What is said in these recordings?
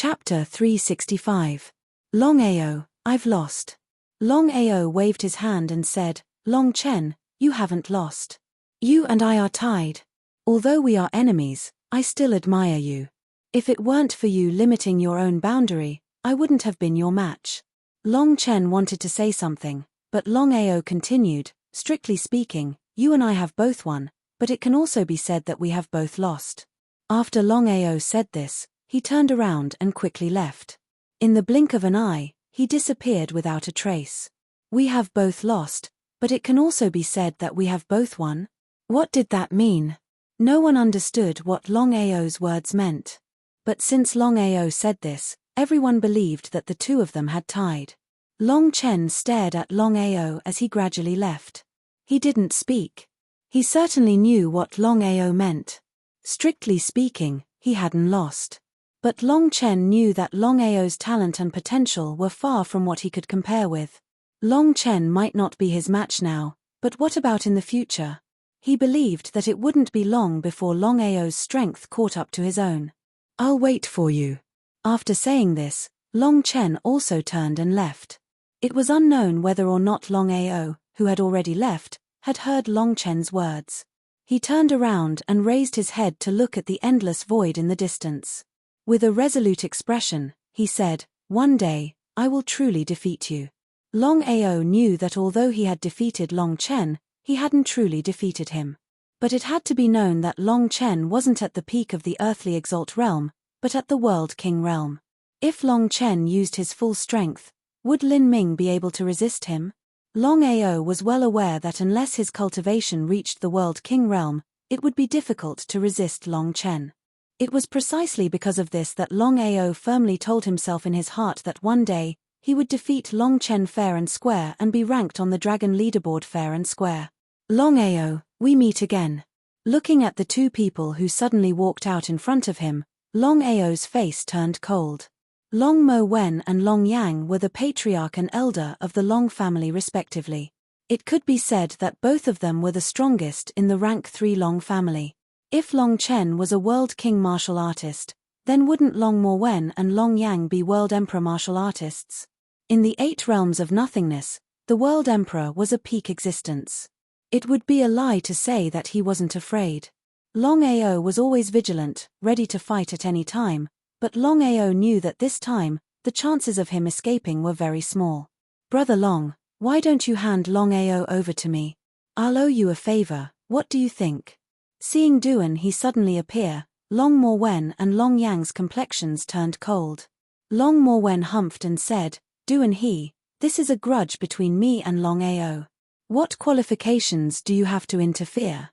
Chapter 365. Longao, I've lost. Longao waved his hand and said, Long Chen, you haven't lost. You and I are tied. Although we are enemies, I still admire you. If it weren't for you limiting your own boundary, I wouldn't have been your match. Long Chen wanted to say something, but Longao continued, strictly speaking, you and I have both won, but it can also be said that we have both lost. After Longao said this, he turned around and quickly left. In the blink of an eye, he disappeared without a trace. We have both lost, but it can also be said that we have both won? What did that mean? No one understood what Longao's words meant. But since Longao said this, everyone believed that the two of them had tied. Long Chen stared at Longao as he gradually left. He didn't speak. He certainly knew what Longao meant. Strictly speaking, he hadn't lost. But Long Chen knew that Longao's talent and potential were far from what he could compare with. Long Chen might not be his match now, but what about in the future? He believed that it wouldn't be long before Longao's strength caught up to his own. I'll wait for you. After saying this, Long Chen also turned and left. It was unknown whether or not Longao, who had already left, had heard Long Chen's words. He turned around and raised his head to look at the endless void in the distance. With a resolute expression, he said, one day, I will truly defeat you. Longao knew that although he had defeated Long Chen, he hadn't truly defeated him. But it had to be known that Long Chen wasn't at the peak of the earthly exalt realm, but at the world king realm. If Long Chen used his full strength, would Lin Ming be able to resist him? Longao was well aware that unless his cultivation reached the world king realm, it would be difficult to resist Long Chen. It was precisely because of this that Longao firmly told himself in his heart that one day, he would defeat Long Chen fair and square and be ranked on the dragon leaderboard fair and square. Longao, we meet again. Looking at the two people who suddenly walked out in front of him, Longao's face turned cold. Long Mo Wen and Long Yang were the patriarch and elder of the Long family respectively. It could be said that both of them were the strongest in the rank 3 Long family. If Long Chen was a world king martial artist, then wouldn't Long Mo Wen and Long Yang be world emperor martial artists? In the 8 realms of nothingness, the world emperor was a peak existence. It would be a lie to say that he wasn't afraid. Longao was always vigilant, ready to fight at any time, but Longao knew that this time, the chances of him escaping were very small. Brother Long, why don't you hand Longao over to me? I'll owe you a favor, what do you think? Seeing Duan he suddenly appear, Long Mo Wen and Long Yang's complexions turned cold. Long Mo Wen humphed and said, Duan he, this is a grudge between me and Longao. What qualifications do you have to interfere?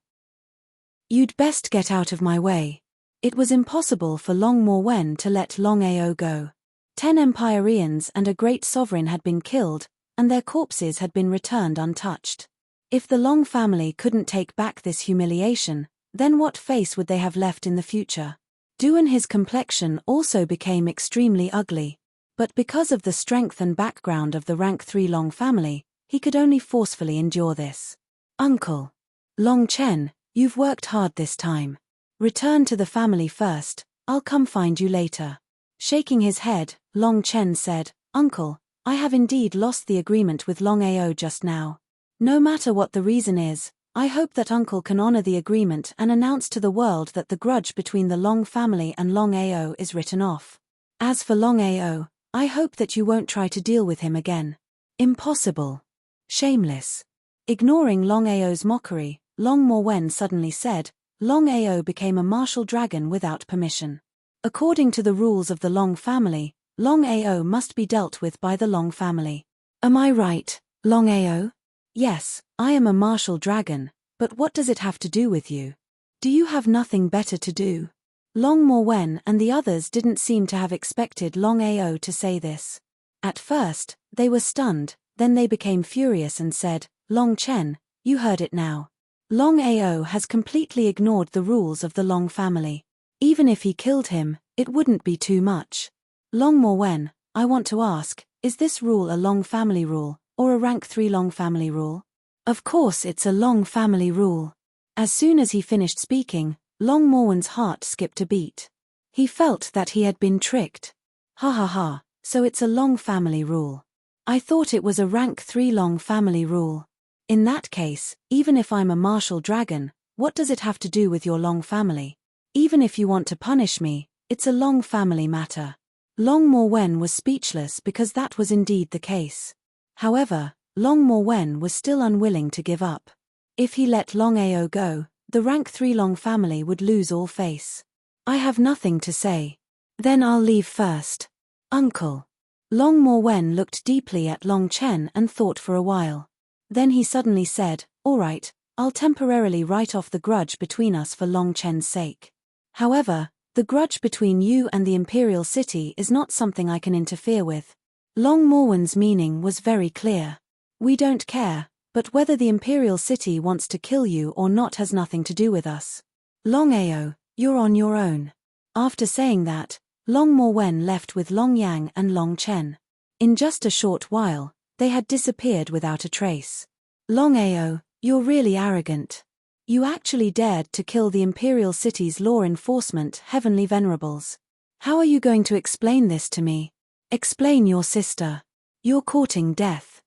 You'd best get out of my way. It was impossible for Long Mo Wen to let Longao go. 10 Empyreans and a great sovereign had been killed, and their corpses had been returned untouched. If the Long family couldn't take back this humiliation, then what face would they have left in the future? Duan his complexion also became extremely ugly. But because of the strength and background of the rank 3 Long family, he could only forcefully endure this. Uncle. Long Chen, you've worked hard this time. Return to the family first, I'll come find you later. Shaking his head, Long Chen said, Uncle, I have indeed lost the agreement with Longao just now. No matter what the reason is, I hope that Uncle can honor the agreement and announce to the world that the grudge between the Long family and Longao is written off. As for Longao, I hope that you won't try to deal with him again. Impossible. Shameless. Ignoring Longao's mockery, Long Mo Wen suddenly said, Longao became a martial dragon without permission. According to the rules of the Long family, Longao must be dealt with by the Long family. Am I right, Longao? Yes, I am a martial dragon, but what does it have to do with you? Do you have nothing better to do? Long Mo Wen and the others didn't seem to have expected Longao to say this. At first, they were stunned, then they became furious and said, Long Chen, you heard it now. Longao has completely ignored the rules of the Long family. Even if he killed him, it wouldn't be too much. Long Mo Wen, I want to ask, is this rule a Long family rule, or a rank 3 Long family rule? Of course it's a Long family rule. As soon as he finished speaking, Long Mo Wen's heart skipped a beat. He felt that he had been tricked. Ha ha ha, so it's a Long family rule. I thought it was a rank 3 Long family rule. In that case, even if I'm a martial dragon, what does it have to do with your Long family? Even if you want to punish me, it's a Long family matter. Long Morwen was speechless because that was indeed the case. However, Long Morwen was still unwilling to give up. If he let Longao go, the rank 3 Long family would lose all face. I have nothing to say. Then I'll leave first. Uncle. Long Morwen looked deeply at Long Chen and thought for a while. Then he suddenly said, "All right, I'll temporarily write off the grudge between us for Long Chen's sake. However, the grudge between you and the Imperial City is not something I can interfere with." Long Morwen's meaning was very clear. We don't care, but whether the Imperial City wants to kill you or not has nothing to do with us. Longao, you're on your own. After saying that, Long Morwen left with Long Yang and Long Chen. In just a short while, they had disappeared without a trace. Longao, you're really arrogant. You actually dared to kill the Imperial City's law enforcement heavenly venerables. How are you going to explain this to me? Explain your sister. You're courting death.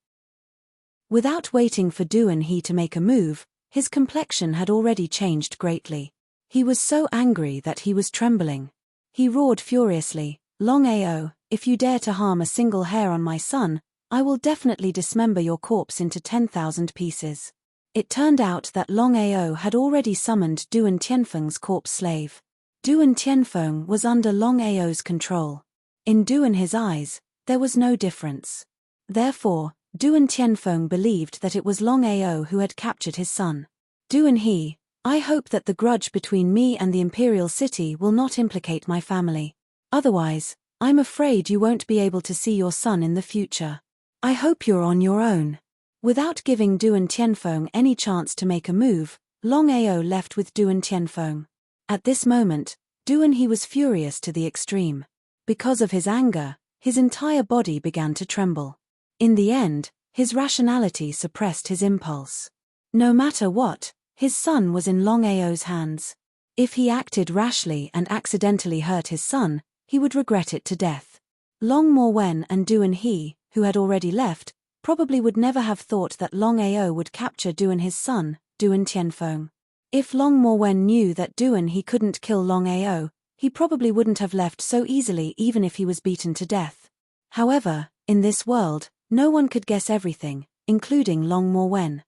Without waiting for Duan He to make a move, his complexion had already changed greatly. He was so angry that he was trembling. He roared furiously, "Longao, if you dare to harm a single hair on my son, I will definitely dismember your corpse into 10,000 pieces." It turned out that Longao had already summoned Duan Tianfeng's corpse slave. Duan Tianfeng was under Longao's control. In Duan his eyes, there was no difference. Therefore, Duan Tianfeng believed that it was Longao who had captured his son. Duan He, I hope that the grudge between me and the Imperial City will not implicate my family. Otherwise, I'm afraid you won't be able to see your son in the future. I hope you're on your own. Without giving Duan Tianfeng any chance to make a move, Longao left with Duan Tianfeng. At this moment, Duan He was furious to the extreme. Because of his anger, his entire body began to tremble. In the end, his rationality suppressed his impulse. No matter what, his son was in Longao's hands. If he acted rashly and accidentally hurt his son, he would regret it to death. Long Morwen and Duan He, who had already left, probably would never have thought that Longao would capture Duan his son, Duan Tianfeng. If Long Morwen knew that Duan He couldn't kill Longao, he probably wouldn't have left so easily even if he was beaten to death. However, in this world, no one could guess everything, including Long Morwen.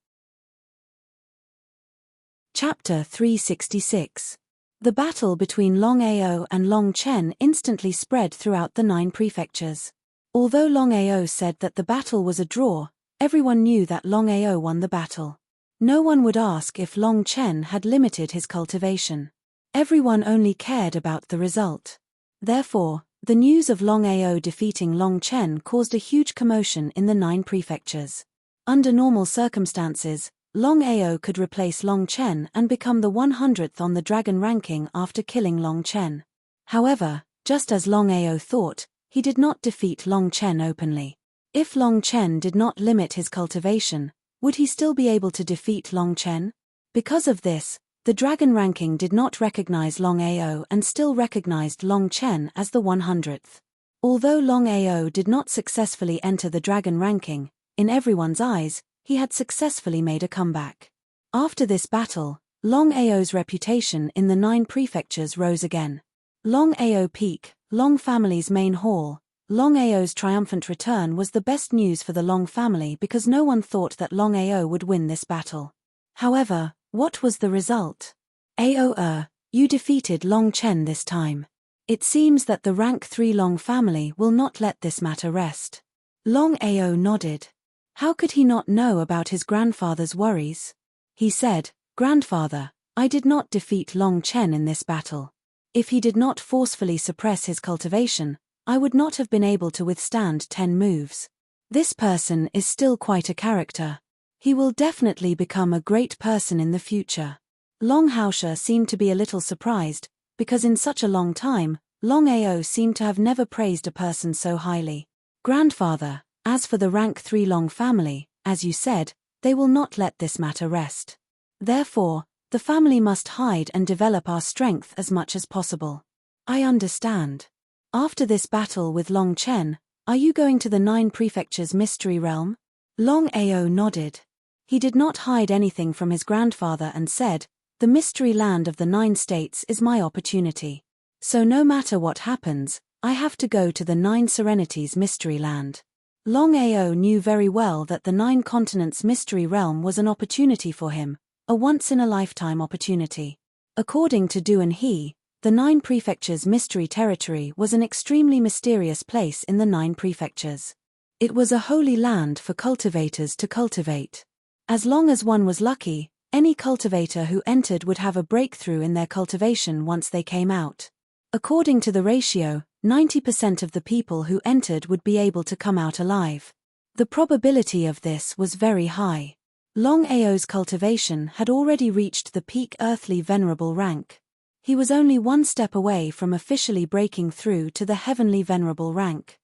Chapter 366. The battle between Longao and Long Chen instantly spread throughout the 9 prefectures. Although Longao said that the battle was a draw, everyone knew that Longao won the battle. No one would ask if Long Chen had limited his cultivation. Everyone only cared about the result. Therefore, the news of Longao defeating Long Chen caused a huge commotion in the 9 prefectures. Under normal circumstances, Longao could replace Long Chen and become the 100th on the dragon ranking after killing Long Chen. However, just as Longao thought, he did not defeat Long Chen openly. If Long Chen did not limit his cultivation, would he still be able to defeat Long Chen? Because of this, the dragon ranking did not recognize Longao and still recognized Long Chen as the 100th. Although Longao did not successfully enter the dragon ranking, in everyone's eyes, he had successfully made a comeback. After this battle, Longao's reputation in the 9 prefectures rose again. Longao Peak, Long family's main hall, Longao's triumphant return was the best news for the Long family because no one thought that Longao would win this battle. However, what was the result? You defeated Long Chen this time. It seems that the rank 3 Long family will not let this matter rest. Longao nodded. How could he not know about his grandfather's worries? He said, "Grandfather, I did not defeat Long Chen in this battle. If he did not forcefully suppress his cultivation, I would not have been able to withstand 10 moves. This person is still quite a character. He will definitely become a great person in the future." Long Haosha seemed to be a little surprised, because in such a long time, Longao seemed to have never praised a person so highly. "Grandfather, as for the rank 3 Long family, as you said, they will not let this matter rest. Therefore, the family must hide and develop our strength as much as possible." "I understand." After this battle with Long Chen, are you going to the 9 Prefectures Mystery Realm? Longao nodded. He did not hide anything from his grandfather and said, the mystery land of the 9 states is my opportunity. So no matter what happens, I have to go to the 9 Serenities Mystery Land. Longao knew very well that the 9 continents mystery realm was an opportunity for him, a once-in-a-lifetime opportunity. According to Du and he, the 9 Prefectures Mystery Territory was an extremely mysterious place in the 9 prefectures. It was a holy land for cultivators to cultivate. As long as one was lucky, any cultivator who entered would have a breakthrough in their cultivation once they came out. According to the ratio, 90% of the people who entered would be able to come out alive. The probability of this was very high. Longao's cultivation had already reached the peak earthly venerable rank. He was only one step away from officially breaking through to the heavenly venerable rank.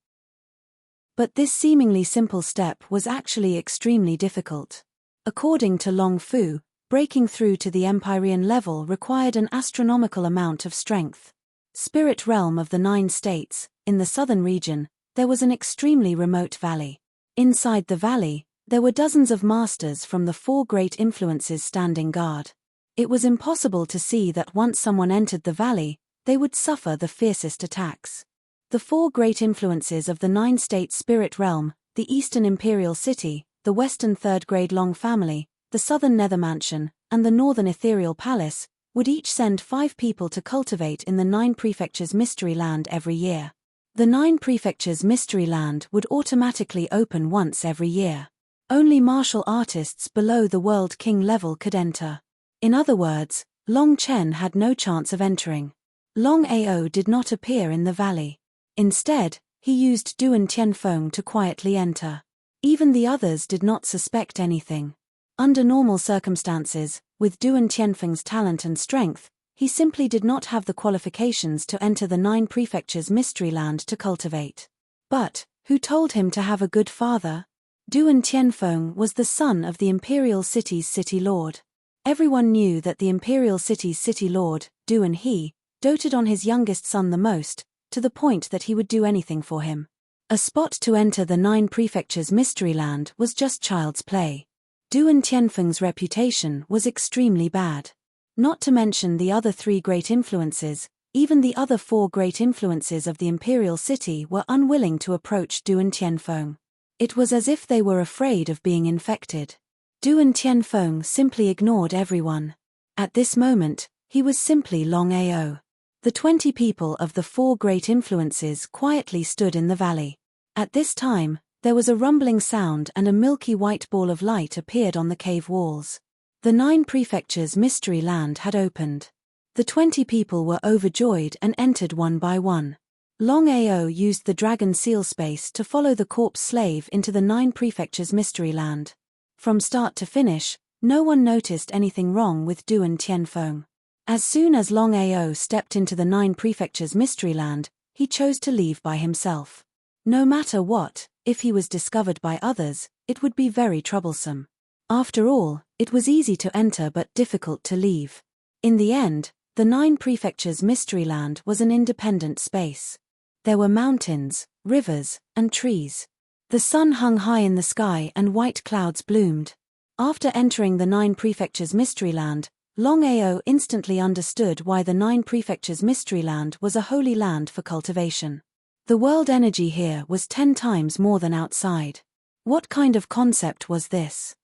But this seemingly simple step was actually extremely difficult. According to Long Fu, breaking through to the Empyrean level required an astronomical amount of strength. Spirit realm of the 9 states, in the southern region, there was an extremely remote valley. Inside the valley, there were dozens of masters from the 4 great influences standing guard. It was impossible to see that once someone entered the valley, they would suffer the fiercest attacks. The 4 great influences of the 9 states spirit realm, the Eastern Imperial City, the Western Third Grade Long Family, the Southern Nether Mansion, and the Northern Ethereal Palace, would each send 5 people to cultivate in the 9 Prefectures Mystery Land every year. The 9 Prefectures Mystery Land would automatically open once every year. Only martial artists below the World King level could enter. In other words, Long Chen had no chance of entering. Longao did not appear in the valley. Instead, he used Du and Tianfeng to quietly enter. Even the others did not suspect anything. Under normal circumstances, with Du and Tianfeng's talent and strength, he simply did not have the qualifications to enter the 9 Prefectures Mystery Land to cultivate. But, who told him to have a good father? Du and Tianfeng was the son of the Imperial City's City Lord. Everyone knew that the Imperial City's City Lord, Du and he, doted on his youngest son the most, to the point that he would do anything for him. A spot to enter the 9 Prefectures Mystery Land was just child's play. Du and Tianfeng's reputation was extremely bad. Not to mention the other 3 great influences, even the other 4 great influences of the Imperial City were unwilling to approach Du and Tianfeng. It was as if they were afraid of being infected. Du and Tianfeng simply ignored everyone. At this moment, he was simply Longao. The 20 people of the 4 great influences quietly stood in the valley. At this time, there was a rumbling sound and a milky white ball of light appeared on the cave walls. The 9 Prefectures Mystery Land had opened. The 20 people were overjoyed and entered one by one. Longao used the dragon seal space to follow the corpse slave into the 9 Prefectures Mystery Land. From start to finish, no one noticed anything wrong with Du and Tianfeng. As soon as Longao stepped into the 9 Prefectures Mystery Land, he chose to leave by himself. No matter what, if he was discovered by others, it would be very troublesome. After all, it was easy to enter but difficult to leave. In the end, the 9 Prefectures Mystery Land was an independent space. There were mountains, rivers, and trees. The sun hung high in the sky and white clouds bloomed. After entering the 9 Prefectures Mystery Land, Longao instantly understood why the 9 Prefectures Mystery Land was a holy land for cultivation. The world energy here was 10 times more than outside. What kind of concept was this?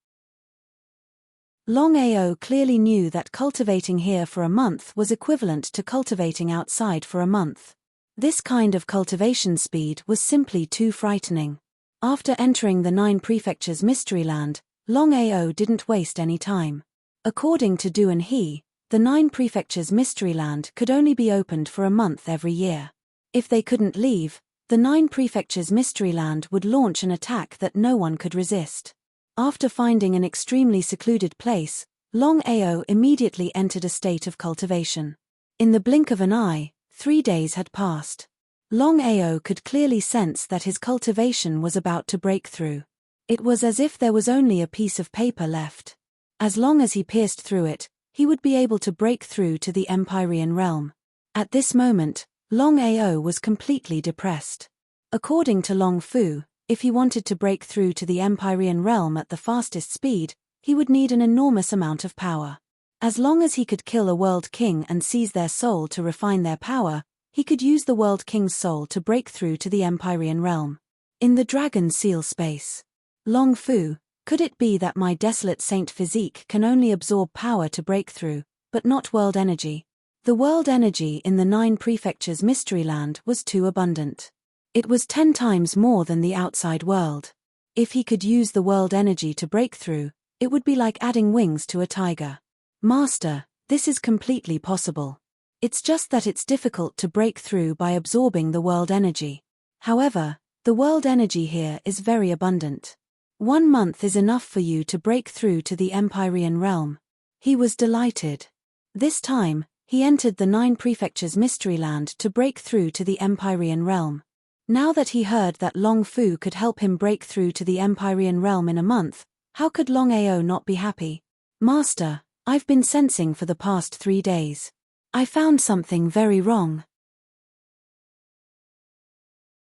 Longao clearly knew that cultivating here for a month was equivalent to cultivating outside for a month. This kind of cultivation speed was simply too frightening. After entering the 9 Prefectures Mystery Land, Longao didn't waste any time. According to Du and he, the 9 Prefectures Mystery Land could only be opened for a month every year. If they couldn't leave, the 9 Prefectures Mystery Land would launch an attack that no one could resist. After finding an extremely secluded place, Longao immediately entered a state of cultivation. In the blink of an eye, 3 days had passed. Longao could clearly sense that his cultivation was about to break through. It was as if there was only a piece of paper left. As long as he pierced through it, he would be able to break through to the Empyrean realm. At this moment, Longao was completely depressed. According to Long Fu, if he wanted to break through to the Empyrean realm at the fastest speed, he would need an enormous amount of power. As long as he could kill a world king and seize their soul to refine their power, he could use the world king's soul to break through to the Empyrean realm. In the dragon seal space. Long Fu, could it be that my desolate saint physique can only absorb power to break through, but not world energy? The world energy in the 9 prefectures mystery land was too abundant. It was 10 times more than the outside world. If he could use the world energy to break through, it would be like adding wings to a tiger. Master, this is completely possible. It's just that it's difficult to break through by absorbing the world energy. However, the world energy here is very abundant. 1 month is enough for you to break through to the Empyrean realm. He was delighted. This time, he entered the 9 prefectures mystery land to break through to the Empyrean realm. Now that he heard that Long Fu could help him break through to the Empyrean realm in a month, how could Longao not be happy? Master, I've been sensing for the past 3 days. I found something very wrong.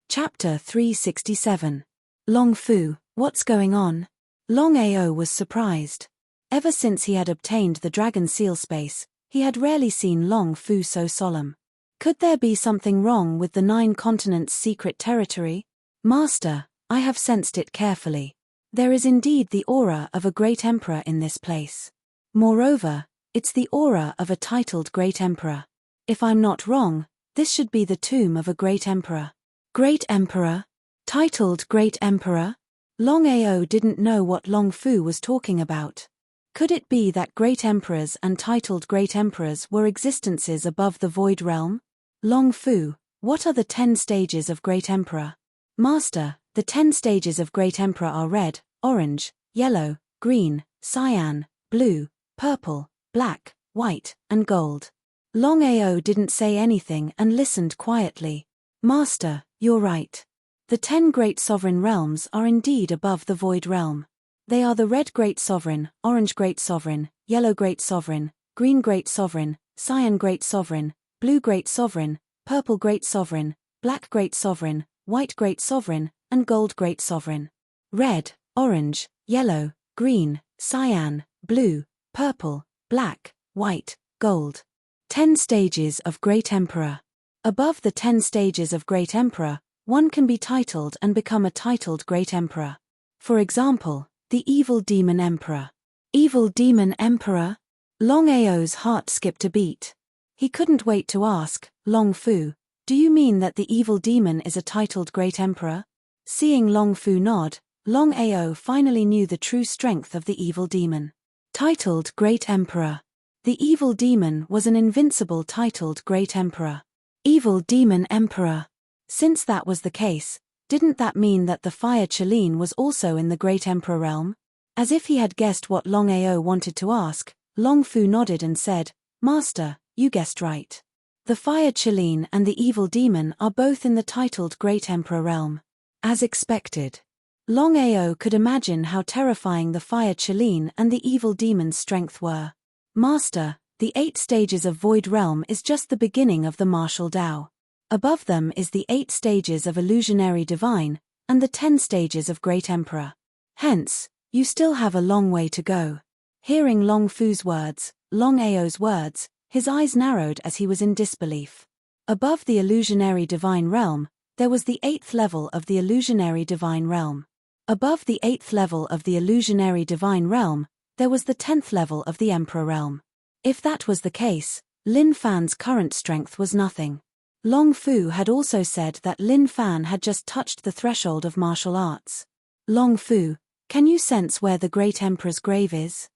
Chapter 367. Long Fu, what's going on? Longao was surprised. Ever since he had obtained the dragon seal space, he had rarely seen Long Fu so solemn. Could there be something wrong with the 9 continents' secret territory? Master, I have sensed it carefully. There is indeed the aura of a great emperor in this place. Moreover, it's the aura of a titled great emperor. If I'm not wrong, this should be the tomb of a great emperor. Great emperor? Titled great emperor? Longao didn't know what Long Fu was talking about. Could it be that great emperors and titled great emperors were existences above the void realm? Long Fu, what are the 10 stages of great emperor? Master, the 10 stages of great emperor are red, orange, yellow, green, cyan, blue, purple, black, white, and gold. Longao didn't say anything and listened quietly. Master, you're right. The 10 great sovereign realms are indeed above the void realm. They are the red great sovereign, orange great sovereign, yellow great sovereign, green great sovereign, cyan great sovereign, blue great sovereign, purple great sovereign, black great sovereign, white great sovereign, and gold great sovereign. Red, orange, yellow, green, cyan, blue, purple, black, white, gold. 10 stages of great emperor. Above the 10 stages of great emperor, one can be titled and become a titled great emperor. For example, the evil demon emperor. Evil demon emperor? Longao's heart skipped a beat. He couldn't wait to ask, Long Fu, do you mean that the evil demon is a titled great emperor? Seeing Long Fu nod, Longao finally knew the true strength of the evil demon. Titled Great Emperor. The evil demon was an invincible titled Great Emperor. Evil Demon Emperor. Since that was the case, didn't that mean that the Fire Chelin was also in the Great Emperor realm? As if he had guessed what Longao wanted to ask, Long Fu nodded and said, Master, you guessed right. The Fire Chelin and the evil demon are both in the titled Great Emperor realm. As expected. Longao could imagine how terrifying the Fire Chelin and the evil demon's strength were. Master, the 8 stages of Void Realm is just the beginning of the martial Dao. Above them is the 8 stages of Illusionary Divine, and the 10 stages of Great Emperor. Hence, you still have a long way to go. Hearing Long Fu's words, Longao's words, his eyes narrowed as he was in disbelief. Above the Illusionary Divine Realm, there was the 8th level of the Illusionary Divine Realm. Above the 8th level of the Illusionary Divine Realm, there was the 10th level of the Emperor Realm. If that was the case, Lin Fan's current strength was nothing. Long Fu had also said that Lin Fan had just touched the threshold of martial arts. Long Fu, can you sense where the Great Emperor's grave is?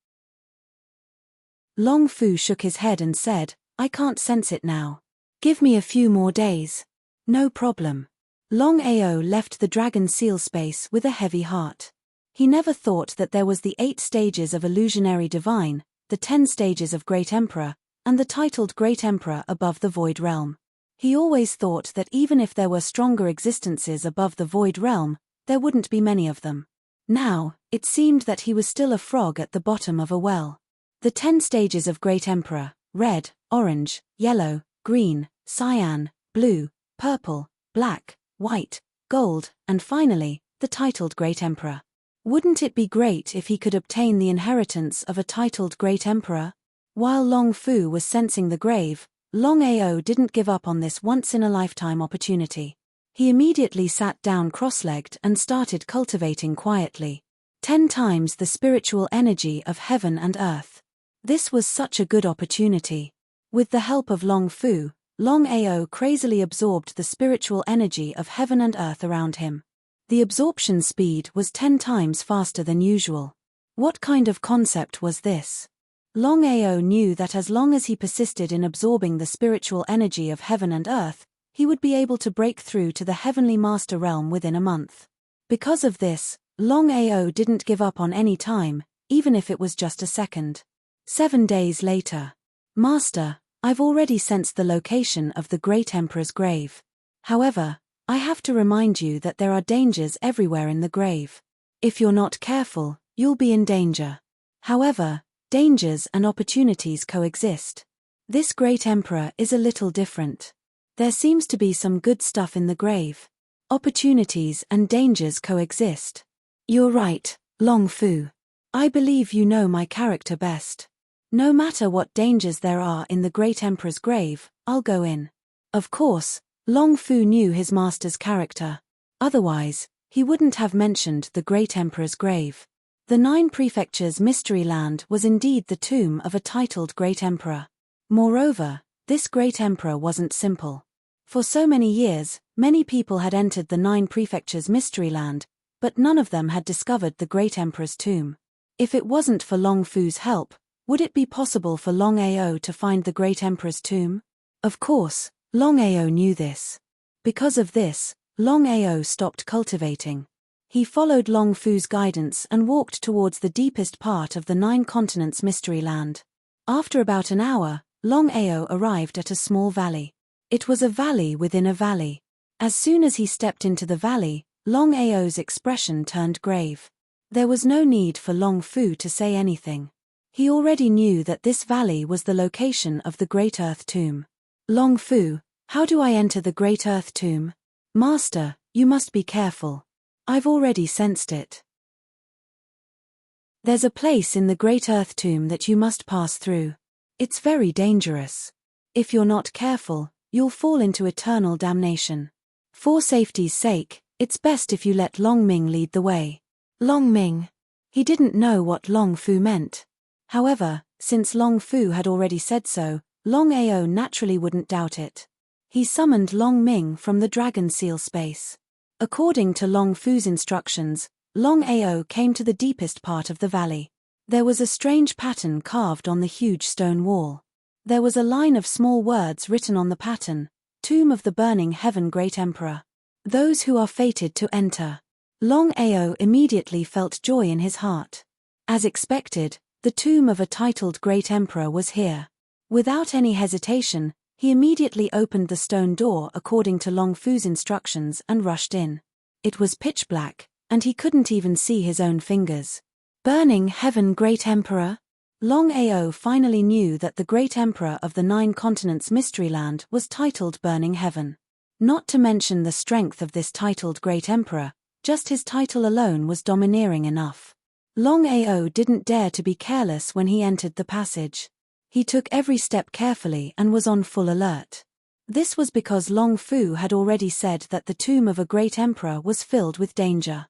Long Fu shook his head and said, I can't sense it now. Give me a few more days. No problem. Longao left the dragon seal space with a heavy heart. He never thought that there was the 8 stages of Illusionary Divine, the 10 stages of Great Emperor, and the titled Great Emperor above the Void Realm. He always thought that even if there were stronger existences above the Void Realm, there wouldn't be many of them. Now, it seemed that he was still a frog at the bottom of a well. The 10 stages of Great Emperor, red, orange, yellow, green, cyan, blue, purple, black, white, gold, and finally, the titled Great Emperor. Wouldn't it be great if he could obtain the inheritance of a titled Great Emperor? While Long Fu was sensing the grave, Longao didn't give up on this once-in-a-lifetime opportunity. He immediately sat down cross-legged and started cultivating quietly 10 times the spiritual energy of heaven and earth. This was such a good opportunity. With the help of Long Fu, Longao crazily absorbed the spiritual energy of heaven and earth around him. The absorption speed was 10 times faster than usual. What kind of concept was this? Longao knew that as long as he persisted in absorbing the spiritual energy of heaven and earth, he would be able to break through to the heavenly master realm within a month. Because of this, Longao didn't give up on any time, even if it was just a second. 7 days later. Master, I've already sensed the location of the Great Emperor's grave. However, I have to remind you that there are dangers everywhere in the grave. If you're not careful, you'll be in danger. However, dangers and opportunities coexist. This Great Emperor is a little different. There seems to be some good stuff in the grave. Opportunities and dangers coexist. You're right, Long Fu. I believe you know my character best. No matter what dangers there are in the Great Emperor's grave, I'll go in. Of course, Long Fu knew his master's character. Otherwise, he wouldn't have mentioned the Great Emperor's grave. The 9 Prefectures Mystery Land was indeed the tomb of a titled Great Emperor. Moreover, this Great Emperor wasn't simple. For so many years, many people had entered the 9 Prefectures Mystery Land, but none of them had discovered the Great Emperor's tomb. If it wasn't for Long Fu's help, would it be possible for Longao to find the Great Emperor's tomb? Of course, Longao knew this. Because of this, Longao stopped cultivating. He followed Long Fu's guidance and walked towards the deepest part of the 9 continents Mystery Land. After about an hour, Longao arrived at a small valley. It was a valley within a valley. As soon as he stepped into the valley, Longao's expression turned grave. There was no need for Long Fu to say anything. He already knew that this valley was the location of the Great Earth Tomb. Long Fu, how do I enter the Great Earth Tomb? Master, you must be careful. I've already sensed it. There's a place in the Great Earth Tomb that you must pass through. It's very dangerous. If you're not careful, you'll fall into eternal damnation. For safety's sake, it's best if you let Long Ming lead the way. Long Ming. He didn't know what Long Fu meant. However, since Long Fu had already said so, Longao naturally wouldn't doubt it. He summoned Long Ming from the dragon seal space. According to Long Fu's instructions, Longao came to the deepest part of the valley. There was a strange pattern carved on the huge stone wall. There was a line of small words written on the pattern: Tomb of the Burning Heaven Great Emperor. Those who are fated to enter. Longao immediately felt joy in his heart. As expected, the tomb of a titled Great Emperor was here. Without any hesitation, he immediately opened the stone door according to Long Fu's instructions and rushed in. It was pitch black, and he couldn't even see his own fingers. Burning Heaven Great Emperor? Longao finally knew that the Great Emperor of the 9 continents Mystery Land was titled Burning Heaven. Not to mention the strength of this titled Great Emperor, just his title alone was domineering enough. Longao didn't dare to be careless when he entered the passage. He took every step carefully and was on full alert. This was because Long Fu had already said that the tomb of a great emperor was filled with danger.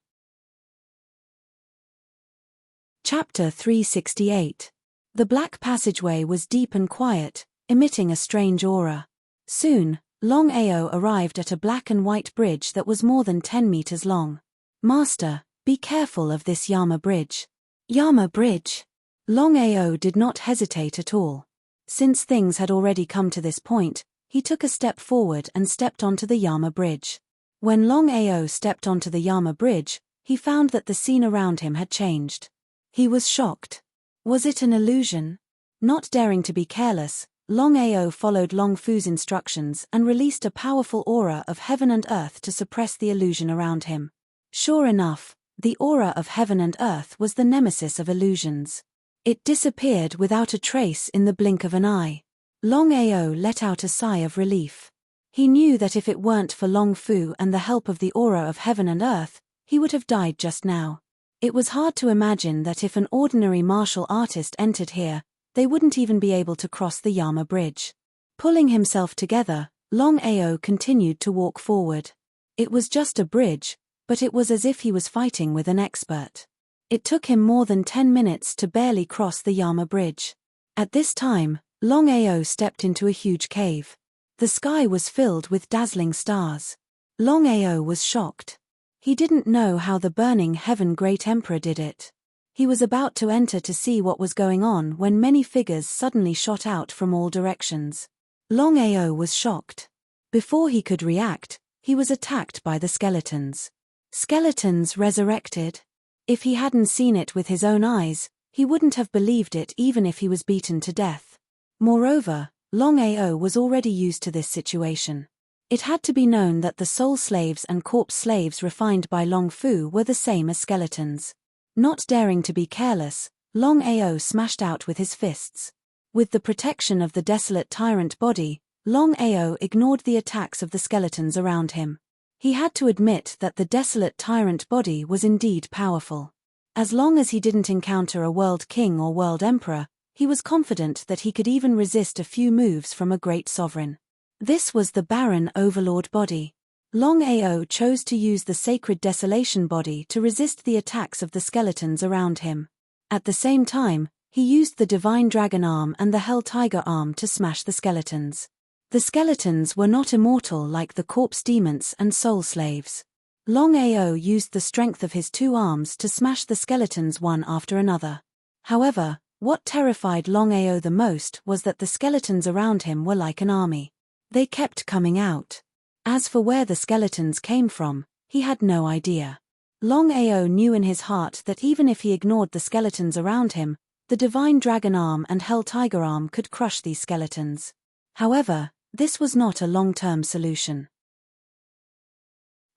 Chapter 368. The black passageway was deep and quiet, emitting a strange aura. Soon, Longao arrived at a black and white bridge that was more than 10 meters long. Master, be careful of this Yama Bridge. Yama Bridge? Longao did not hesitate at all. Since things had already come to this point, he took a step forward and stepped onto the Yama Bridge. When Longao stepped onto the Yama Bridge, he found that the scene around him had changed. He was shocked. Was it an illusion? Not daring to be careless, Longao followed Long Fu's instructions and released a powerful aura of heaven and earth to suppress the illusion around him. Sure enough, the aura of heaven and earth was the nemesis of illusions. It disappeared without a trace in the blink of an eye. Longao let out a sigh of relief. He knew that if it weren't for Long Fu and the help of the aura of heaven and earth, he would have died just now. It was hard to imagine that if an ordinary martial artist entered here, they wouldn't even be able to cross the Yama bridge. Pulling himself together, Longao continued to walk forward. It was just a bridge, but it was as if he was fighting with an expert. It took him more than 10 minutes to barely cross the Yama bridge. At this time, Longao stepped into a huge cave. The sky was filled with dazzling stars. Longao was shocked. He didn't know how the burning heaven great emperor did it. He was about to enter to see what was going on when many figures suddenly shot out from all directions. Longao was shocked. Before he could react, he was attacked by the skeletons. Skeletons resurrected. If he hadn't seen it with his own eyes, he wouldn't have believed it even if he was beaten to death. Moreover, Longao was already used to this situation. It had to be known that the soul slaves and corpse slaves refined by Long Fu were the same as skeletons. Not daring to be careless, Longao smashed out with his fists. With the protection of the desolate tyrant body, Longao ignored the attacks of the skeletons around him. He had to admit that the desolate tyrant body was indeed powerful. As long as he didn't encounter a world king or world emperor, he was confident that he could even resist a few moves from a great sovereign. This was the barren overlord body. Longao chose to use the sacred desolation body to resist the attacks of the skeletons around him. At the same time, he used the divine dragon arm and the hell tiger arm to smash the skeletons. The skeletons were not immortal like the corpse demons and soul slaves. Longao used the strength of his two arms to smash the skeletons one after another. However, what terrified Longao the most was that the skeletons around him were like an army. They kept coming out. As for where the skeletons came from, he had no idea. Longao knew in his heart that even if he ignored the skeletons around him, the divine dragon arm and hell tiger arm could crush these skeletons. However, this was not a long-term solution.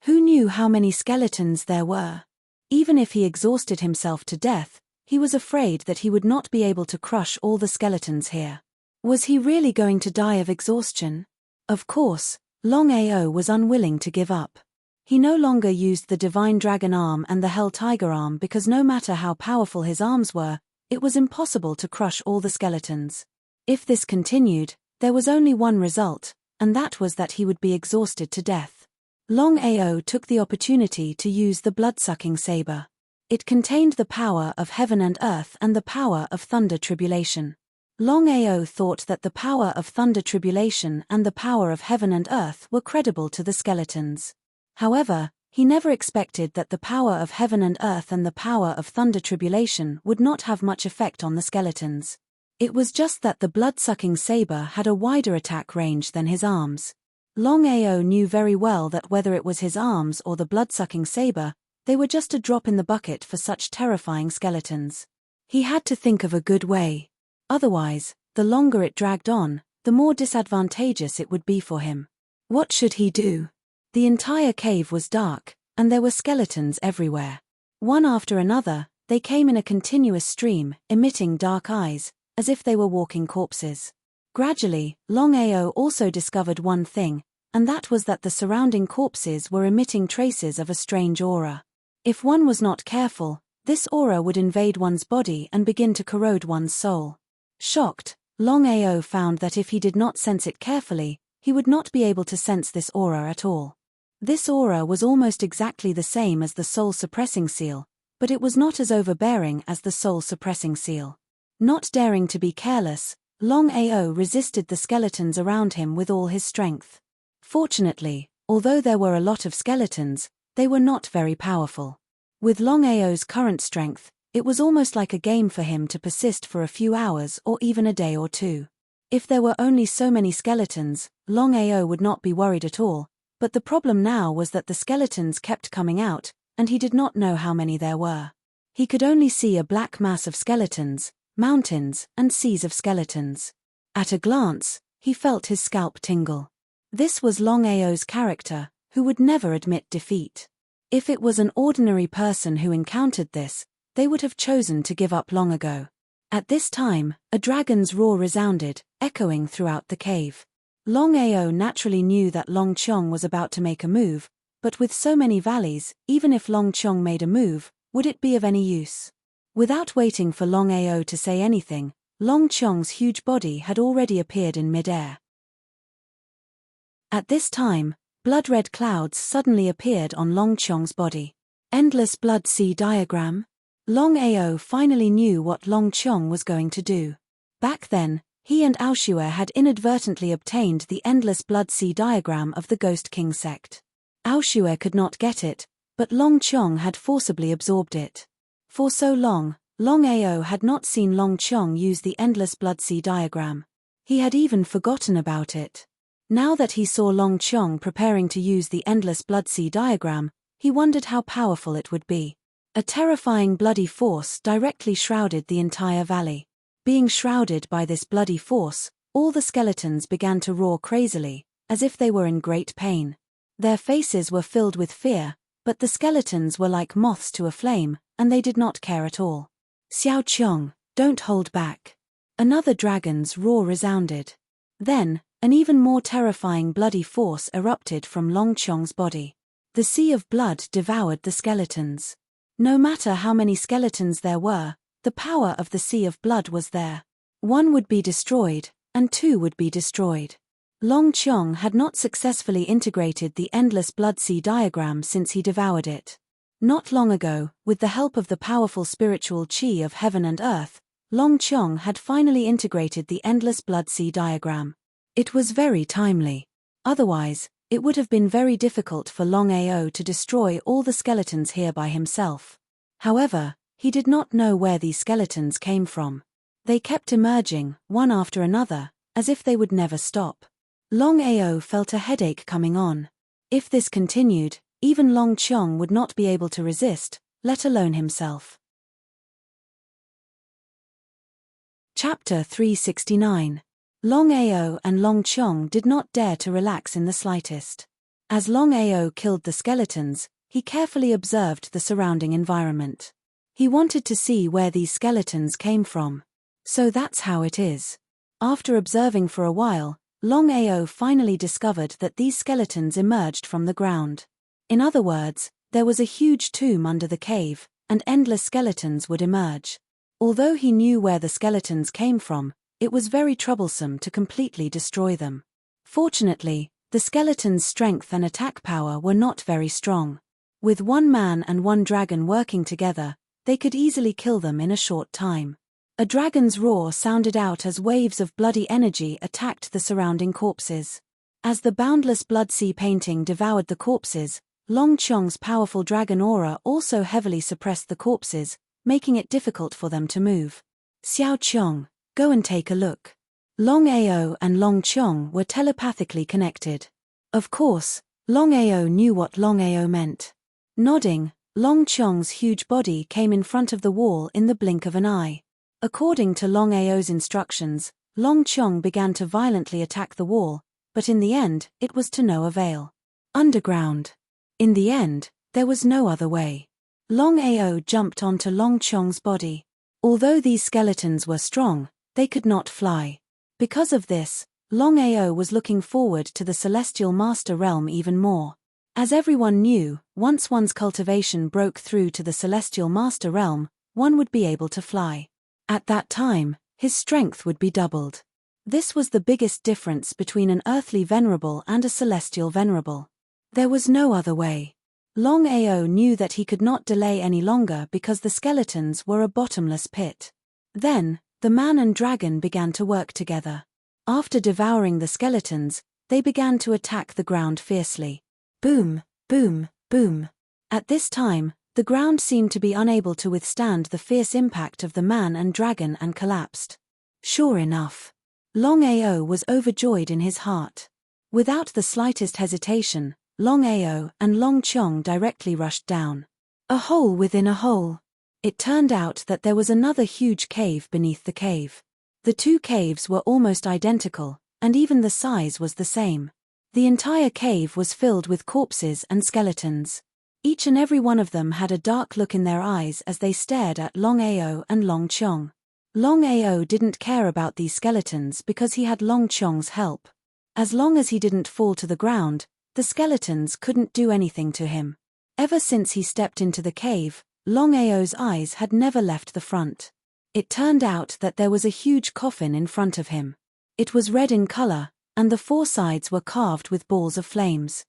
Who knew how many skeletons there were? Even if he exhausted himself to death, he was afraid that he would not be able to crush all the skeletons here. Was he really going to die of exhaustion? Of course, Longao was unwilling to give up. He no longer used the divine dragon arm and the hell tiger arm because no matter how powerful his arms were, it was impossible to crush all the skeletons. If this continued, there was only one result, and that was that he would be exhausted to death. Longao took the opportunity to use the blood-sucking saber. It contained the power of heaven and earth and the power of thunder tribulation. Longao thought that the power of thunder tribulation and the power of heaven and earth were credible to the skeletons. However, he never expected that the power of heaven and earth and the power of thunder tribulation would not have much effect on the skeletons. It was just that the blood-sucking saber had a wider attack range than his arms. Longao knew very well that whether it was his arms or the blood-sucking saber, they were just a drop in the bucket for such terrifying skeletons. He had to think of a good way. Otherwise, the longer it dragged on, the more disadvantageous it would be for him. What should he do? The entire cave was dark, and there were skeletons everywhere. One after another, they came in a continuous stream, emitting dark eyes, as if they were walking corpses. Gradually, Longao also discovered one thing, and that was that the surrounding corpses were emitting traces of a strange aura. If one was not careful, this aura would invade one's body and begin to corrode one's soul. Shocked, Longao found that if he did not sense it carefully, he would not be able to sense this aura at all. This aura was almost exactly the same as the soul-suppressing seal, but it was not as overbearing as the soul-suppressing seal. Not daring to be careless, Longao resisted the skeletons around him with all his strength. Fortunately, although there were a lot of skeletons, they were not very powerful. With Longao's current strength, it was almost like a game for him to persist for a few hours or even a day or two. If there were only so many skeletons, Longao would not be worried at all, but the problem now was that the skeletons kept coming out, and he did not know how many there were. He could only see a black mass of skeletons, mountains, and seas of skeletons. At a glance, he felt his scalp tingle. This was Longao's character, who would never admit defeat. If it was an ordinary person who encountered this, they would have chosen to give up long ago. At this time, a dragon's roar resounded, echoing throughout the cave. Longao naturally knew that Long Chong was about to make a move, but with so many valleys, even if Long Chong made a move, would it be of any use? Without waiting for Longao to say anything, Long Chong's huge body had already appeared in midair. At this time, blood-red clouds suddenly appeared on Long Chong's body. Endless blood sea diagram? Longao finally knew what Long Chong was going to do. Back then, he and Aoshue had inadvertently obtained the endless blood sea diagram of the Ghost King sect. Aoshue could not get it, but Long Chong had forcibly absorbed it. For so long, Longao had not seen Long Chong use the endless blood sea diagram. He had even forgotten about it. Now that he saw Long Chong preparing to use the endless blood sea diagram, he wondered how powerful it would be. A terrifying bloody force directly shrouded the entire valley. Being shrouded by this bloody force, all the skeletons began to roar crazily, as if they were in great pain. Their faces were filled with fear, but the skeletons were like moths to a flame, and they did not care at all. Xiao Qiong, don't hold back. Another dragon's roar resounded. Then, an even more terrifying bloody force erupted from Long Chong's body. The sea of blood devoured the skeletons. No matter how many skeletons there were, the power of the sea of blood was there. One would be destroyed, and two would be destroyed. Long Chong had not successfully integrated the endless blood sea diagram since he devoured it. Not long ago, with the help of the powerful spiritual qi of heaven and earth, Long Chong had finally integrated the endless blood sea diagram. It was very timely. Otherwise, it would have been very difficult for Longao to destroy all the skeletons here by himself. However, he did not know where these skeletons came from. They kept emerging, one after another, as if they would never stop. Longao felt a headache coming on. If this continued, even Long Chong would not be able to resist, let alone himself. Chapter 369. Longao and Long Chong did not dare to relax in the slightest. As Longao killed the skeletons, he carefully observed the surrounding environment. He wanted to see where these skeletons came from. So that's how it is. After observing for a while, Longao finally discovered that these skeletons emerged from the ground. In other words, there was a huge tomb under the cave, and endless skeletons would emerge. Although he knew where the skeletons came from, it was very troublesome to completely destroy them. Fortunately, the skeletons' strength and attack power were not very strong. With one man and one dragon working together, they could easily kill them in a short time. A dragon's roar sounded out as waves of bloody energy attacked the surrounding corpses. As the boundless blood sea painting devoured the corpses, Long Chong's powerful dragon aura also heavily suppressed the corpses, making it difficult for them to move. Xiao Qiong, go and take a look. Longao and Long Chong were telepathically connected. Of course, Longao knew what Longao meant. Nodding, Long Chong's huge body came in front of the wall in the blink of an eye. According to Longao's instructions, Long Chong began to violently attack the wall, but in the end, it was to no avail. Underground. In the end, there was no other way. Longao jumped onto Long Chong's body. Although these skeletons were strong, they could not fly. Because of this, Longao was looking forward to the Celestial Master Realm even more. As everyone knew, once one's cultivation broke through to the Celestial Master Realm, one would be able to fly. At that time, his strength would be doubled. This was the biggest difference between an earthly venerable and a celestial venerable. There was no other way. Longao knew that he could not delay any longer because the skeletons were a bottomless pit. Then, the man and dragon began to work together. After devouring the skeletons, they began to attack the ground fiercely. Boom, boom, boom. At this time, the ground seemed to be unable to withstand the fierce impact of the man and dragon and collapsed. Sure enough. Longao was overjoyed in his heart. Without the slightest hesitation, Longao and Long Chong directly rushed down. A hole within a hole. It turned out that there was another huge cave beneath the cave. The two caves were almost identical, and even the size was the same. The entire cave was filled with corpses and skeletons. Each and every one of them had a dark look in their eyes as they stared at Longao and Long Chong. Longao didn't care about these skeletons because he had Long Chong's help. As long as he didn't fall to the ground, the skeletons couldn't do anything to him. Ever since he stepped into the cave, Longao's eyes had never left the front. It turned out that there was a huge coffin in front of him. It was red in color, and the four sides were carved with balls of flames.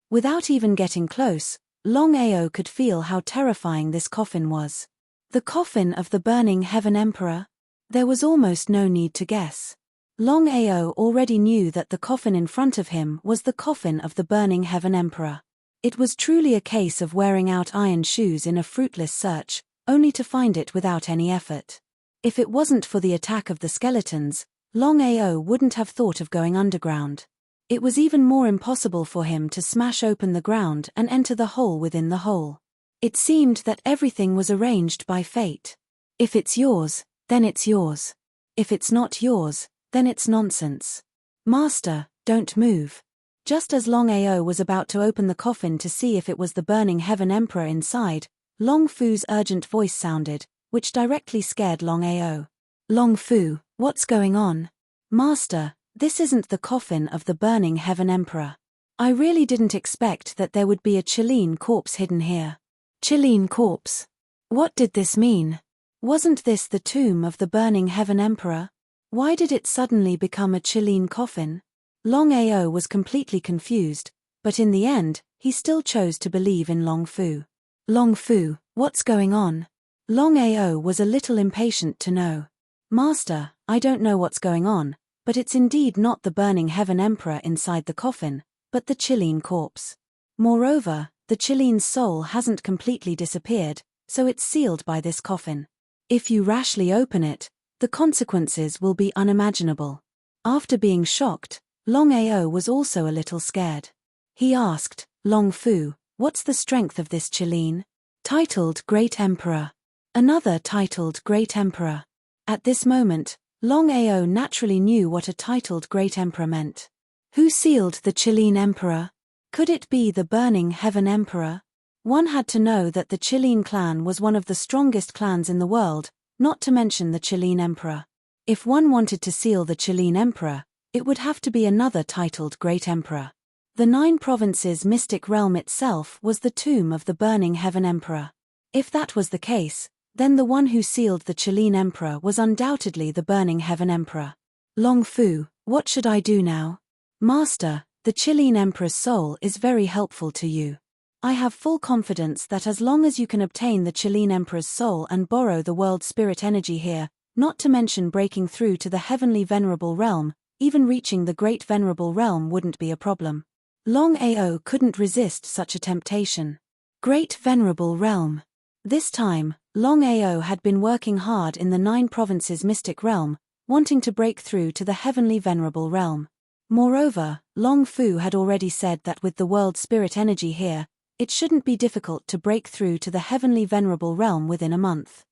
Without even getting close, Longao could feel how terrifying this coffin was. The coffin of the burning heaven emperor? There was almost no need to guess. Longao already knew that the coffin in front of him was the coffin of the burning heaven emperor. It was truly a case of wearing out iron shoes in a fruitless search, only to find it without any effort. If it wasn't for the attack of the skeletons, Longao wouldn't have thought of going underground. It was even more impossible for him to smash open the ground and enter the hole within the hole. It seemed that everything was arranged by fate. If it's yours, then it's yours. If it's not yours, then it's nonsense. Master, don't move. Just as Longao was about to open the coffin to see if it was the burning heaven emperor inside, Long Fu's urgent voice sounded, which directly scared Longao. Long Fu, what's going on? Master, this isn't the coffin of the burning heaven emperor. I really didn't expect that there would be a Chilean corpse hidden here. Chilean corpse? What did this mean? Wasn't this the tomb of the burning heaven emperor? Why did it suddenly become a Chilean coffin? Longao was completely confused, but in the end, he still chose to believe in Long Fu. Long Fu, what's going on? Longao was a little impatient to know. Master, I don't know what's going on, but it's indeed not the burning heaven emperor inside the coffin, but the Chilean corpse. Moreover, the Chilean's soul hasn't completely disappeared, so it's sealed by this coffin. If you rashly open it, the consequences will be unimaginable. After being shocked, Longao was also a little scared. He asked, Long Fu, what's the strength of this Chilean? Titled Great Emperor. Another titled Great Emperor. At this moment, Longao naturally knew what a titled Great Emperor meant. Who sealed the Chilean Emperor? Could it be the burning heaven emperor? One had to know that the Chilean clan was one of the strongest clans in the world, not to mention the Chilean Emperor. If one wanted to seal the Chilean Emperor, it would have to be another titled Great Emperor. The 9 provinces mystic realm itself was the tomb of the burning heaven emperor. If that was the case, then the one who sealed the Chilean Emperor was undoubtedly the burning heaven emperor. Long Fu, what should I do now? Master, the Chilean Emperor's soul is very helpful to you. I have full confidence that as long as you can obtain the Chilean Emperor's soul and borrow the world spirit energy here, not to mention breaking through to the heavenly venerable realm, even reaching the great venerable realm wouldn't be a problem. Longao couldn't resist such a temptation. Great venerable realm. This time, Longao had been working hard in the 9 provinces mystic realm, wanting to break through to the heavenly venerable realm. Moreover, Long Fu had already said that with the world spirit energy here, it shouldn't be difficult to break through to the heavenly venerable realm within a month.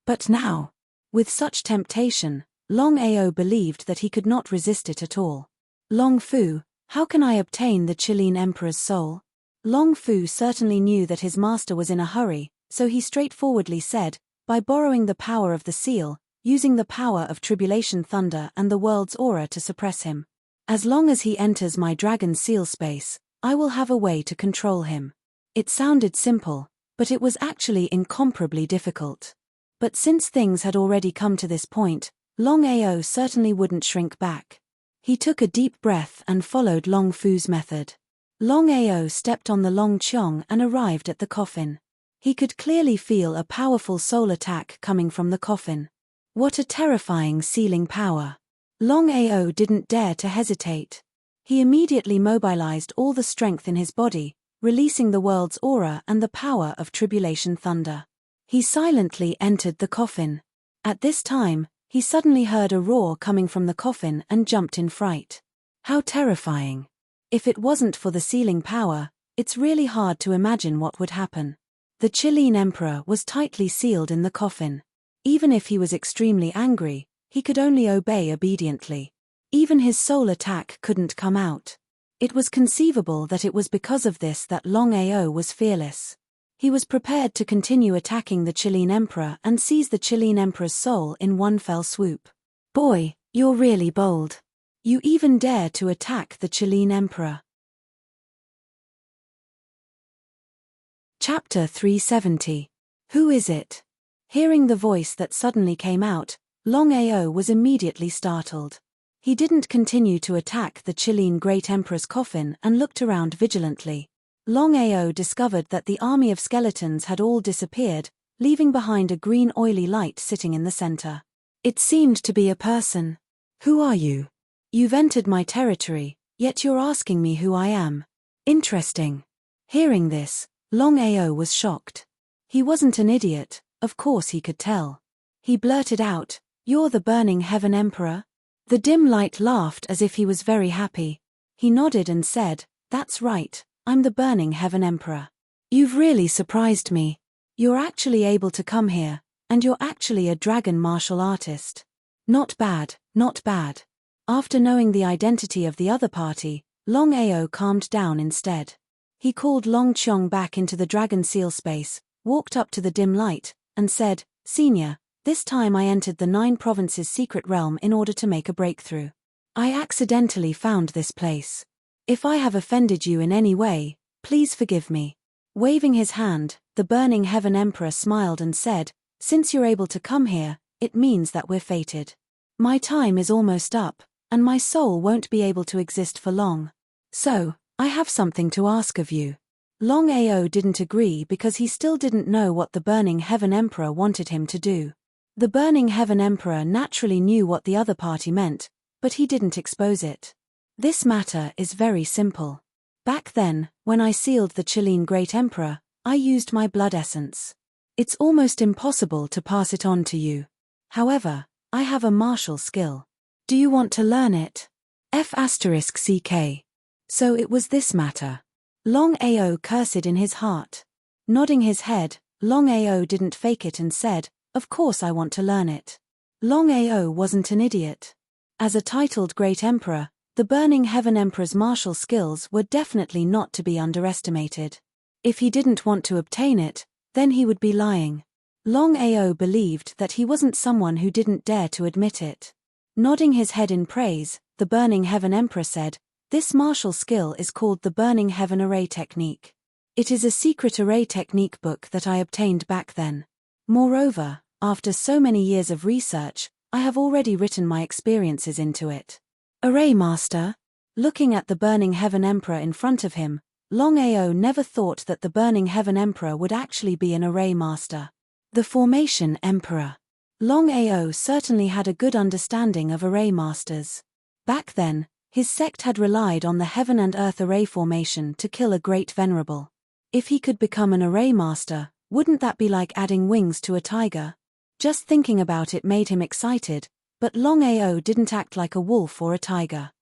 But now, with such temptation, Longao believed that he could not resist it at all. Long Fu, how can I obtain the Chilean Emperor's soul? Long Fu certainly knew that his master was in a hurry, so he straightforwardly said, by borrowing the power of the seal, using the power of tribulation thunder and the world's aura to suppress him. As long as he enters my dragon seal space, I will have a way to control him. It sounded simple, but it was actually incomparably difficult. But since things had already come to this point, Longao certainly wouldn't shrink back. He took a deep breath and followed Long Fu's method. Longao stepped on the Long Chong and arrived at the coffin. He could clearly feel a powerful soul attack coming from the coffin. What a terrifying sealing power. Longao didn't dare to hesitate. He immediately mobilized all the strength in his body, releasing the world's aura and the power of tribulation thunder. He silently entered the coffin. At this time, he suddenly heard a roar coming from the coffin and jumped in fright. How terrifying. If it wasn't for the sealing power, it's really hard to imagine what would happen. The Chilean Emperor was tightly sealed in the coffin. Even if he was extremely angry, he could only obey obediently. Even his soul attack couldn't come out. It was conceivable that it was because of this that Longao was fearless. He was prepared to continue attacking the Chilean Emperor and seize the Chilean Emperor's soul in one fell swoop. Boy, You're really bold. You even dare to attack the Chilean emperor. Chapter 370. Who is it? Hearing the voice that suddenly came out, Longao was immediately startled. He didn't continue to attack the Chilean great emperor's coffin and looked around vigilantly. Longao discovered that the army of skeletons had all disappeared, leaving behind a green oily light sitting in the center. It seemed to be a person. Who are you? You've entered my territory, yet you're asking me who I am. Interesting. Hearing this, Longao was shocked. He wasn't an idiot, of course he could tell. He blurted out, "You're the Burning Heaven Emperor?" The dim light laughed as if he was very happy. He nodded and said, "That's right, I'm the Burning Heaven Emperor. You've really surprised me. You're actually able to come here, and you're actually a dragon martial artist. Not bad, not bad." After knowing the identity of the other party, Longao calmed down instead. He called Long Qiong back into the dragon seal space, walked up to the dim light, and said, "Senior, this time I entered the 9 provinces secret realm in order to make a breakthrough. I accidentally found this place. If I have offended you in any way, please forgive me." Waving his hand, the Burning Heaven Emperor smiled and said, "Since you're able to come here, it means that we're fated. My time is almost up, and my soul won't be able to exist for long. So, I have something to ask of you." Longao didn't agree because he still didn't know what the Burning Heaven Emperor wanted him to do. The Burning Heaven Emperor naturally knew what the other party meant, but he didn't expose it. "This matter is very simple. Back then, when I sealed the Chilean Great Emperor, I used my blood essence. It's almost impossible to pass it on to you. However, I have a martial skill. Do you want to learn it? F***CK. So it was this matter." Longao cursed in his heart. Nodding his head, Longao didn't fake it and said, "Of course I want to learn it." Longao wasn't an idiot. As a titled Great Emperor, the Burning Heaven Emperor's martial skills were definitely not to be underestimated. If he didn't want to obtain it, then he would be lying. Longao believed that he wasn't someone who didn't dare to admit it. Nodding his head in praise, the Burning Heaven Emperor said, "This martial skill is called the Burning Heaven Array Technique. It is a secret array technique book that I obtained back then. Moreover, after so many years of research, I have already written my experiences into it." Array Master? Looking at the Burning Heaven Emperor in front of him, Longao never thought that the Burning Heaven Emperor would actually be an Array Master. The Formation Emperor. Longao certainly had a good understanding of Array Masters. Back then, his sect had relied on the Heaven and Earth Array formation to kill a great venerable. If he could become an Array Master, wouldn't that be like adding wings to a tiger? Just thinking about it made him excited, but Longao didn't act like a wolf or a tiger.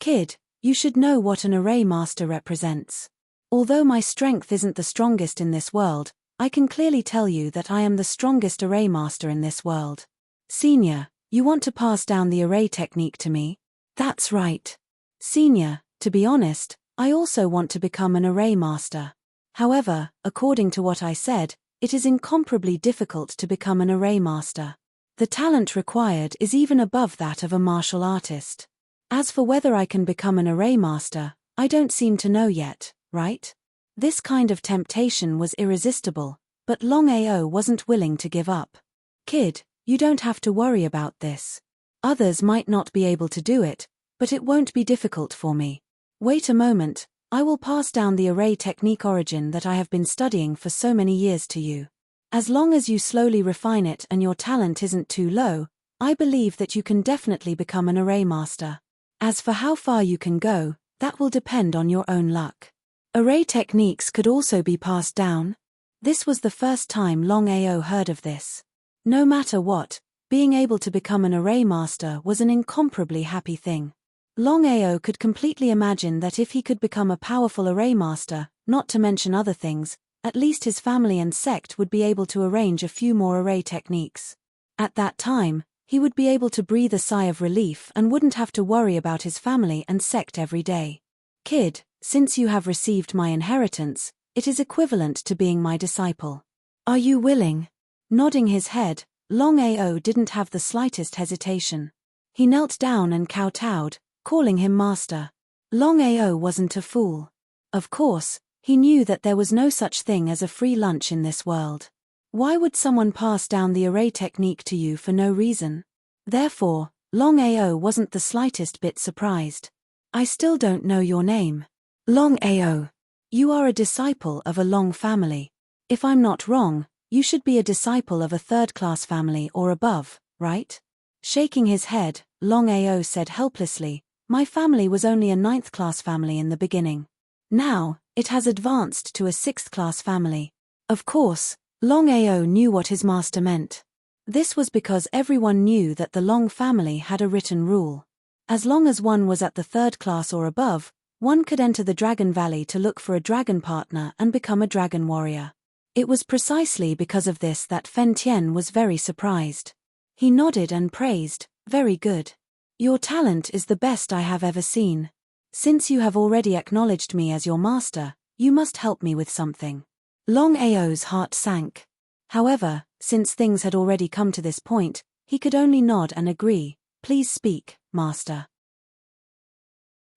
"Kid, you should know what an Array Master represents. Although my strength isn't the strongest in this world, I can clearly tell you that I am the strongest Array Master in this world. Senior, you want to pass down the array technique to me?" "That's right. Senior, to be honest, I also want to become an Array Master. However, according to what I said, it is incomparably difficult to become an Array Master. The talent required is even above that of a martial artist. As for whether I can become an Array Master, I don't seem to know yet, right?" This kind of temptation was irresistible, but Longao wasn't willing to give up. "Kid, you don't have to worry about this. Others might not be able to do it, but it won't be difficult for me. Wait a moment, I will pass down the array technique origin that I have been studying for so many years to you. As long as you slowly refine it and your talent isn't too low, I believe that you can definitely become an Array Master. As for how far you can go, that will depend on your own luck." Array techniques could also be passed down? This was the first time Longao heard of this. No matter what, being able to become an Array Master was an incomparably happy thing. Longao could completely imagine that if he could become a powerful Array Master, not to mention other things, at least his family and sect would be able to arrange a few more array techniques. At that time, he would be able to breathe a sigh of relief and wouldn't have to worry about his family and sect every day. "Kid, since you have received my inheritance, it is equivalent to being my disciple. Are you willing?" Nodding his head, Longao didn't have the slightest hesitation. He knelt down and kowtowed, calling him master. Longao wasn't a fool. Of course, he knew that there was no such thing as a free lunch in this world. Why would someone pass down the array technique to you for no reason? Therefore, Longao wasn't the slightest bit surprised. I still don't know your name. Longao. You are a disciple of a Long family. If I'm not wrong, you should be a disciple of a third-class family or above, right? Shaking his head, Longao said helplessly, my family was only a ninth-class family in the beginning. Now, it has advanced to a sixth-class family. Of course, Longao knew what his master meant. This was because everyone knew that the Long family had a written rule. As long as one was at the third class or above, one could enter the Dragon Valley to look for a dragon partner and become a dragon warrior. It was precisely because of this that Fen Tian was very surprised. He nodded and praised, very good. Your talent is the best I have ever seen. Since you have already acknowledged me as your master, you must help me with something. Longao's heart sank. However, since things had already come to this point, he could only nod and agree, please speak, master.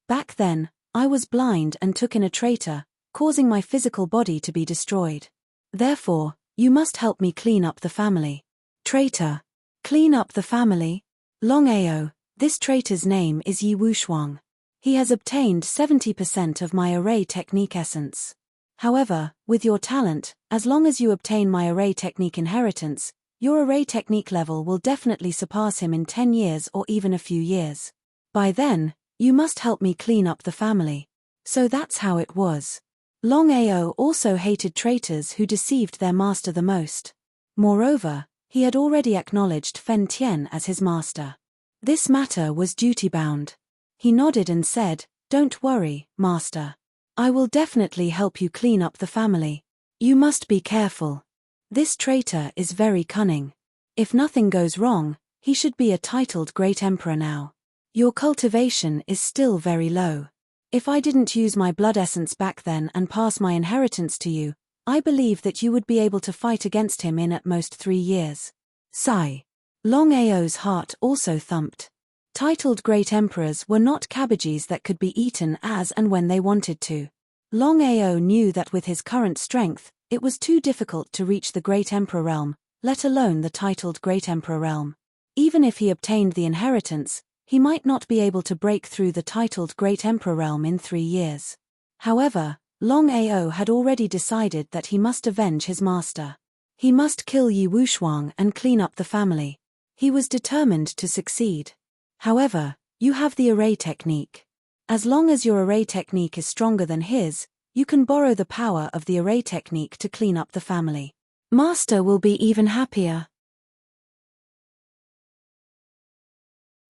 Back then, I was blind and took in a traitor, causing my physical body to be destroyed. Therefore, you must help me clean up the family. Traitor. Clean up the family? Longao, this traitor's name is Yi Wushuang. He has obtained 70% of my array technique essence. However, with your talent, as long as you obtain my array technique inheritance, your array technique level will definitely surpass him in 10 years or even a few years. By then, you must help me clean up the family. So that's how it was. Longao also hated traitors who deceived their master the most. Moreover, he had already acknowledged Fen Tian as his master. This matter was duty-bound. He nodded and said, don't worry, master. I will definitely help you clean up the family. You must be careful. This traitor is very cunning. If nothing goes wrong, he should be a titled great emperor now. Your cultivation is still very low. If I didn't use my blood essence back then and pass my inheritance to you, I believe that you would be able to fight against him in at most 3 years. Sigh. Longao's heart also thumped. Titled great emperors were not cabbages that could be eaten as and when they wanted to. Longao knew that with his current strength, it was too difficult to reach the great emperor realm, let alone the titled great emperor realm. Even if he obtained the inheritance, he might not be able to break through the titled great emperor realm in 3 years. However, Longao had already decided that he must avenge his master. He must kill Yi Wushuang and clean up the family. He was determined to succeed. However, you have the array technique. As long as your array technique is stronger than his, you can borrow the power of the array technique to clean up the family. Master will be even happier.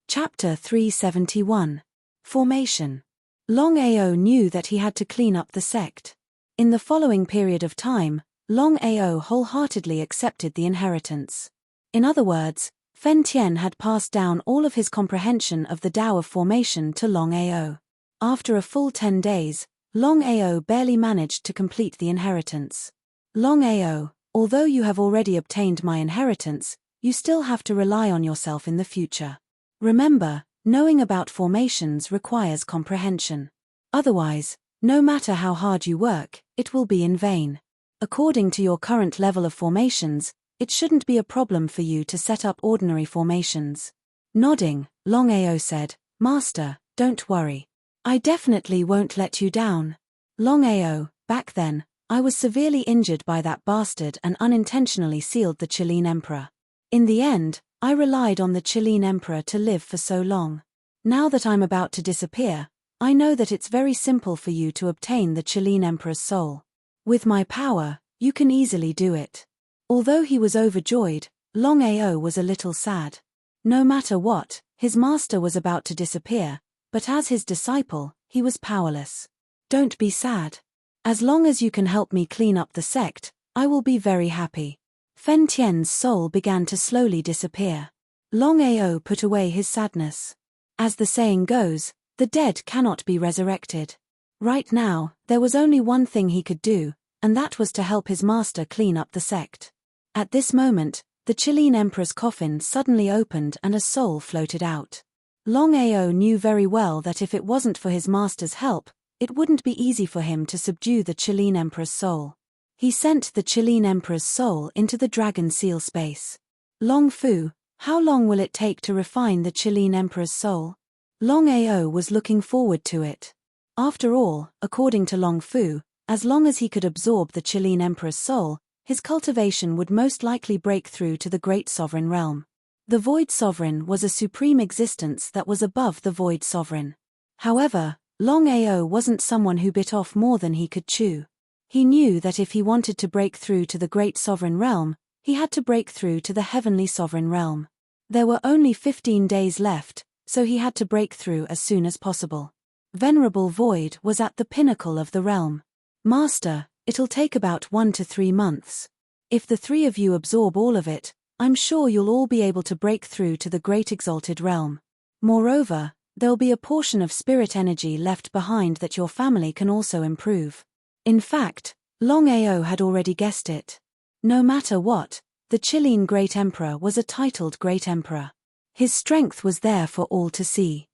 Chapter 371. Formation. Longao knew that he had to clean up the sect. In the following period of time, Longao wholeheartedly accepted the inheritance. In other words, Fen Tian had passed down all of his comprehension of the Tao of formation to Longao. After a full 10 days, Longao barely managed to complete the inheritance. Longao, although you have already obtained my inheritance, you still have to rely on yourself in the future. Remember, knowing about formations requires comprehension. Otherwise, no matter how hard you work, it will be in vain. According to your current level of formations, it shouldn't be a problem for you to set up ordinary formations. Nodding, Longao said, Master, don't worry. I definitely won't let you down. Longao, back then, I was severely injured by that bastard and unintentionally sealed the Chilean emperor. In the end, I relied on the Chilean emperor to live for so long. Now that I'm about to disappear, I know that it's very simple for you to obtain the Chilean emperor's soul. With my power, you can easily do it. Although he was overjoyed, Longao was a little sad. No matter what, his master was about to disappear, but as his disciple, he was powerless. Don't be sad. As long as you can help me clean up the sect, I will be very happy. Fen Tian's soul began to slowly disappear. Longao put away his sadness. As the saying goes, the dead cannot be resurrected. Right now, there was only one thing he could do, and that was to help his master clean up the sect. At this moment, the Chilean Emperor's coffin suddenly opened and a soul floated out. Longao knew very well that if it wasn't for his master's help, it wouldn't be easy for him to subdue the Chilean Emperor's soul. He sent the Chilean Emperor's soul into the dragon seal space. Long Fu, how long will it take to refine the Chilean Emperor's soul? Longao was looking forward to it. After all, according to Long Fu, as long as he could absorb the Chilean Emperor's soul, his cultivation would most likely break through to the Great Sovereign Realm. The Void Sovereign was a supreme existence that was above the Void Sovereign. However, Longao wasn't someone who bit off more than he could chew. He knew that if he wanted to break through to the Great Sovereign Realm, he had to break through to the Heavenly Sovereign Realm. There were only 15 days left, so he had to break through as soon as possible. Venerable Void was at the pinnacle of the realm. Master, it'll take about 1 to 3 months. If the 3 of you absorb all of it, I'm sure you'll all be able to break through to the Great Exalted Realm. Moreover, there'll be a portion of spirit energy left behind that your family can also improve. In fact, Longao had already guessed it. No matter what, the Chilean Great Emperor was a titled Great Emperor. His strength was there for all to see.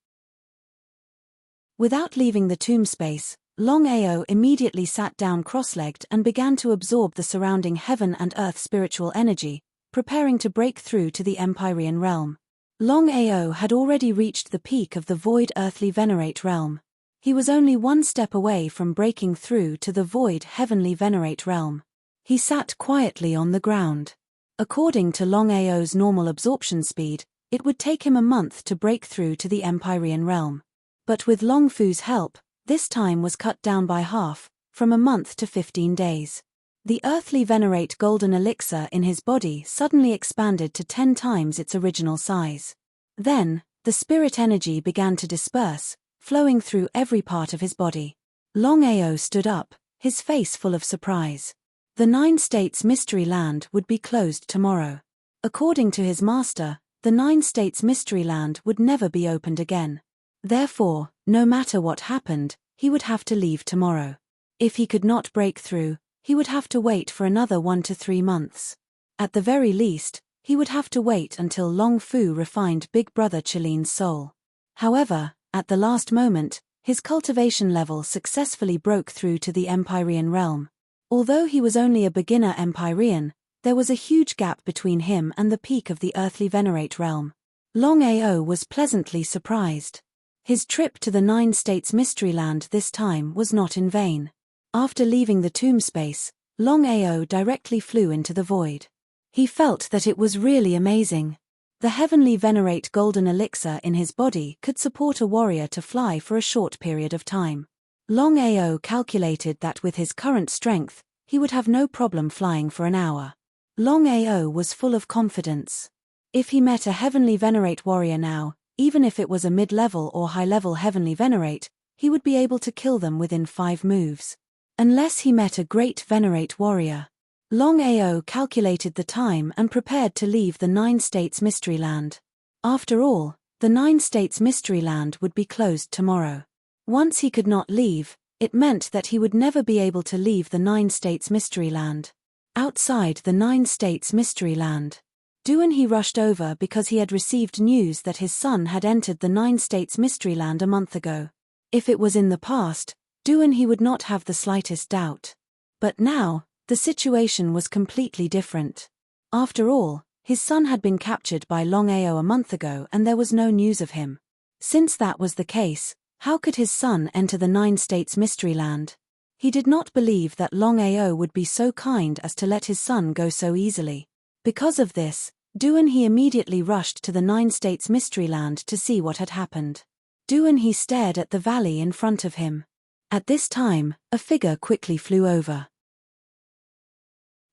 Without leaving the tomb space, Longao immediately sat down cross-legged and began to absorb the surrounding heaven and earth spiritual energy, preparing to break through to the Empyrean realm. Longao had already reached the peak of the Void Earthly Venerate realm. He was only 1 step away from breaking through to the Void Heavenly Venerate realm. He sat quietly on the ground. According to Longao's normal absorption speed, it would take him a month to break through to the Empyrean realm. But with Long Fu's help, this time was cut down by half, from a month to 15 days. The earthly venerate golden elixir in his body suddenly expanded to 10 times its original size. Then, the spirit energy began to disperse, flowing through every part of his body. Longao stood up, his face full of surprise. The 9 states mystery land would be closed tomorrow. According to his master, the 9 states mystery land would never be opened again. Therefore, no matter what happened, he would have to leave tomorrow. If he could not break through, he would have to wait for another 1 to 3 months. At the very least, he would have to wait until Long Fu refined Big Brother Chilean's soul. However, at the last moment, his cultivation level successfully broke through to the Empyrean realm. Although he was only a beginner Empyrean, there was a huge gap between him and the peak of the earthly venerate realm. Longao was pleasantly surprised. His trip to the 9 states mystery land this time was not in vain. After leaving the tomb space, Longao directly flew into the void. He felt that it was really amazing. The heavenly venerate golden elixir in his body could support a warrior to fly for a short period of time. Longao calculated that with his current strength, he would have no problem flying for an hour. Longao was full of confidence. If he met a heavenly venerate warrior now, even if it was a mid-level or high-level heavenly venerate, he would be able to kill them within 5 moves. Unless he met a great venerate warrior. Longao calculated the time and prepared to leave the 9 states mystery land. After all, the 9 states mystery land would be closed tomorrow. Once he could not leave, it meant that he would never be able to leave the 9 states mystery land. Outside the 9 states mystery land, Duan rushed over because he had received news that his son had entered the 9 states mystery land a month ago. If it was in the past, Duan would not have the slightest doubt. But now, the situation was completely different. After all, his son had been captured by Longao a month ago and there was no news of him. Since that was the case, how could his son enter the 9 states mystery land? He did not believe that Longao would be so kind as to let his son go so easily. Because of this, Duan immediately rushed to the 9 states mystery land to see what had happened. Duan stared at the valley in front of him. At this time, a figure quickly flew over.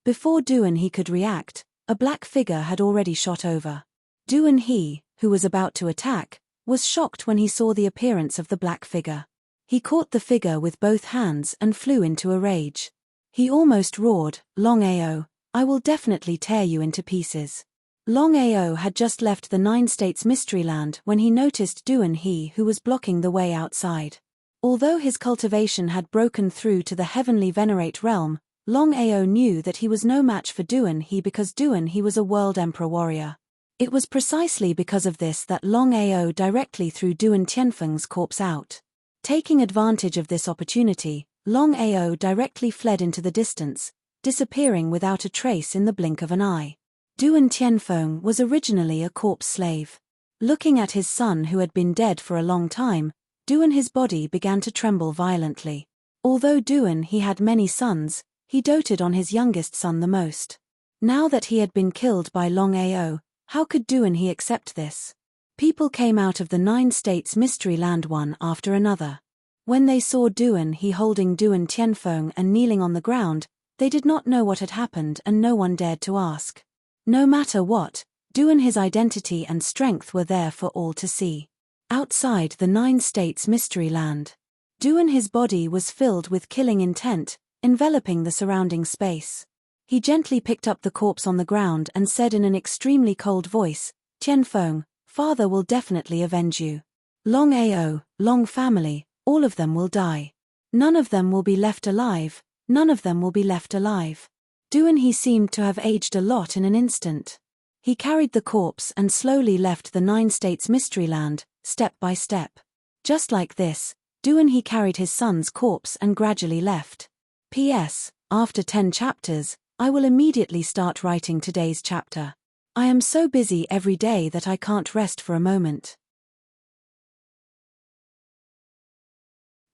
Before Duan could react, a black figure had already shot over. Duan who was about to attack, was shocked when he saw the appearance of the black figure. He caught the figure with both hands and flew into a rage. He almost roared, "Longao, I will definitely tear you into pieces." Longao had just left the 9 states mystery land when he noticed Duan who was blocking the way outside. Although his cultivation had broken through to the heavenly venerate realm, Longao knew that he was no match for Duan-he because Duan-he was a world emperor warrior. It was precisely because of this that Longao directly threw Duan Tianfeng's corpse out. Taking advantage of this opportunity, Longao directly fled into the distance, disappearing without a trace in the blink of an eye. Duan Tianfeng was originally a corpse slave. Looking at his son who had been dead for a long time, Duan-his body began to tremble violently. Although Duan-he had many sons, he doted on his youngest son the most. Now that he had been killed by Longao, how could Duan-he accept this? People came out of the 9 states mystery land one after another. When they saw Duan-he holding Duan Tianfeng and kneeling on the ground, they did not know what had happened and no one dared to ask. No matter what, Duan-his identity and strength were there for all to see. Outside the 9 states mystery land, Duan-his body was filled with killing intent, enveloping the surrounding space. He gently picked up the corpse on the ground and said in an extremely cold voice, "Tianfeng, father will definitely avenge you. Longao, Long family, all of them will die. None of them will be left alive, none of them will be left alive." Duan-he seemed to have aged a lot in an instant. He carried the corpse and slowly left the 9 states mystery land, step by step. Just like this, Duan-he carried his son's corpse and gradually left. P.S. After 10 chapters, I will immediately start writing today's chapter. I am so busy every day that I can't rest for a moment.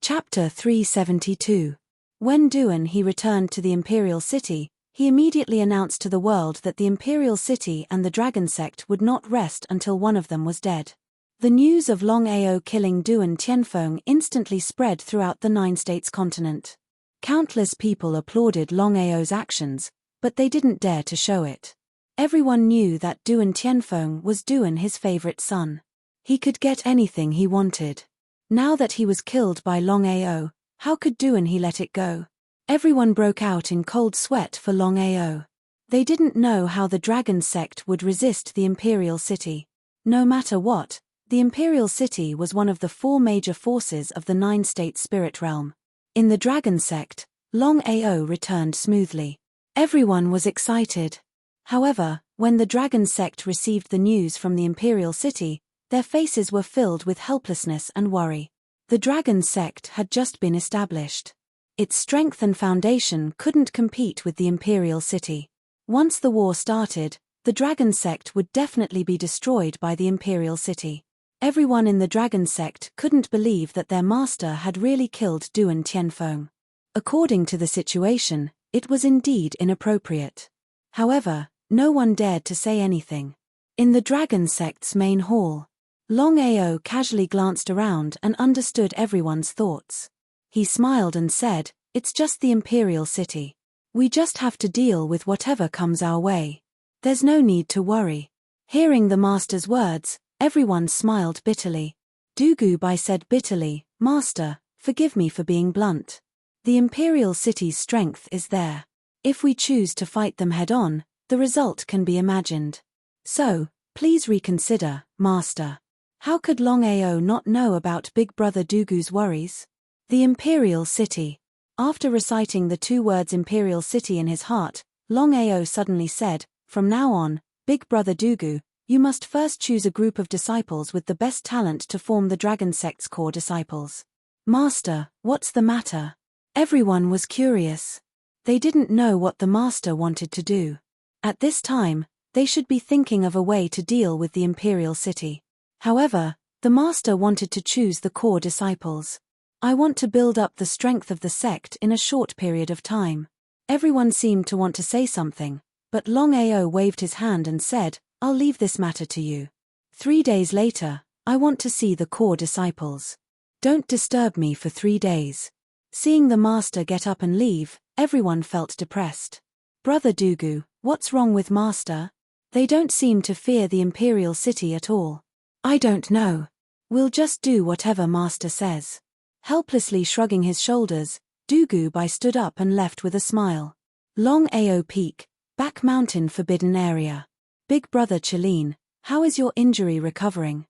Chapter 372. When Duan-he returned to the Imperial City, he immediately announced to the world that the Imperial City and the Dragon Sect would not rest until one of them was dead. The news of Longao killing Duan Tianfeng instantly spread throughout the 9 states continent. Countless people applauded Longao's actions, but they didn't dare to show it. Everyone knew that Duan Tianfeng was Duan-his favorite son. He could get anything he wanted. Now that he was killed by Longao, how could Duan-he let it go? Everyone broke out in cold sweat for Longao. They didn't know how the Dragon Sect would resist the Imperial City. No matter what, the Imperial City was one of the 4 major forces of the 9-state spirit realm. In the Dragon Sect, Longao returned smoothly. Everyone was excited. However, when the Dragon Sect received the news from the Imperial City, their faces were filled with helplessness and worry. The Dragon Sect had just been established. Its strength and foundation couldn't compete with the Imperial City. Once the war started, the Dragon Sect would definitely be destroyed by the Imperial City. Everyone in the Dragon Sect couldn't believe that their master had really killed Duan Tianfeng. According to the situation, it was indeed inappropriate. However, no one dared to say anything. In the Dragon Sect's main hall, Longao casually glanced around and understood everyone's thoughts. He smiled and said, "It's just the Imperial City. We just have to deal with whatever comes our way. There's no need to worry." Hearing the master's words, everyone smiled bitterly. Dugu Bai said bitterly, "Master, forgive me for being blunt. The Imperial City's strength is there. If we choose to fight them head-on, the result can be imagined. So, please reconsider, Master." How could Longao not know about Big Brother Dugu's worries? The Imperial City. After reciting the 2 words Imperial City in his heart, Longao suddenly said, "From now on, Big Brother Dugu, you must first choose a group of disciples with the best talent to form the Dragon Sect's core disciples." "Master, what's the matter?" Everyone was curious. They didn't know what the master wanted to do. At this time, they should be thinking of a way to deal with the Imperial City. However, the master wanted to choose the core disciples. "I want to build up the strength of the sect in a short period of time." Everyone seemed to want to say something, but Longao waved his hand and said, "I'll leave this matter to you. 3 days later, I want to see the core disciples. Don't disturb me for 3 days." Seeing the master get up and leave, everyone felt depressed. "Brother Dugu, what's wrong with master? They don't seem to fear the Imperial City at all." "I don't know. We'll just do whatever master says." Helplessly shrugging his shoulders, Dugu Bai stood up and left with a smile. Longao Peak, Back Mountain Forbidden Area. "Big Brother Chelin, how is your injury recovering?"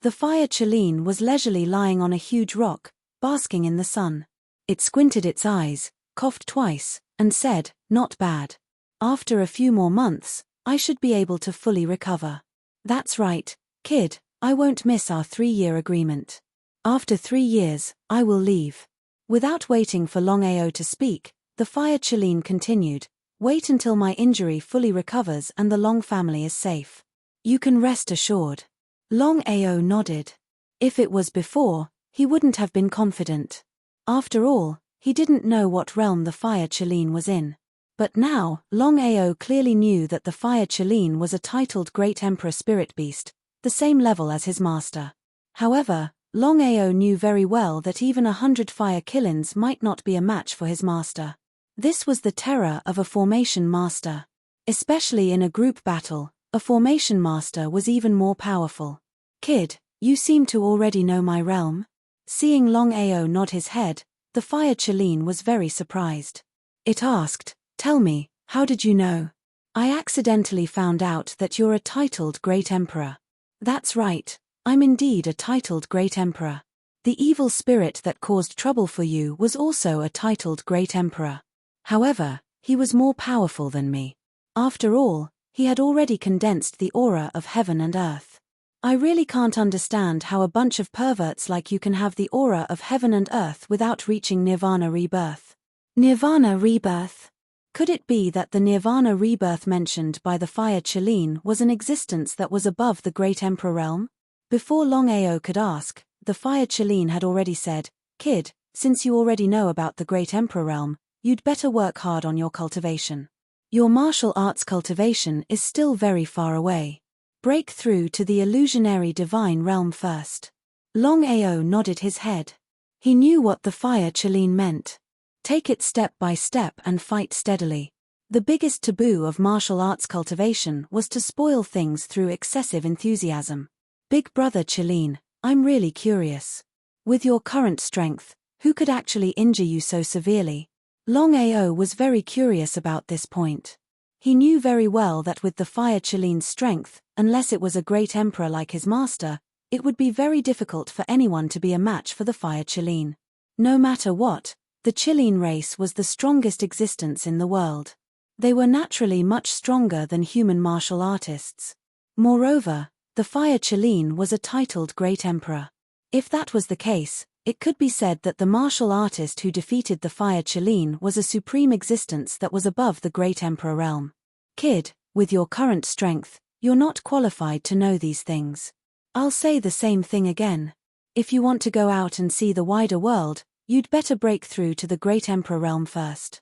The fire Chelin was leisurely lying on a huge rock, basking in the sun. It squinted its eyes, coughed twice, and said, "Not bad. After a few more months, I should be able to fully recover." "That's right, kid, I won't miss our 3-year agreement. After 3 years, I will leave." Without waiting for Longao to speak, the Fire Chileen continued, "Wait until my injury fully recovers and the Long family is safe. You can rest assured." Longao nodded. If it was before, he wouldn't have been confident. After all, he didn't know what realm the Fire Chileen was in. But now, Longao clearly knew that the Fire Chileen was a titled Great Emperor Spirit Beast, the same level as his master. However, Longao knew very well that even 100 Fire Killins might not be a match for his master. This was the terror of a formation master. Especially in a group battle, a formation master was even more powerful. "Kid, you seem to already know my realm?" Seeing Longao nod his head, the Fire Chileen was very surprised. It asked, "Tell me, how did you know?" "I accidentally found out that you're a titled Great Emperor." "That's right, I'm indeed a titled Great Emperor. The evil spirit that caused trouble for you was also a titled Great Emperor. However, he was more powerful than me. After all, he had already condensed the aura of heaven and earth. I really can't understand how a bunch of perverts like you can have the aura of heaven and earth without reaching Nirvana rebirth." Nirvana rebirth? Could it be that the Nirvana rebirth mentioned by the Fire Chileen was an existence that was above the Great Emperor realm? Before Longao could ask, the Fire Chileen had already said, "Kid, since you already know about the Great Emperor realm, you'd better work hard on your cultivation. Your martial arts cultivation is still very far away. Break through to the illusionary divine realm first." Longao nodded his head. He knew what the Fire Chileen meant. Take it step by step and fight steadily. The biggest taboo of martial arts cultivation was to spoil things through excessive enthusiasm. "Big brother Chileen, I'm really curious. With your current strength, who could actually injure you so severely?" Longao was very curious about this point. He knew very well that with the Fire Chileen's strength, unless it was a great emperor like his master, it would be very difficult for anyone to be a match for the Fire Chileen. No matter what, the Chileen race was the strongest existence in the world. They were naturally much stronger than human martial artists. Moreover, the Fire Chileen was a titled Great Emperor. If that was the case, it could be said that the martial artist who defeated the Fire Chileen was a supreme existence that was above the Great Emperor realm. "Kid, with your current strength, you're not qualified to know these things. I'll say the same thing again. If you want to go out and see the wider world, you'd better break through to the Great Emperor realm first.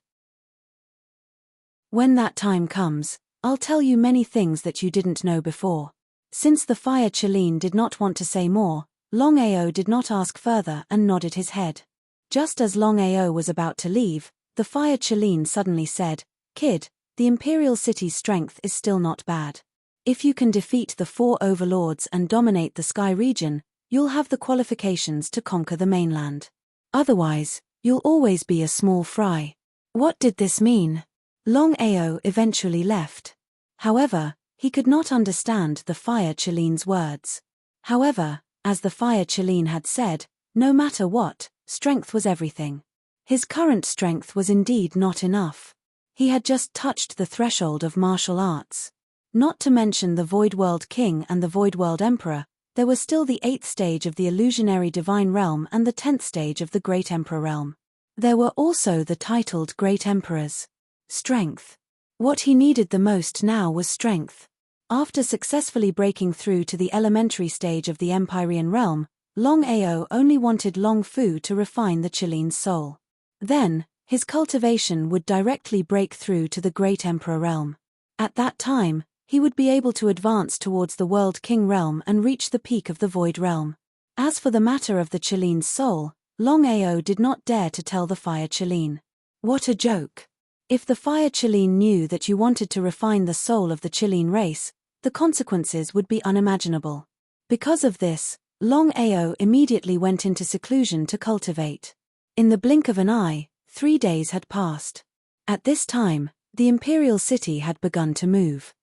When that time comes, I'll tell you many things that you didn't know before." Since the Fire Chileen did not want to say more, Longao did not ask further and nodded his head. Just as Longao was about to leave, the Fire Chileen suddenly said, "Kid, the Imperial City's strength is still not bad. If you can defeat the 4 overlords and dominate the Sky region, you'll have the qualifications to conquer the mainland. Otherwise, you'll always be a small fry." What did this mean? Longao eventually left. However, he could not understand the Fire Chileen's words. However, as the Fire Chileen had said, no matter what, strength was everything. His current strength was indeed not enough. He had just touched the threshold of martial arts. Not to mention the Void World King and the Void World Emperor, there was still the 8th stage of the illusionary divine realm and the 10th stage of the Great Emperor realm. There were also the titled Great Emperors. Strength. What he needed the most now was strength. After successfully breaking through to the elementary stage of the Empyrean realm, Longao only wanted Long Fu to refine the Chileen's soul. Then, his cultivation would directly break through to the Great Emperor realm. At that time, he would be able to advance towards the World King realm and reach the peak of the Void realm. As for the matter of the Chileen's soul, Longao did not dare to tell the Fire Chileen. What a joke. If the Fire Chileen knew that you wanted to refine the soul of the Chileen race, the consequences would be unimaginable. Because of this, Longao immediately went into seclusion to cultivate. In the blink of an eye, 3 days had passed. At this time, the Imperial City had begun to move.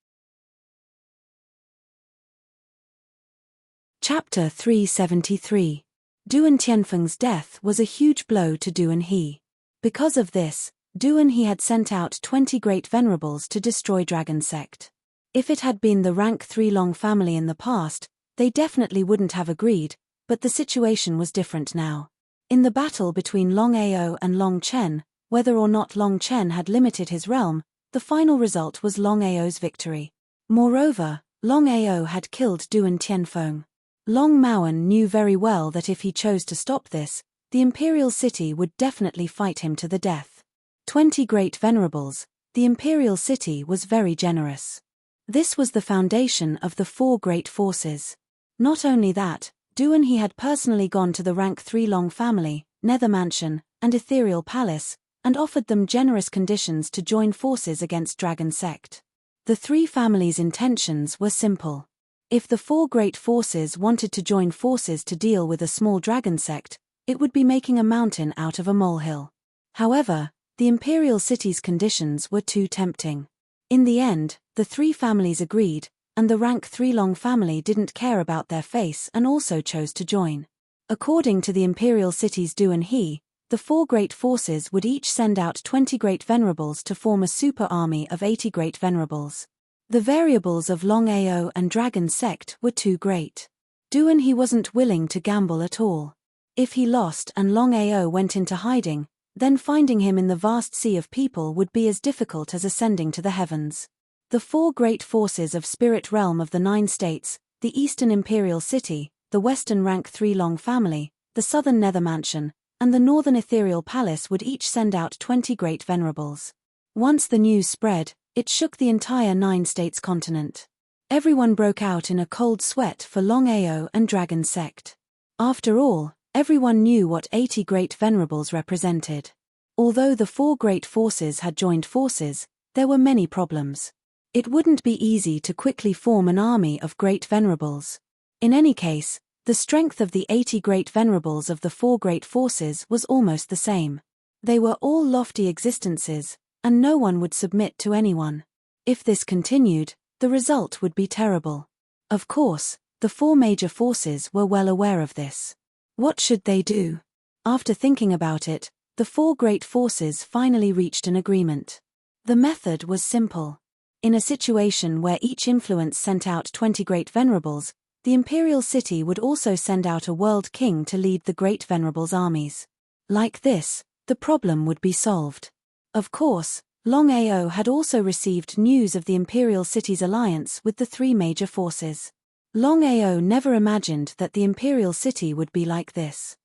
Chapter 373. Duan Tianfeng's death was a huge blow to Duan He. Because of this, Duan He had sent out 20 great venerables to destroy Dragon Sect. If it had been the rank 3 Long family in the past, they definitely wouldn't have agreed, but the situation was different now. In the battle between Longao and Long Chen, whether or not Long Chen had limited his realm, the final result was Longao's victory. Moreover, Longao had killed Duan Tianfeng. Long Maoan knew very well that if he chose to stop this, the imperial city would definitely fight him to the death. 20 great venerables, the imperial city was very generous. This was the foundation of the 4 great forces. Not only that, Duan He had personally gone to the rank 3 Long family, Nether Mansion, and Ethereal Palace, and offered them generous conditions to join forces against Dragon Sect. The 3 families' intentions were simple. If the 4 great forces wanted to join forces to deal with a small dragon sect, it would be making a mountain out of a molehill. However, the imperial city's conditions were too tempting. In the end, the 3 families agreed, and the rank 3 Long family didn't care about their face and also chose to join. According to the imperial city's Duan He, the 4 great forces would each send out 20 great venerables to form a super army of 80 great venerables. The variables of Longao and Dragon Sect were too great. Duan He wasn't willing to gamble at all. If he lost and Longao went into hiding, then finding him in the vast sea of people would be as difficult as ascending to the heavens. The 4 great forces of Spirit Realm of the 9 states, the Eastern Imperial City, the Western Rank 3 Long family, the Southern Nether Mansion, and the Northern Ethereal Palace would each send out 20 great venerables. Once the news spread, it shook the entire 9 states continent. Everyone broke out in a cold sweat for Longao and Dragon Sect. After all, everyone knew what 80 great venerables represented. Although the 4 great forces had joined forces, there were many problems. It wouldn't be easy to quickly form an army of great venerables. In any case, the strength of the 80 great venerables of the 4 great forces was almost the same. They were all lofty existences, and no one would submit to anyone. If this continued, the result would be terrible. Of course, the 4 major forces were well aware of this. What should they do? After thinking about it, the 4 great forces finally reached an agreement. The method was simple. In a situation where each influence sent out 20 great venerables, the imperial city would also send out a world king to lead the great venerables' armies. Like this, the problem would be solved. Of course, Longao had also received news of the imperial city's alliance with the 3 major forces. Longao never imagined that the imperial city would be like this.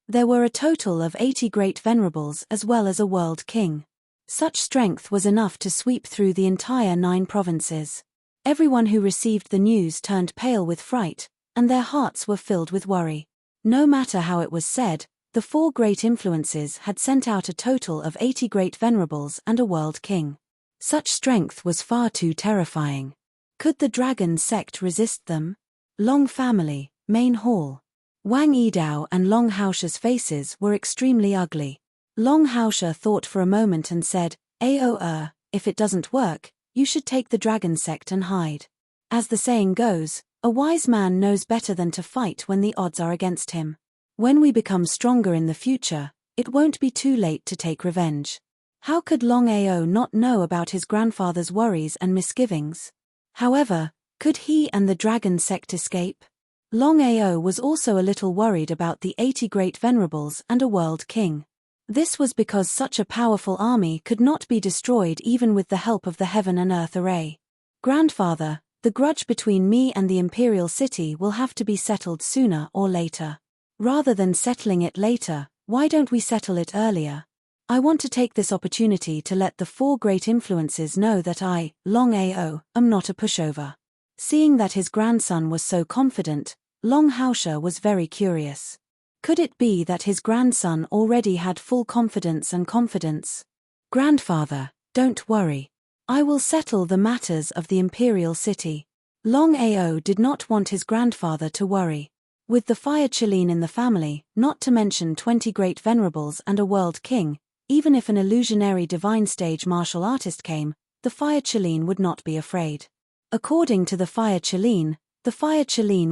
There were a total of 80 great venerables as well as a world king. Such strength was enough to sweep through the entire 9 provinces. Everyone who received the news turned pale with fright, and their hearts were filled with worry. No matter how it was said, the 4 great influences had sent out a total of 80 great venerables and a world king. Such strength was far too terrifying. Could the Dragon Sect resist them? Long family, main hall. Wang Yidao and Long Haosha's faces were extremely ugly. Long Haosha thought for a moment and said, if it doesn't work, you should take the Dragon Sect and hide. As the saying goes, a wise man knows better than to fight when the odds are against him. When we become stronger in the future, it won't be too late to take revenge. How could Longao not know about his grandfather's worries and misgivings? However, could he and the Dragon Sect escape? Longao was also a little worried about the 80 great venerables and a world king. This was because such a powerful army could not be destroyed even with the help of the Heaven and Earth Array. Grandfather, the grudge between me and the Imperial City will have to be settled sooner or later. Rather than settling it later, why don't we settle it earlier? I want to take this opportunity to let the 4 great influences know that I, Longao, am not a pushover. Seeing that his grandson was so confident, Long Haosha was very curious. Could it be that his grandson already had full confidence and confidence? Grandfather, don't worry. I will settle the matters of the Imperial City. Longao did not want his grandfather to worry. With the Fire Chileen in the family, not to mention 20 great venerables and a world king, even if an illusionary divine stage martial artist came, the Fire Chileen would not be afraid. According to the Fire Chileen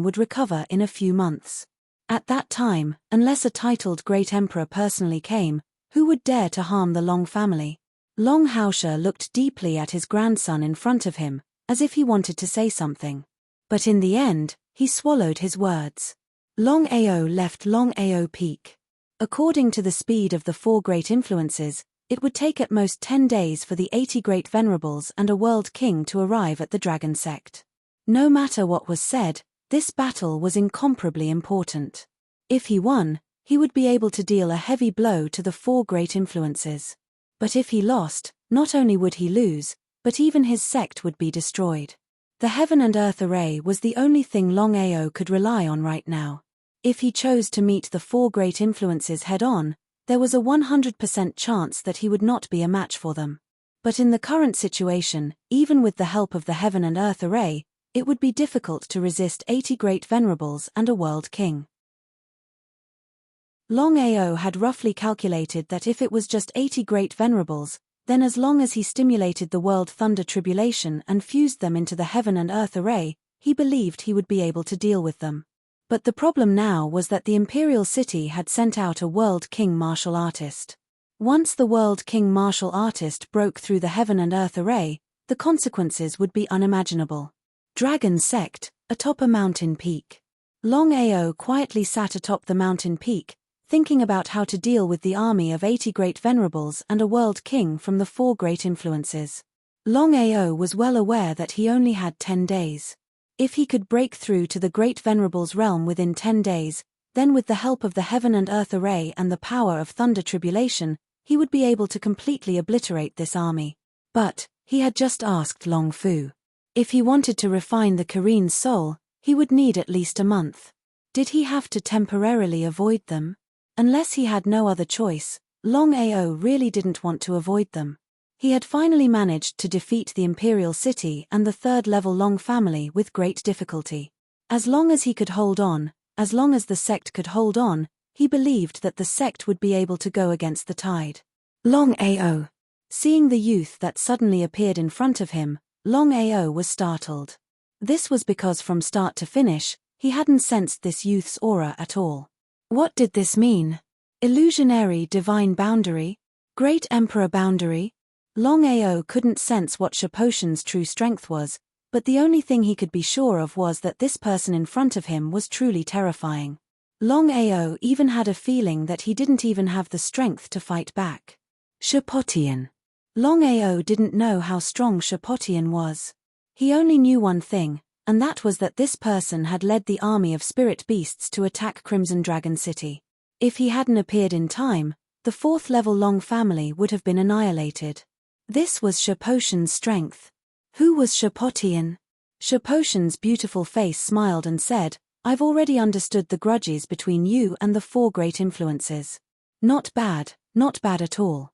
would recover in a few months. At that time, unless a titled great emperor personally came, Who would dare to harm the Long family? Long Haosha looked deeply at his grandson in front of him, as if he wanted to say something. But in the end, he swallowed his words. Longao left Longao Peak. According to the speed of the 4 great influences, it would take at most 10 days for the 80 great venerables and a world king to arrive at the dragon sect. No matter what was said, this battle was incomparably important. If he won, he would be able to deal a heavy blow to the 4 great influences. But if he lost, not only would he lose, but even his sect would be destroyed. The heaven and earth array was the only thing Longao could rely on right now. If he chose to meet the 4 great influences head-on, there was a 100% chance that he would not be a match for them. But in the current situation, even with the help of the heaven and earth array, it would be difficult to resist 80 great venerables and a world king. Longao had roughly calculated that if it was just 80 great venerables, then as long as he stimulated the world thunder tribulation and fused them into the heaven and earth array, he believed he would be able to deal with them. But the problem now was that the Imperial City had sent out a World King martial artist. Once the World King martial artist broke through the heaven and earth array, the consequences would be unimaginable. Dragon Sect, atop a mountain peak. Longao quietly sat atop the mountain peak, thinking about how to deal with the army of 80 great venerables and a world king from the 4 great influences. Longao was well aware that he only had 10 days. If he could break through to the great venerables realm within 10 days, then with the help of the heaven and earth array and the power of thunder tribulation, he would be able to completely obliterate this army. But he had just asked Long Fu. If he wanted to refine the Korean's soul, he would need at least a month. Did he have to temporarily avoid them? Unless he had no other choice, Longao really didn't want to avoid them. He had finally managed to defeat the Imperial City and the 3rd-level Long family with great difficulty. As long as he could hold on, as long as the sect could hold on, he believed that the sect would be able to go against the tide. Longao. Seeing the youth that suddenly appeared in front of him, Longao was startled. This was because from start to finish, he hadn't sensed this youth's aura at all. What did this mean? Illusionary divine boundary? Great Emperor boundary? Longao couldn't sense what Shapotian's true strength was, but the only thing he could be sure of was that this person in front of him was truly terrifying. Longao even had a feeling that he didn't even have the strength to fight back. Shapotian. Longao didn't know how strong Shapotian was. He only knew one thing, and that was that this person had led the army of spirit beasts to attack Crimson Dragon City. If he hadn't appeared in time, the 4th-level Long family would have been annihilated. This was Shapotian's strength. Who was Shapotian? Shapotian's beautiful face smiled and said, "I've already understood the grudges between you and the 4 great influences. Not bad at all."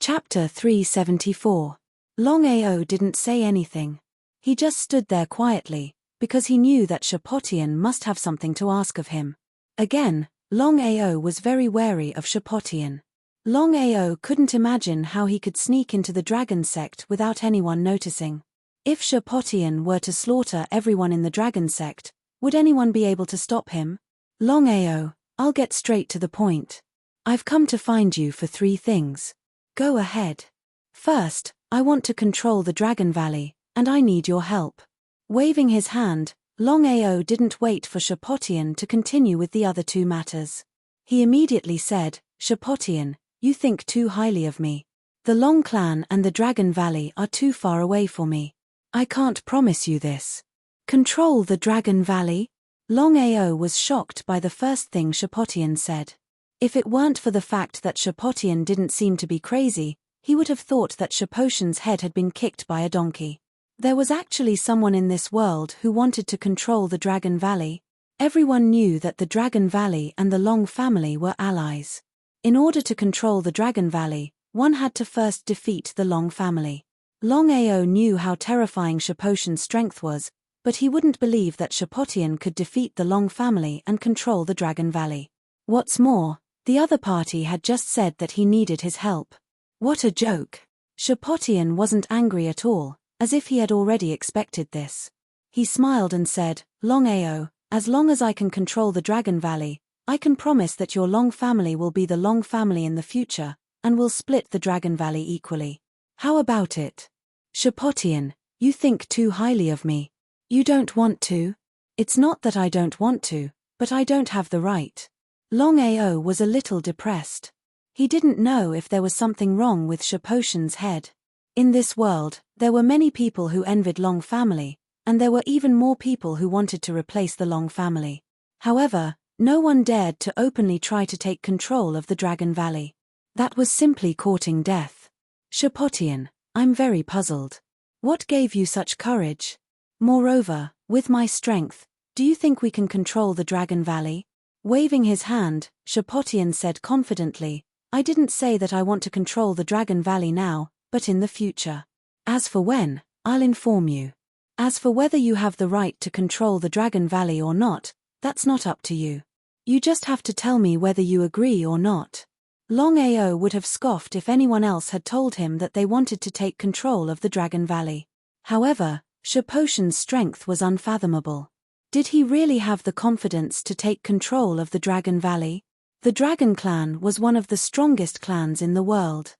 Chapter 374. Longao didn't say anything. He just stood there quietly, because he knew that Shapotian must have something to ask of him. Again, Longao was very wary of Shapotian. Longao couldn't imagine how he could sneak into the dragon sect without anyone noticing. If Shapotian were to slaughter everyone in the dragon sect, would anyone be able to stop him? Longao, I'll get straight to the point. I've come to find you for 3 things. Go ahead. First, I want to control the Dragon Valley, and I need your help. Waving his hand, Longao didn't wait for Shapotian to continue with the other 2 matters. He immediately said, "Shapotian, you think too highly of me. The Long clan and the Dragon Valley are too far away for me. I can't promise you this." Control the Dragon Valley? Longao was shocked by the first thing Shapotian said. If it weren't for the fact that Shapotian didn't seem to be crazy, he would have thought that Shapotian's head had been kicked by a donkey. There was actually someone in this world who wanted to control the Dragon Valley. Everyone knew that the Dragon Valley and the Long family were allies. In order to control the Dragon Valley, one had to first defeat the Long family. Longao knew how terrifying Shapotian's strength was, but he wouldn't believe that Shapotian could defeat the Long family and control the Dragon Valley. What's more, the other party had just said that he needed his help. What a joke. Shapotian wasn't angry at all, as if he had already expected this. He smiled and said, "Longao, as long as I can control the Dragon Valley, I can promise that your Long family will be the Long family in the future, and will split the Dragon Valley equally. How about it? Shepotien, you think too highly of me. You don't want to? It's not that I don't want to, but I don't have the right. Longao was a little depressed. He didn't know if there was something wrong with Shepotien's head. In this world, there were many people who envied Long family, and there were even more people who wanted to replace the Long family. However, no one dared to openly try to take control of the Dragon Valley. That was simply courting death. Shepotien, I'm very puzzled. What gave you such courage? Moreover, with my strength, do you think we can control the Dragon Valley? Waving his hand, Shepotien said confidently, I didn't say that I want to control the Dragon Valley now, but in the future. As for when, I'll inform you. As for whether you have the right to control the Dragon Valley or not, that's not up to you. You just have to tell me whether you agree or not. Longao would have scoffed if anyone else had told him that they wanted to take control of the Dragon Valley. However, Shepotien's strength was unfathomable. Did he really have the confidence to take control of the Dragon Valley? The Dragon Clan was one of the strongest clans in the world.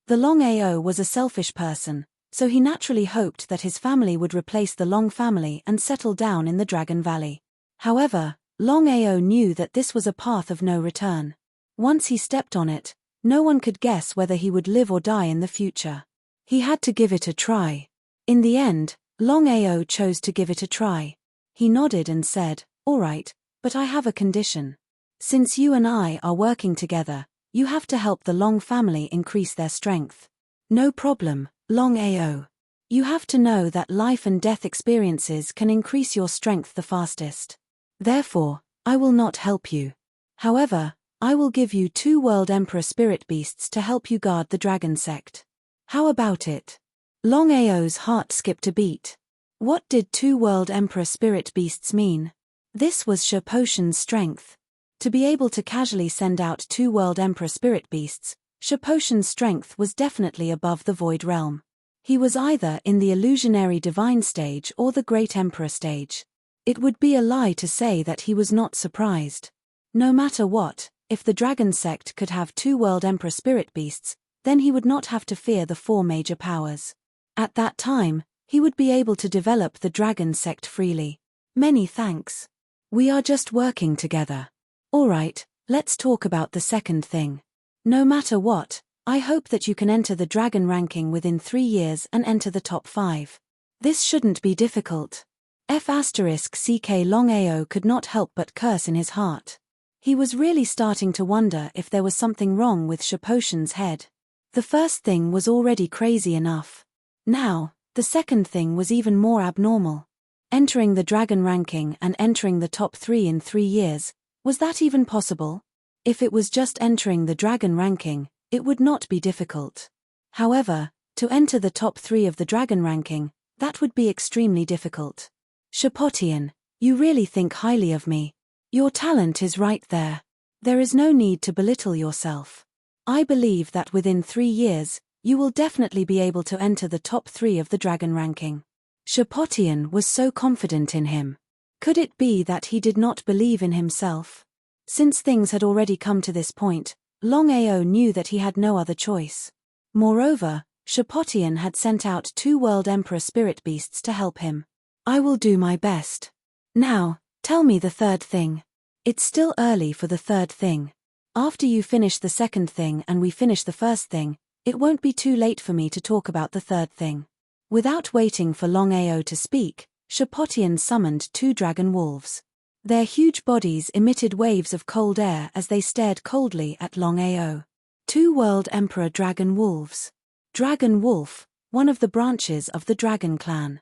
The Longao was a selfish person, so he naturally hoped that his family would replace the Long family and settle down in the Dragon Valley. However, Longao knew that this was a path of no return. Once he stepped on it, no one could guess whether he would live or die in the future. He had to give it a try. In the end, Longao chose to give it a try. He nodded and said, All right, but I have a condition. Since you and I are working together, you have to help the Long family increase their strength. No problem, Longao. You have to know that life and death experiences can increase your strength the fastest. Therefore, I will not help you. However, I will give you 2 World Emperor Spirit Beasts to help you guard the Dragon Sect. How about it? Longao's heart skipped a beat. What did 2 World Emperor Spirit Beasts mean? This was Shepotien's strength. To be able to casually send out 2 World Emperor Spirit Beasts, Shepotien's strength was definitely above the Void Realm. He was either in the illusionary divine stage or the Great Emperor stage. It would be a lie to say that he was not surprised. No matter what, if the Dragon Sect could have 2 World Emperor Spirit Beasts, then he would not have to fear the 4 major powers. At that time, he would be able to develop the Dragon Sect freely. Many thanks. We are just working together. Alright, let's talk about the second thing. No matter what, I hope that you can enter the Dragon ranking within 3 years and enter the top 5. This shouldn't be difficult. F***CK Longao could not help but curse in his heart. He was really starting to wonder if there was something wrong with Shepotien's head. The first thing was already crazy enough. Now, the second thing was even more abnormal. Entering the Dragon ranking and entering the top 3 in 3 years, was that even possible? If it was just entering the Dragon ranking, it would not be difficult. However, to enter the top 3 of the Dragon ranking, that would be extremely difficult. Shepotien, you really think highly of me. Your talent is right there. There is no need to belittle yourself. I believe that within 3 years, you will definitely be able to enter the top 3 of the Dragon ranking. Shepotien was so confident in him. Could it be that he did not believe in himself? Since things had already come to this point, Longao knew that he had no other choice. Moreover, Shepotien had sent out 2 World Emperor Spirit Beasts to help him. I will do my best. Now, tell me the third thing. It's still early for the third thing. After you finish the second thing and we finish the first thing, it won't be too late for me to talk about the third thing. Without waiting for Longao to speak, Shepotien summoned 2 dragon wolves. Their huge bodies emitted waves of cold air as they stared coldly at Longao. 2 World Emperor Dragon Wolves. Dragon Wolf, one of the branches of the Dragon Clan.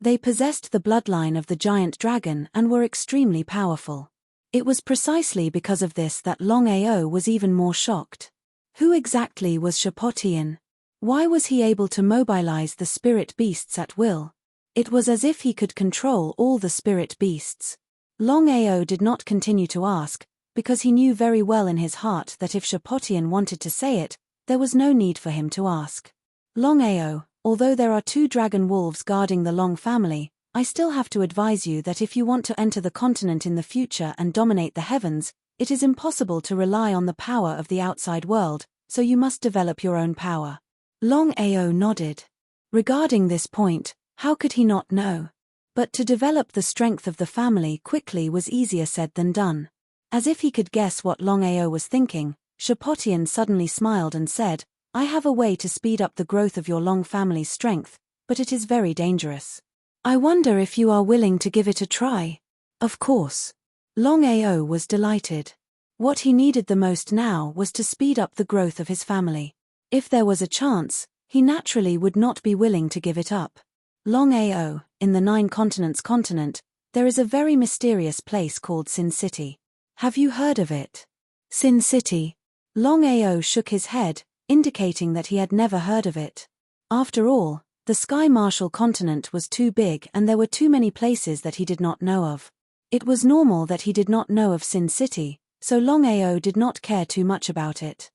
They possessed the bloodline of the giant dragon and were extremely powerful. It was precisely because of this that Longao was even more shocked. Who exactly was Shepotien? Why was he able to mobilize the spirit beasts at will? It was as if he could control all the spirit beasts. Longao did not continue to ask, because he knew very well in his heart that if Shepotien wanted to say it, there was no need for him to ask. Longao, although there are 2 dragon wolves guarding the Long family, I still have to advise you that if you want to enter the continent in the future and dominate the heavens, it is impossible to rely on the power of the outside world, so you must develop your own power. Longao nodded. Regarding this point, how could he not know? But to develop the strength of the family quickly was easier said than done. As if he could guess what Longao was thinking, Shapotian suddenly smiled and said, I have a way to speed up the growth of your Long family's strength, but it is very dangerous. I wonder if you are willing to give it a try. Of course. Longao was delighted. What he needed the most now was to speed up the growth of his family. If there was a chance, he naturally would not be willing to give it up. Longao, in the 9 continents continent, there is a very mysterious place called Sin City. Have you heard of it? Sin City. Longao shook his head, indicating that he had never heard of it. After all, the Sky Marshal continent was too big and there were too many places that he did not know of. It was normal that he did not know of Sin City, so Longao did not care too much about it.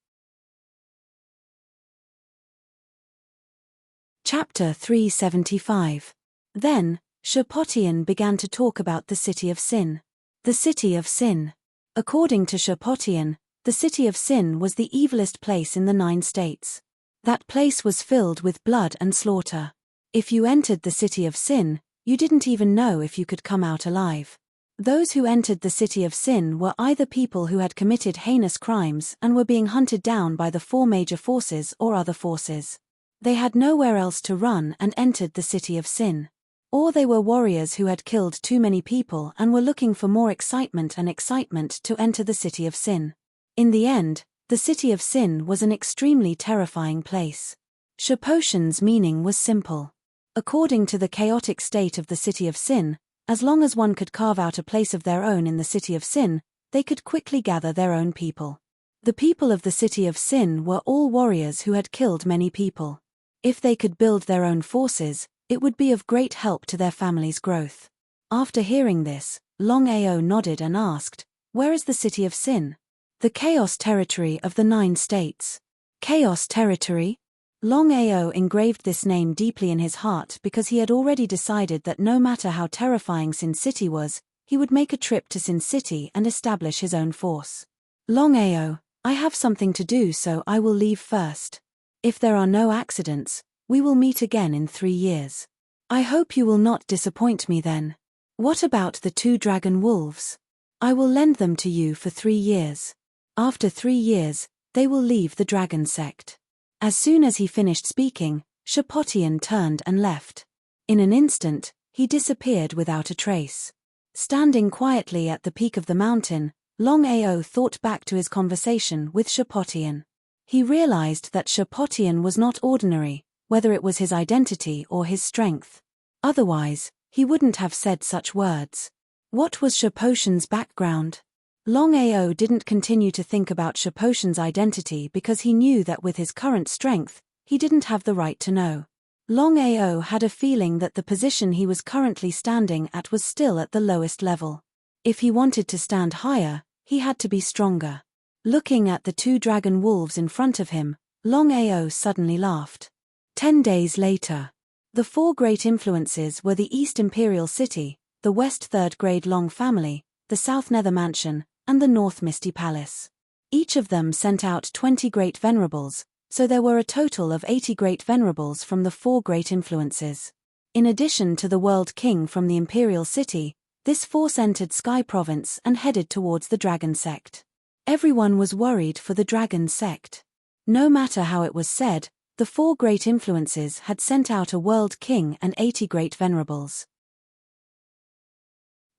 Chapter 375. Then, Shapotian began to talk about the City of Sin. The City of Sin. According to Shapotian, the City of Sin was the evilest place in the 9 states. That place was filled with blood and slaughter. If you entered the City of Sin, you didn't even know if you could come out alive. Those who entered the City of Sin were either people who had committed heinous crimes and were being hunted down by the 4 major forces or other forces. They had nowhere else to run and entered the City of Sin. Or they were warriors who had killed too many people and were looking for more excitement to enter the City of Sin. In the end, the City of Sin was an extremely terrifying place. Shapotian's meaning was simple. According to the chaotic state of the City of Sin, as long as one could carve out a place of their own in the City of Sin, they could quickly gather their own people. The people of the City of Sin were all warriors who had killed many people. If they could build their own forces, it would be of great help to their family's growth. After hearing this, Longao nodded and asked, where is the City of Sin? The Chaos Territory of the 9 states. Chaos Territory? Longao engraved this name deeply in his heart because he had already decided that no matter how terrifying Sin City was, he would make a trip to Sin City and establish his own force. Longao, I have something to do, so I will leave first. If there are no accidents, we will meet again in 3 years. I hope you will not disappoint me then. What about the 2 dragon wolves? I will lend them to you for 3 years. After 3 years, they will leave the dragon sect. As soon as he finished speaking, Shapotian turned and left. In an instant, he disappeared without a trace. Standing quietly at the peak of the mountain, Longao thought back to his conversation with Shapotian. He realized that Shapotian was not ordinary, whether it was his identity or his strength. Otherwise, he wouldn't have said such words. What was Shapotian's background? Longao didn't continue to think about Shapotian's identity because he knew that with his current strength, he didn't have the right to know. Longao had a feeling that the position he was currently standing at was still at the lowest level. If he wanted to stand higher, he had to be stronger. Looking at the 2 dragon wolves in front of him, Longao suddenly laughed. 10 days later. The 4 great influences were the East Imperial City, the West 3rd Grade Long family, the South Nether Mansion, and the North Misty Palace. Each of them sent out 20 great venerables, so there were a total of 80 great venerables from the 4 great influences. In addition to the World King from the Imperial City, this force entered Sky Province and headed towards the Dragon Sect. Everyone was worried for the Dragon Sect. No matter how it was said, the 4 great influences had sent out a World King and 80 great venerables.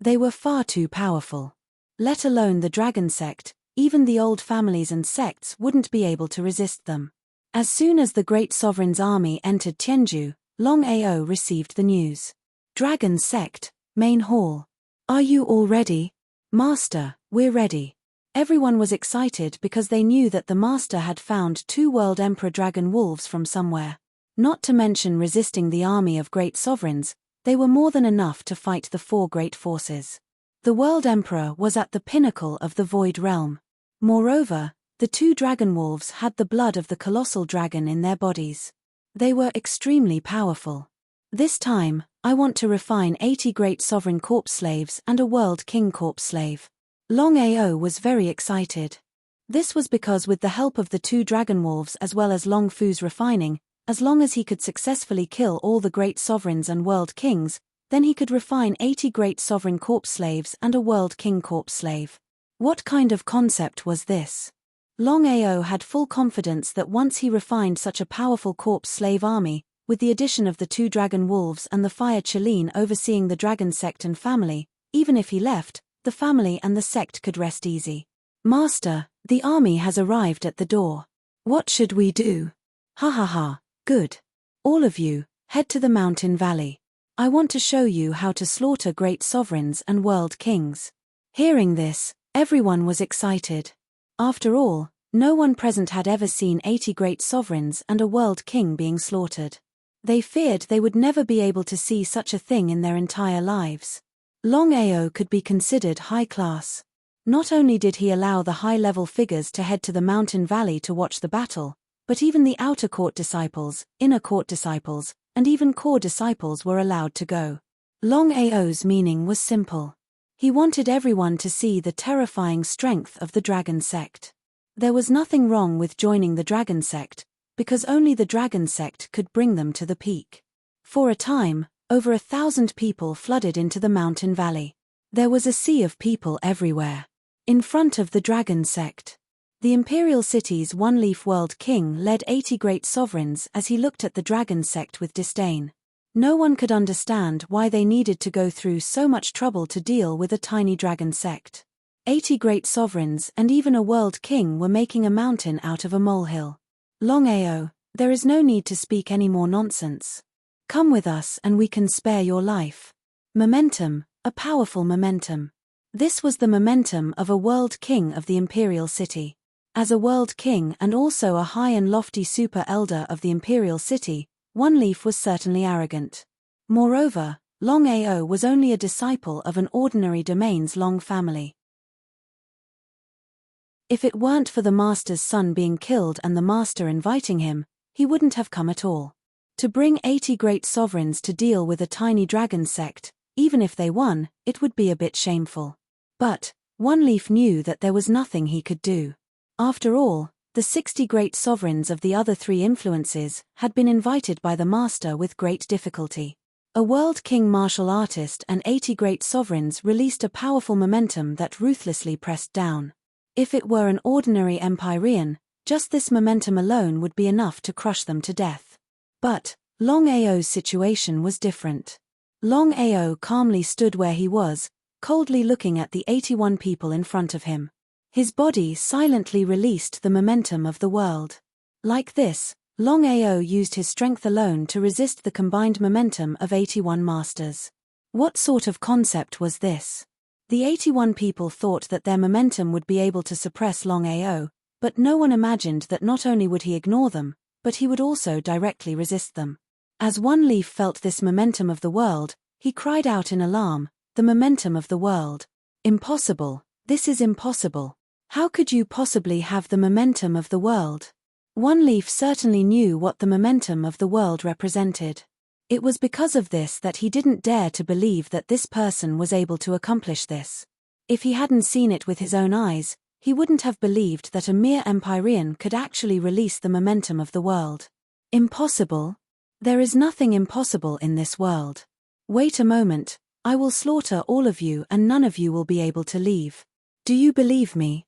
They were far too powerful. Let alone the Dragon Sect, even the old families and sects wouldn't be able to resist them. As soon as the Great Sovereign's army entered Tianju, Longao received the news. Dragon Sect, Main Hall. Are you all ready? Master, we're ready. Everyone was excited because they knew that the Master had found 2 World Emperor Dragon Wolves from somewhere. Not to mention resisting the army of great sovereigns, they were more than enough to fight the 4 great forces. The World Emperor was at the pinnacle of the Void Realm. Moreover, the 2 Dragon Wolves had the blood of the colossal dragon in their bodies. They were extremely powerful. This time, I want to refine 80 great sovereign corpse slaves and a world king corpse slave. Longao was very excited. This was because with the help of the 2 dragon wolves as well as Long Fu's refining, as long as he could successfully kill all the great sovereigns and world kings, then he could refine 80 great sovereign corpse slaves and a world king corpse slave. What kind of concept was this? Longao had full confidence that once he refined such a powerful corpse slave army, with the addition of the 2 dragon wolves and the fire Chileen overseeing the dragon sect and family, even if he left, the family and the sect could rest easy. Master, the army has arrived at the door. What should we do? Ha ha ha, good. All of you, head to the mountain valley. I want to show you how to slaughter great sovereigns and world kings. Hearing this, everyone was excited. After all, no one present had ever seen 80 great sovereigns and a world king being slaughtered. They feared they would never be able to see such a thing in their entire lives. Longao could be considered high class. Not only did he allow the high-level figures to head to the mountain valley to watch the battle, but even the outer court disciples, inner court disciples, and even core disciples were allowed to go. Longao's meaning was simple. He wanted everyone to see the terrifying strength of the dragon sect. There was nothing wrong with joining the dragon sect, because only the dragon sect could bring them to the peak. For a time, over 1,000 people flooded into the mountain valley. There was a sea of people everywhere. In front of the dragon sect, the imperial city's one-leaf world king led 80 great sovereigns as he looked at the dragon sect with disdain. No one could understand why they needed to go through so much trouble to deal with a tiny dragon sect. 80 great sovereigns and even a world king were making a mountain out of a molehill. Longao, there is no need to speak any more nonsense. Come with us and we can spare your life. Momentum, a powerful momentum. This was the momentum of a world king of the imperial city. As a world king and also a high and lofty super elder of the imperial city, One Leaf was certainly arrogant. Moreover, Longao was only a disciple of an ordinary domain's Long family. If it weren't for the master's son being killed and the master inviting him, he wouldn't have come at all. To bring 80 great sovereigns to deal with a tiny dragon sect, even if they won, it would be a bit shameful. But One Leaf knew that there was nothing he could do. After all, the 60 great sovereigns of the other 3 influences had been invited by the master with great difficulty. A world king martial artist and 80 great sovereigns released a powerful momentum that ruthlessly pressed down. If it were an ordinary Empyrean, just this momentum alone would be enough to crush them to death. But Longao's situation was different. Longao calmly stood where he was, coldly looking at the 81 people in front of him. His body silently released the momentum of the world. Like this, Longao used his strength alone to resist the combined momentum of 81 masters. What sort of concept was this? The 81 people thought that their momentum would be able to suppress Longao, but no one imagined that not only would he ignore them, but he would also directly resist them. As One Leaf felt this momentum of the world, he cried out in alarm, "The momentum of the world. Impossible, this is impossible. How could you possibly have the momentum of the world?" One Leaf certainly knew what the momentum of the world represented. It was because of this that he didn't dare to believe that this person was able to accomplish this. If he hadn't seen it with his own eyes, he wouldn't have believed that a mere Empyrean could actually release the momentum of the world. Impossible? There is nothing impossible in this world. Wait a moment, I will slaughter all of you and none of you will be able to leave. Do you believe me?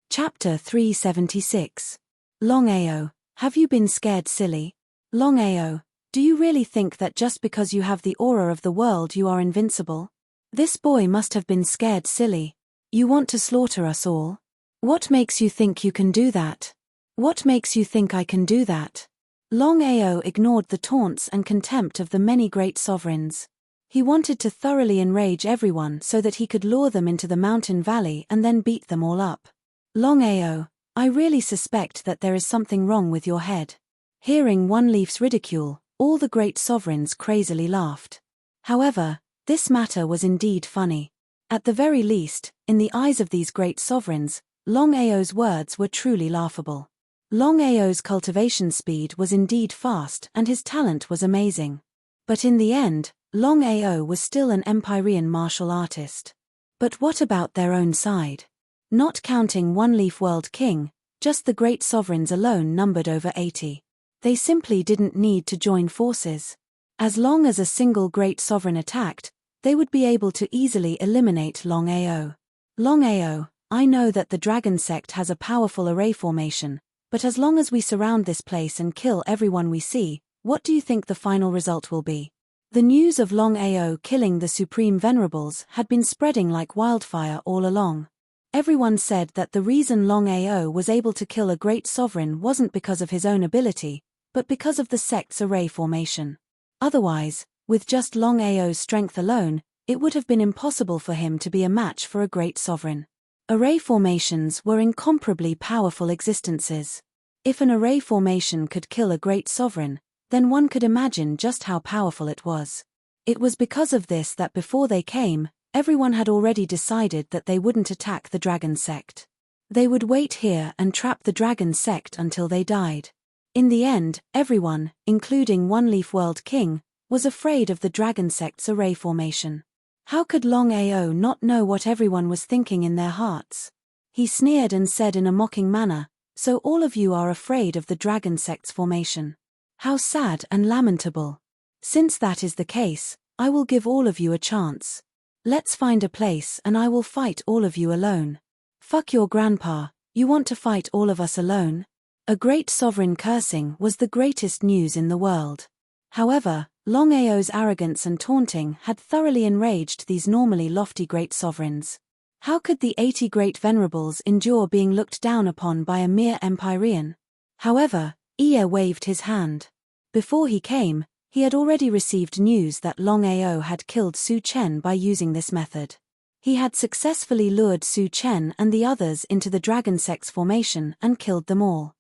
Chapter 376. Longao, have you been scared silly? Longao, do you really think that just because you have the aura of the world you are invincible? This boy must have been scared silly. You want to slaughter us all? What makes you think you can do that? What makes you think I can do that? Longao ignored the taunts and contempt of the many great sovereigns. He wanted to thoroughly enrage everyone so that he could lure them into the mountain valley and then beat them all up. Longao, I really suspect that there is something wrong with your head. Hearing One Leaf's ridicule, all the great sovereigns crazily laughed. However, this matter was indeed funny. At the very least, in the eyes of these great sovereigns, Longao's words were truly laughable. Longao's cultivation speed was indeed fast and his talent was amazing. But in the end, Longao was still an Empyrean martial artist. But what about their own side? Not counting One Leaf World King, just the great sovereigns alone numbered over 80. They simply didn't need to join forces. As long as a single great sovereign attacked, they would be able to easily eliminate Longao. Longao, I know that the dragon sect has a powerful array formation, but as long as we surround this place and kill everyone we see, what do you think the final result will be? The news of Longao killing the Supreme Venerables had been spreading like wildfire all along. Everyone said that the reason Longao was able to kill a great sovereign wasn't because of his own ability, but because of the sect's array formation. Otherwise, with just Longao's strength alone, it would have been impossible for him to be a match for a great sovereign. Array formations were incomparably powerful existences. If an array formation could kill a great sovereign, then one could imagine just how powerful it was. It was because of this that before they came, everyone had already decided that they wouldn't attack the dragon sect. They would wait here and trap the dragon sect until they died. In the end, everyone, including One Leaf World King, was afraid of the dragon sect's array formation. How could Longao not know what everyone was thinking in their hearts? He sneered and said in a mocking manner, "So all of you are afraid of the dragon sect's formation. How sad and lamentable. Since that is the case, I will give all of you a chance. Let's find a place and I will fight all of you alone." Fuck your grandpa, you want to fight all of us alone? A great sovereign cursing was the greatest news in the world. However, Longao's arrogance and taunting had thoroughly enraged these normally lofty great sovereigns. How could the 80 great venerables endure being looked down upon by a mere Empyrean? However, Ea waved his hand. Before he came, he had already received news that Longao had killed Su Chen by using this method. He had successfully lured Su Chen and the others into the dragon sect's formation and killed them all.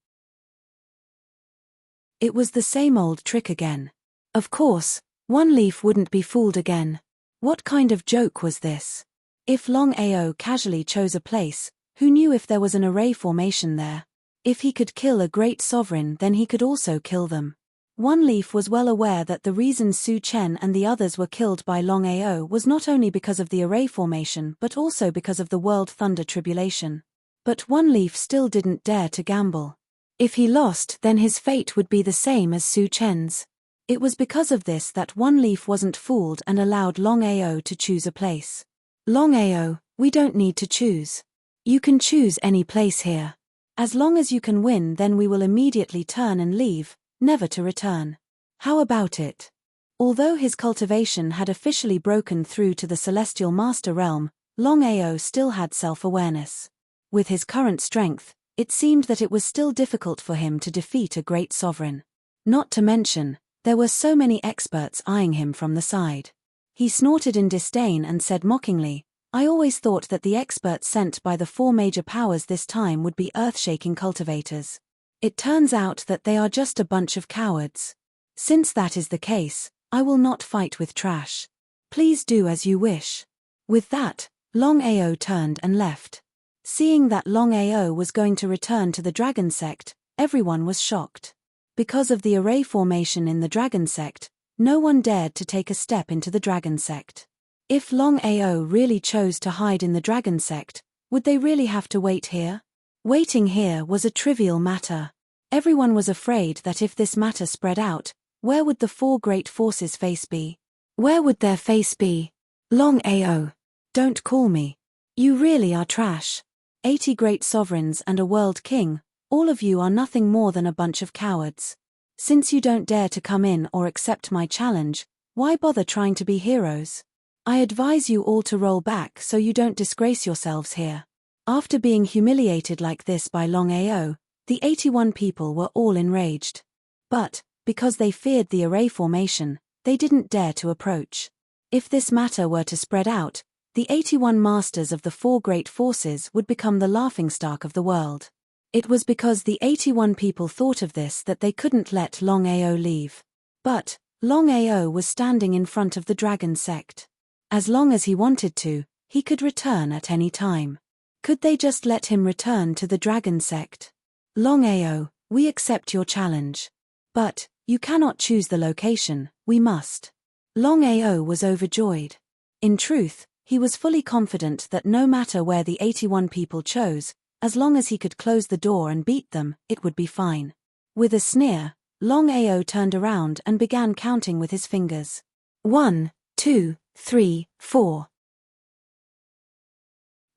It was the same old trick again. Of course, One Leaf wouldn't be fooled again. What kind of joke was this? If Longao casually chose a place, who knew if there was an array formation there? If he could kill a great sovereign, then he could also kill them. One Leaf was well aware that the reason Su Chen and the others were killed by Longao was not only because of the array formation but also because of the World Thunder Tribulation. But One Leaf still didn't dare to gamble. If he lost, then his fate would be the same as Su Chen's. It was because of this that One Leaf wasn't fooled and allowed Longao to choose a place. Longao, we don't need to choose. You can choose any place here. As long as you can win, then we will immediately turn and leave, never to return. How about it? Although his cultivation had officially broken through to the Celestial Master Realm, Longao still had self-awareness. With his current strength, it seemed that it was still difficult for him to defeat a great sovereign. Not to mention, there were so many experts eyeing him from the side. He snorted in disdain and said mockingly, "I always thought that the experts sent by the 4 major powers this time would be earth-shaking cultivators. It turns out that they are just a bunch of cowards. Since that is the case, I will not fight with trash. Please do as you wish." With that, Longao turned and left. Seeing that Longao was going to return to the dragon sect, everyone was shocked. Because of the array formation in the dragon sect, no one dared to take a step into the dragon sect. If Longao really chose to hide in the dragon sect, would they really have to wait here? Waiting here was a trivial matter. Everyone was afraid that if this matter spread out, where would the 4 great forces' face be? Where would their face be? Longao. Don't call me. You really are trash. 80 great sovereigns and a world king, all of you are nothing more than a bunch of cowards. Since you don't dare to come in or accept my challenge, why bother trying to be heroes? I advise you all to roll back so you don't disgrace yourselves here. After being humiliated like this by Longao, the 81 people were all enraged. But, because they feared the array formation, they didn't dare to approach. If this matter were to spread out, the 81 masters of the 4 great forces would become the laughingstock of the world. It was because the 81 people thought of this that they couldn't let Longao leave. But, Longao was standing in front of the dragon sect. As long as he wanted to, he could return at any time. Could they just let him return to the dragon sect? Longao, We accept your challenge. But, you cannot choose the location, we must. Longao was overjoyed. In truth, he was fully confident that no matter where the 81 people chose, as long as he could close the door and beat them, it would be fine. With a sneer, Longao turned around and began counting with his fingers. 1, 2, 3, 4.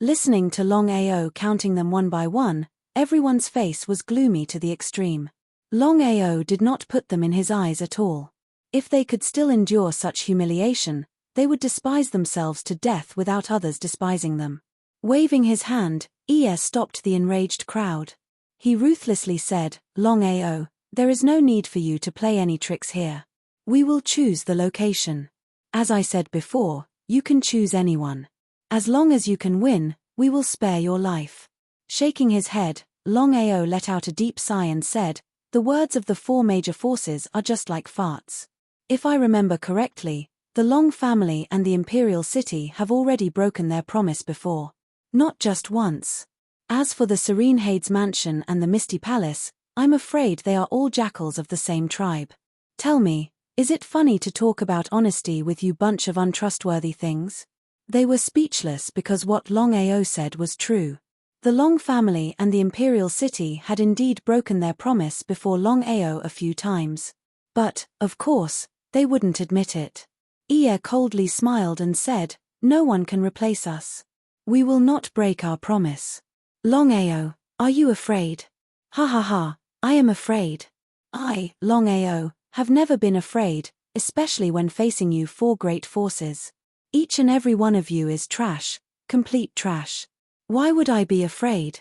Listening to Longao counting them one by one, everyone's face was gloomy to the extreme. Longao did not put them in his eyes at all. If they could still endure such humiliation, they would despise themselves to death without others despising them. Waving his hand, Ie stopped the enraged crowd. He ruthlessly said, Longao, there is no need for you to play any tricks here. We will choose the location. As I said before, you can choose anyone. As long as you can win, we will spare your life. Shaking his head, Longao let out a deep sigh and said, the words of the 4 major forces are just like farts. If I remember correctly, the Long family and the Imperial City have already broken their promise before. Not just once. As for the Serene Hades Mansion and the Misty Palace, I'm afraid they are all jackals of the same tribe. Tell me, is it funny to talk about honesty with you bunch of untrustworthy things? They were speechless because what Longao said was true. The Long family and the Imperial City had indeed broken their promise before Longao a few times. But, of course, they wouldn't admit it. Ie coldly smiled and said, no one can replace us. We will not break our promise. Longao, are you afraid? Ha ha ha, I am afraid. I, Longao, have never been afraid, especially when facing you 4 great forces. Each and every one of you is trash, complete trash. Why would I be afraid?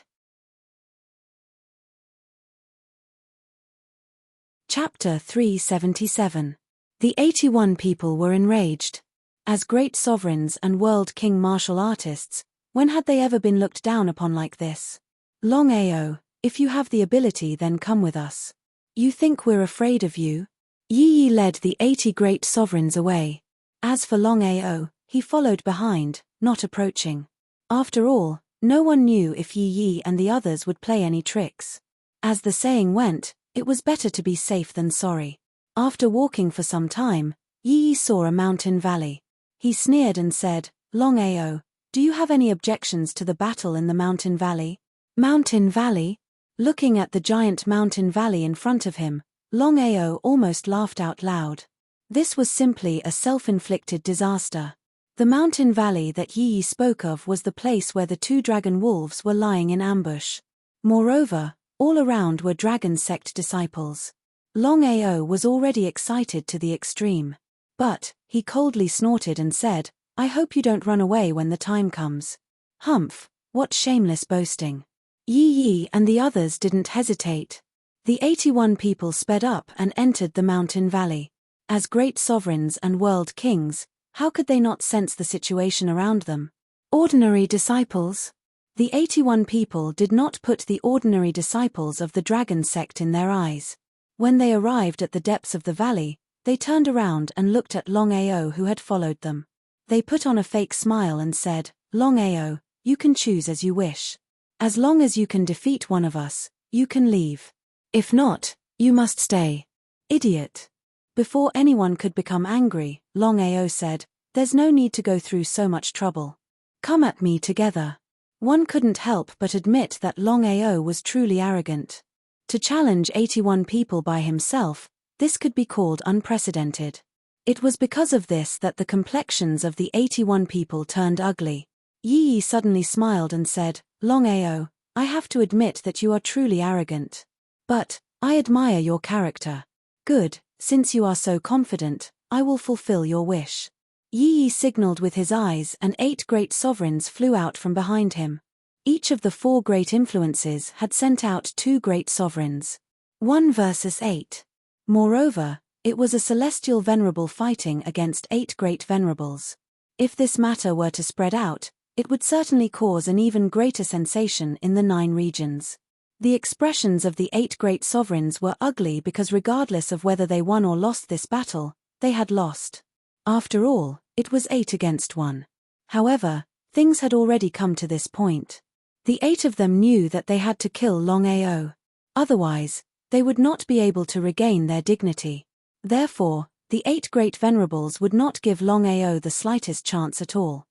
Chapter 377. The 81 people were enraged. As great sovereigns and world king martial artists, when had they ever been looked down upon like this? Longao, if you have the ability then come with us. You think we're afraid of you? Yi led the 80 great sovereigns away. As for Longao, he followed behind, not approaching. After all, no one knew if Yi and the others would play any tricks. As the saying went, it was better to be safe than sorry. After walking for some time, Yi saw a mountain valley. He sneered and said, Longao, do you have any objections to the battle in the mountain valley? Mountain valley? Looking at the giant mountain valley in front of him, Longao almost laughed out loud. This was simply a self-inflicted disaster. The mountain valley that Yi spoke of was the place where the 2 dragon wolves were lying in ambush. Moreover, all around were dragon sect disciples. Longao was already excited to the extreme. But, he coldly snorted and said, I hope you don't run away when the time comes. Humph, what shameless boasting. Yi and the others didn't hesitate. The 81 people sped up and entered the mountain valley. As great sovereigns and world kings, how could they not sense the situation around them? Ordinary disciples? The 81 people did not put the ordinary disciples of the dragon sect in their eyes. When they arrived at the depths of the valley, they turned around and looked at Longao who had followed them. They put on a fake smile and said, Longao, you can choose as you wish. As long as you can defeat one of us, you can leave. If not, you must stay. Idiot. Before anyone could become angry, Longao said, there's no need to go through so much trouble. Come at me together. One couldn't help but admit that Longao was truly arrogant. To challenge 81 people by himself, this could be called unprecedented. It was because of this that the complexions of the 81 people turned ugly. Yi suddenly smiled and said, Longao, I have to admit that you are truly arrogant. But, I admire your character. Good, since you are so confident, I will fulfill your wish. Yi signaled with his eyes and 8 great sovereigns flew out from behind him. Each of the 4 great influences had sent out 2 great sovereigns. 1 versus 8. Moreover, it was a celestial venerable fighting against 8 great venerables. If this matter were to spread out, it would certainly cause an even greater sensation in the 9 regions. The expressions of the 8 great sovereigns were ugly because regardless of whether they won or lost this battle, they had lost. After all, it was 8 against 1. However, things had already come to this point. The 8 of them knew that they had to kill Longao. Otherwise, They would not be able to regain their dignity. Therefore, the 8 great venerables would not give Longao the slightest chance at all.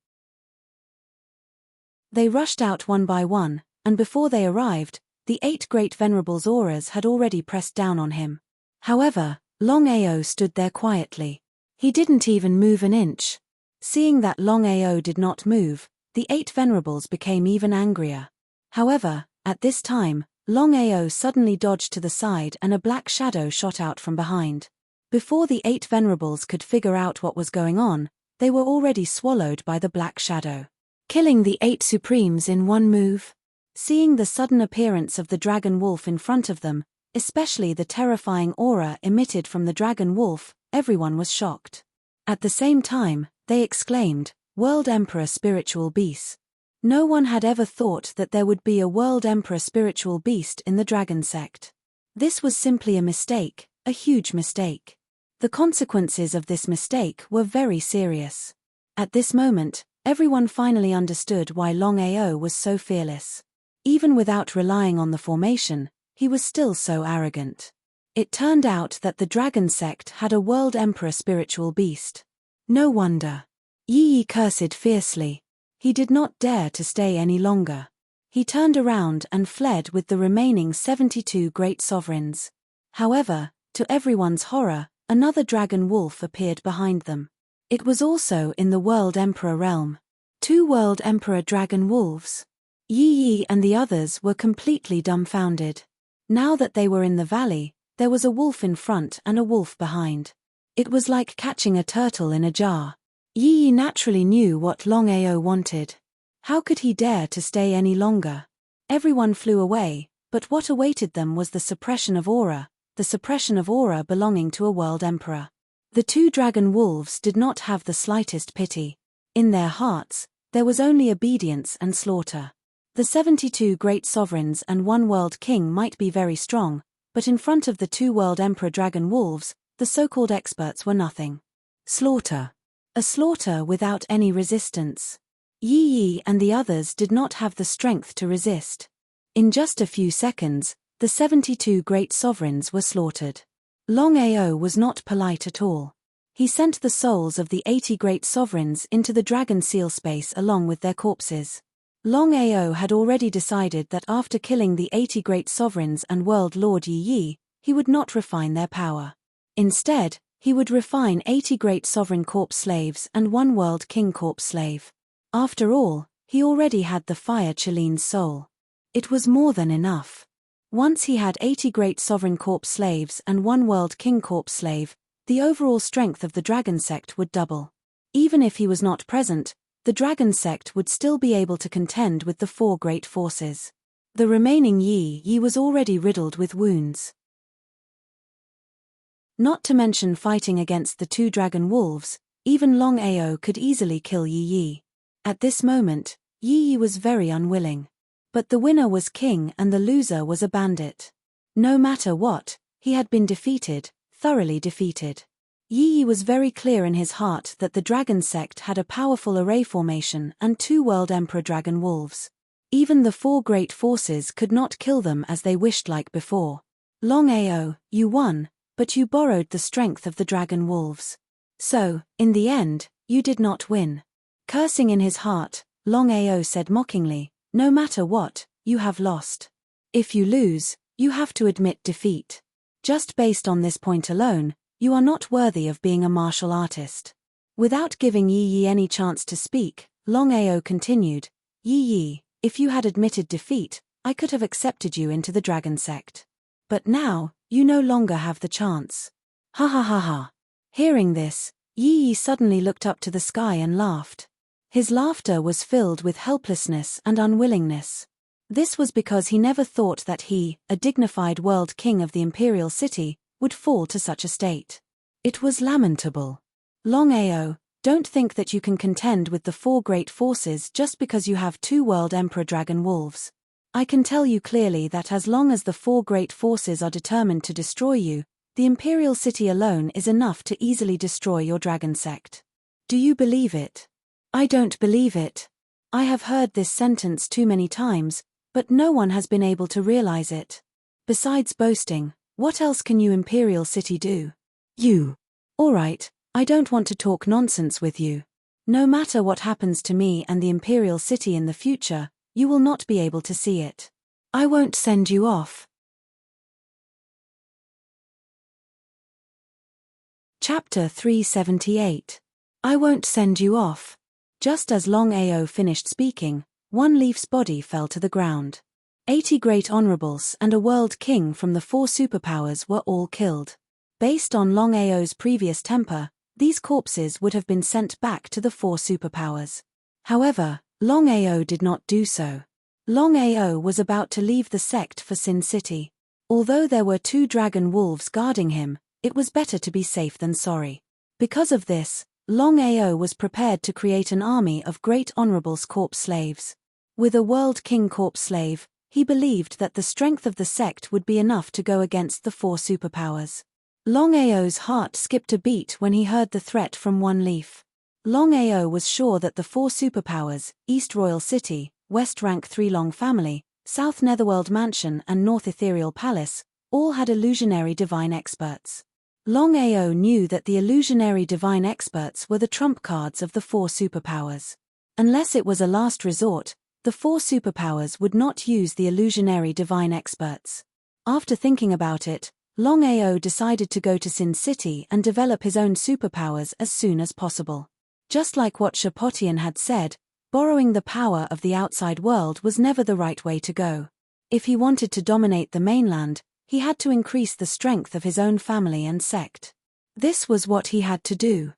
They rushed out one by one, and before they arrived, the 8 great venerables' auras had already pressed down on him. However, Longao stood there quietly. He didn't even move an inch. Seeing that Longao did not move, the 8 venerables became even angrier. However, at this time, Longao suddenly dodged to the side and a black shadow shot out from behind. Before the 8 venerables could figure out what was going on, they were already swallowed by the black shadow, killing the 8 supremes in one move. Seeing the sudden appearance of the dragon wolf in front of them, especially the terrifying aura emitted from the dragon wolf, everyone was shocked. At the same time, they exclaimed, "World Emperor Spiritual Beast." No one had ever thought that there would be a World Emperor Spiritual Beast in the dragon sect. This was simply a mistake, a huge mistake. The consequences of this mistake were very serious. At this moment, everyone finally understood why Longao was so fearless. Even without relying on the formation, he was still so arrogant. It turned out that the dragon sect had a World Emperor Spiritual Beast. No wonder. Yi cursed fiercely. He did not dare to stay any longer. He turned around and fled with the remaining 72 great sovereigns. However, to everyone's horror, another dragon wolf appeared behind them. It was also in the World Emperor realm. 2 World Emperor dragon wolves. Yi and the others were completely dumbfounded. Now that they were in the valley, there was a wolf in front and a wolf behind. It was like catching a turtle in a jar. Yi naturally knew what Longao wanted. How could he dare to stay any longer? Everyone flew away, but what awaited them was the suppression of aura belonging to a world emperor. The 2 dragon wolves did not have the slightest pity. In their hearts, there was only obedience and slaughter. The 72 great sovereigns and 1 world king might be very strong, but in front of the 2 world emperor dragon wolves, the so-called experts were nothing. Slaughter. A slaughter without any resistance. Yi and the others did not have the strength to resist. In just a few seconds, the 72 great sovereigns were slaughtered. Longao was not polite at all. He sent the souls of the 80 great sovereigns into the dragon seal space along with their corpses. Longao had already decided that after killing the 80 great sovereigns and world lord Yi, he would not refine their power. Instead, he would refine 80 great sovereign corpse slaves and 1 world king corpse slave. After all, he already had the fire Chiline's soul. It was more than enough. Once he had 80 great sovereign corpse slaves and 1 world king corpse slave, the overall strength of the dragon sect would double. Even if he was not present, the dragon sect would still be able to contend with the 4 great forces. The remaining Yi was already riddled with wounds. Not to mention fighting against the 2 dragon wolves, even Longao could easily kill Yi. At this moment, Yi was very unwilling. But the winner was king and the loser was a bandit. No matter what, he had been defeated, thoroughly defeated. Yi was very clear in his heart that the dragon sect had a powerful array formation and 2 world emperor dragon wolves. Even the 4 great forces could not kill them as they wished like before. Longao, you won, but you borrowed the strength of the dragon wolves. So, in the end, you did not win. Cursing in his heart, Longao said mockingly, "No matter what, you have lost. If you lose, you have to admit defeat. Just based on this point alone, you are not worthy of being a martial artist." Without giving Yi any chance to speak, Longao continued, "Yi, if you had admitted defeat, I could have accepted you into the dragon sect. But now, you no longer have the chance." Ha ha ha ha. Hearing this, Yi suddenly looked up to the sky and laughed. His laughter was filled with helplessness and unwillingness. This was because he never thought that he, a dignified world king of the imperial city, would fall to such a state. It was lamentable. Longao, don't think that you can contend with the 4 great forces just because you have 2 world emperor dragon wolves. I can tell you clearly that as long as the 4 great forces are determined to destroy you, the imperial city alone is enough to easily destroy your dragon sect. Do you believe it? I don't believe it. I have heard this sentence too many times, but no one has been able to realize it. Besides boasting, What else can you Imperial City do? You. Alright, I don't want to talk nonsense with you. No matter what happens to me and the Imperial City in the future, you will not be able to see it. I won't send you off. Chapter 378. I won't send you off. Just as Longao finished speaking, One Leaf's body fell to the ground. 80 great honorables and a world king from the 4 superpowers were all killed. Based on Longao's previous temper, these corpses would have been sent back to the 4 superpowers. However, Longao did not do so. Longao was about to leave the sect for Sin City. Although there were 2 dragon wolves guarding him, it was better to be safe than sorry. Because of this, Longao was prepared to create an army of great honorables corpse slaves. With a world king corpse slave, he believed that the strength of the sect would be enough to go against the 4 superpowers. Longao's heart skipped a beat when he heard the threat from One Leaf. Longao was sure that the 4 superpowers, East Royal City, West Rank 3 Long Family, South Netherworld Mansion and North Ethereal Palace, all had illusionary divine experts. Longao knew that the illusionary divine experts were the trump cards of the 4 superpowers. Unless it was a last resort, the 4 superpowers would not use the illusionary divine experts. After thinking about it, Longao decided to go to Sin City and develop his own superpowers as soon as possible. Just like what Shapotian had said, borrowing the power of the outside world was never the right way to go. If he wanted to dominate the mainland, he had to increase the strength of his own family and sect. This was what he had to do.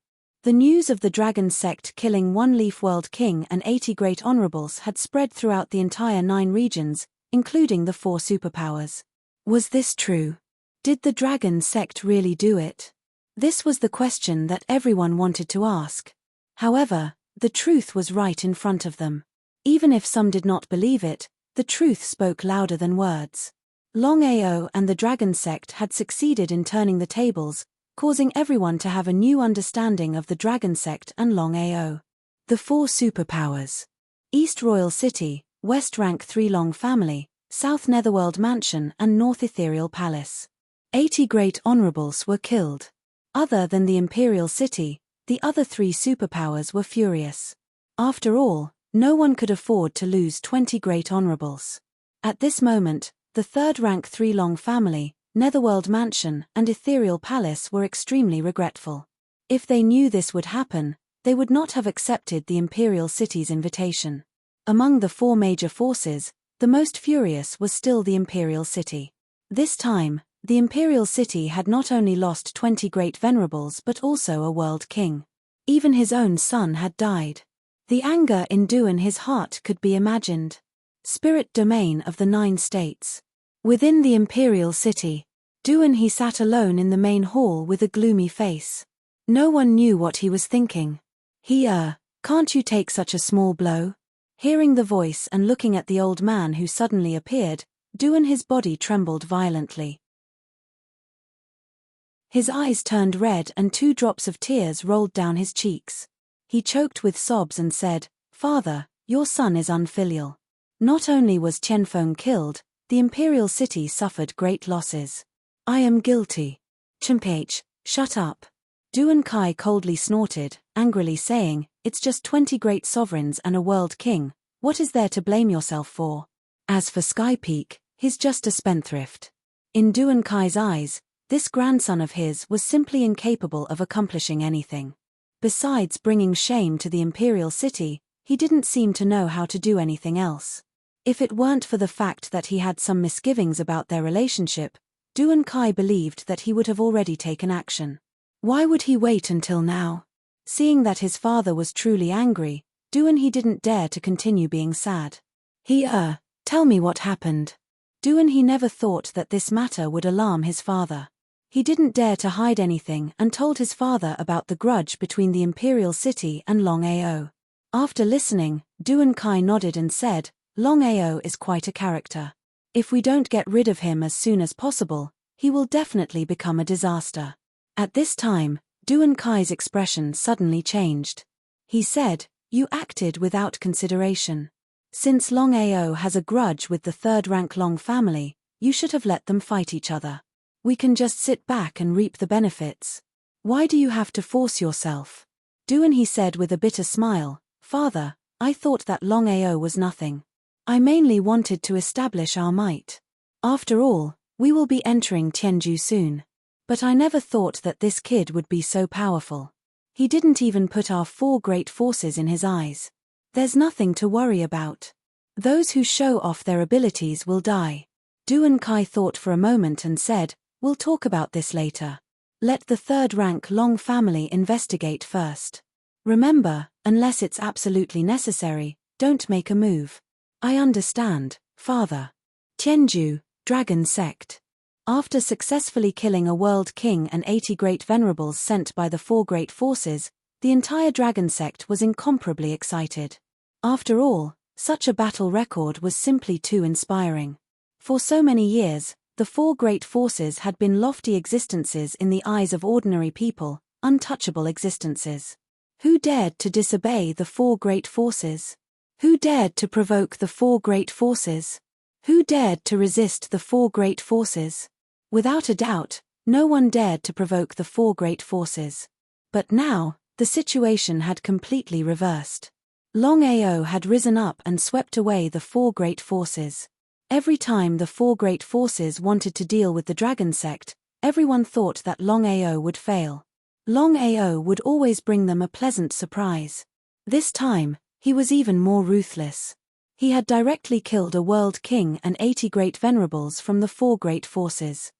The news of the dragon sect killing One Leaf World King and 80 great honorables had spread throughout the entire 9 regions, including the 4 superpowers. Was this true? Did the dragon sect really do it? This was the question that everyone wanted to ask. However, the truth was right in front of them. Even if some did not believe it, the truth spoke louder than words. Longao and the dragon sect had succeeded in turning the tables, causing everyone to have a new understanding of the dragon sect and Longao. The 4 superpowers. East Royal City, West Rank 3 Long Family, South Netherworld Mansion and North Ethereal Palace. 80 great honorables were killed. Other than the Imperial City, the other 3 superpowers were furious. After all, no one could afford to lose 20 great honorables. At this moment, the 3rd Rank 3 Long Family, Netherworld Mansion and Ethereal Palace were extremely regretful. If they knew this would happen, they would not have accepted the Imperial City's invitation. Among the 4 major forces, the most furious was still the Imperial City. This time, the Imperial City had not only lost 20 great venerables but also a world king. Even his own son had died. The anger in Duan his heart could be imagined. Spirit domain of the 9 states. Within the Imperial City, Duan he sat alone in the main hall with a gloomy face. No one knew what he was thinking. Can't you take such a small blow? Hearing the voice and looking at the old man who suddenly appeared, Duan his body trembled violently. His eyes turned red and 2 drops of tears rolled down his cheeks. He choked with sobs and said, "Father, your son is unfilial." Not only was Qianfeng killed, the Imperial City suffered great losses. I am guilty. Chimph, shut up. Duan Kai coldly snorted, angrily saying, "It's just 20 great sovereigns and a world king, what is there to blame yourself for? As for Sky Peak, he's just a spendthrift." In Duan Kai's eyes, this grandson of his was simply incapable of accomplishing anything. Besides bringing shame to the Imperial City, he didn't seem to know how to do anything else. If it weren't for the fact that he had some misgivings about their relationship, Duan Kai believed that he would have already taken action. Why would he wait until now? Seeing that his father was truly angry, Duan he didn't dare to continue being sad. Tell me what happened. Duan he never thought that this matter would alarm his father. He didn't dare to hide anything and told his father about the grudge between the Imperial City and Longao. After listening, Duan Kai nodded and said, "Longao is quite a character. If we don't get rid of him as soon as possible, he will definitely become a disaster." At this time, Duan Kai's expression suddenly changed. He said, "You acted without consideration. Since Longao has a grudge with the 3rd Rank Long Family, you should have let them fight each other. We can just sit back and reap the benefits. Why do you have to force yourself? Duan he said with a bitter smile, Father, I thought that Longao was nothing. I mainly wanted to establish our might. After all, we will be entering Tianju soon. But I never thought that this kid would be so powerful. He didn't even put our 4 great forces in his eyes. There's nothing to worry about. Those who show off their abilities will die. Duan Kai thought for a moment and said, We'll talk about this later. Let the 3rd rank Long family investigate first. Remember, unless it's absolutely necessary, don't make a move. I understand, Father. Tianju, Dragon Sect. After successfully killing a world king and 80 great venerables sent by the 4 great forces, the entire dragon sect was incomparably excited. After all, such a battle record was simply too inspiring. For so many years, the 4 great forces had been lofty existences in the eyes of ordinary people, untouchable existences. Who dared to disobey the 4 great forces? Who dared to provoke the 4 great forces? Who dared to resist the 4 great forces? Without a doubt, no one dared to provoke the 4 great forces. But now, the situation had completely reversed. Longao had risen up and swept away the 4 great forces. Every time the 4 great forces wanted to deal with the dragon sect, everyone thought that Longao would fail. Longao would always bring them a pleasant surprise. This time, he was even more ruthless. He had directly killed a world king and 80 great venerables from the 4 great forces.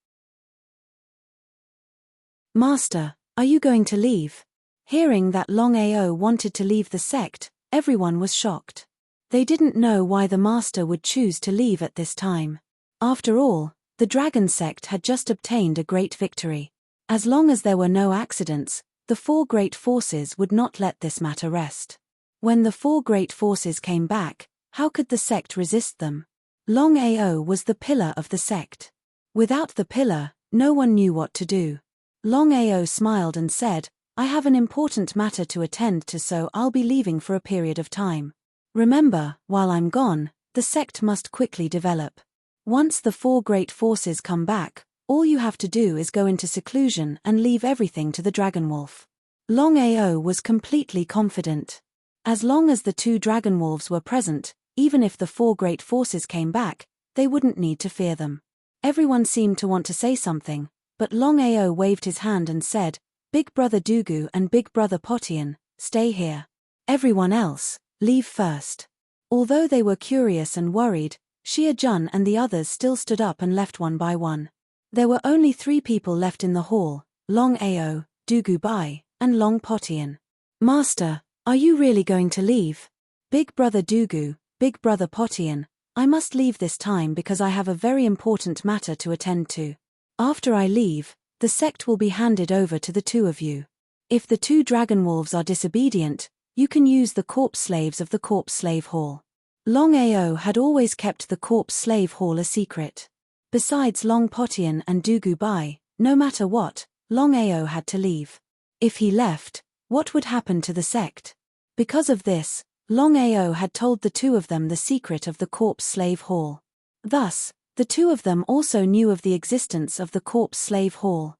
Master, are you going to leave? Hearing that Longao wanted to leave the sect, everyone was shocked. They didn't know why the master would choose to leave at this time. After all, the dragon sect had just obtained a great victory. As long as there were no accidents, the 4 great forces would not let this matter rest. When the 4 great forces came back, how could the sect resist them? Longao was the pillar of the sect. Without the pillar, no one knew what to do. Longao smiled and said, I have an important matter to attend to, so I'll be leaving for a period of time. Remember, while I'm gone, the sect must quickly develop. Once the 4 great forces come back, all you have to do is go into seclusion and leave everything to the Dragon Wolf. Longao was completely confident. As long as the 2 Dragon Wolves were present, even if the 4 great forces came back, they wouldn't need to fear them. Everyone seemed to want to say something, but Longao waved his hand and said, Big Brother Dugu and Big Brother Potian, stay here. Everyone else, leave first. Although they were curious and worried, Xia Jun and the others still stood up and left one by one. There were only 3 people left in the hall, Longao, Dugu Bai, and Long Potian. Master, are you really going to leave? Big Brother Dugu, Big Brother Potian, I must leave this time because I have a very important matter to attend to. After I leave, the sect will be handed over to the 2 of you. If the 2 dragon wolves are disobedient, you can use the corpse slaves of the corpse slave hall. Longao had always kept the corpse slave hall a secret. Besides Long Potian and Dugu Bai, no matter what, Longao had to leave. If he left, what would happen to the sect? Because of this, Longao had told the 2 of them the secret of the corpse slave hall. Thus, the 2 of them also knew of the existence of the corpse slave hall.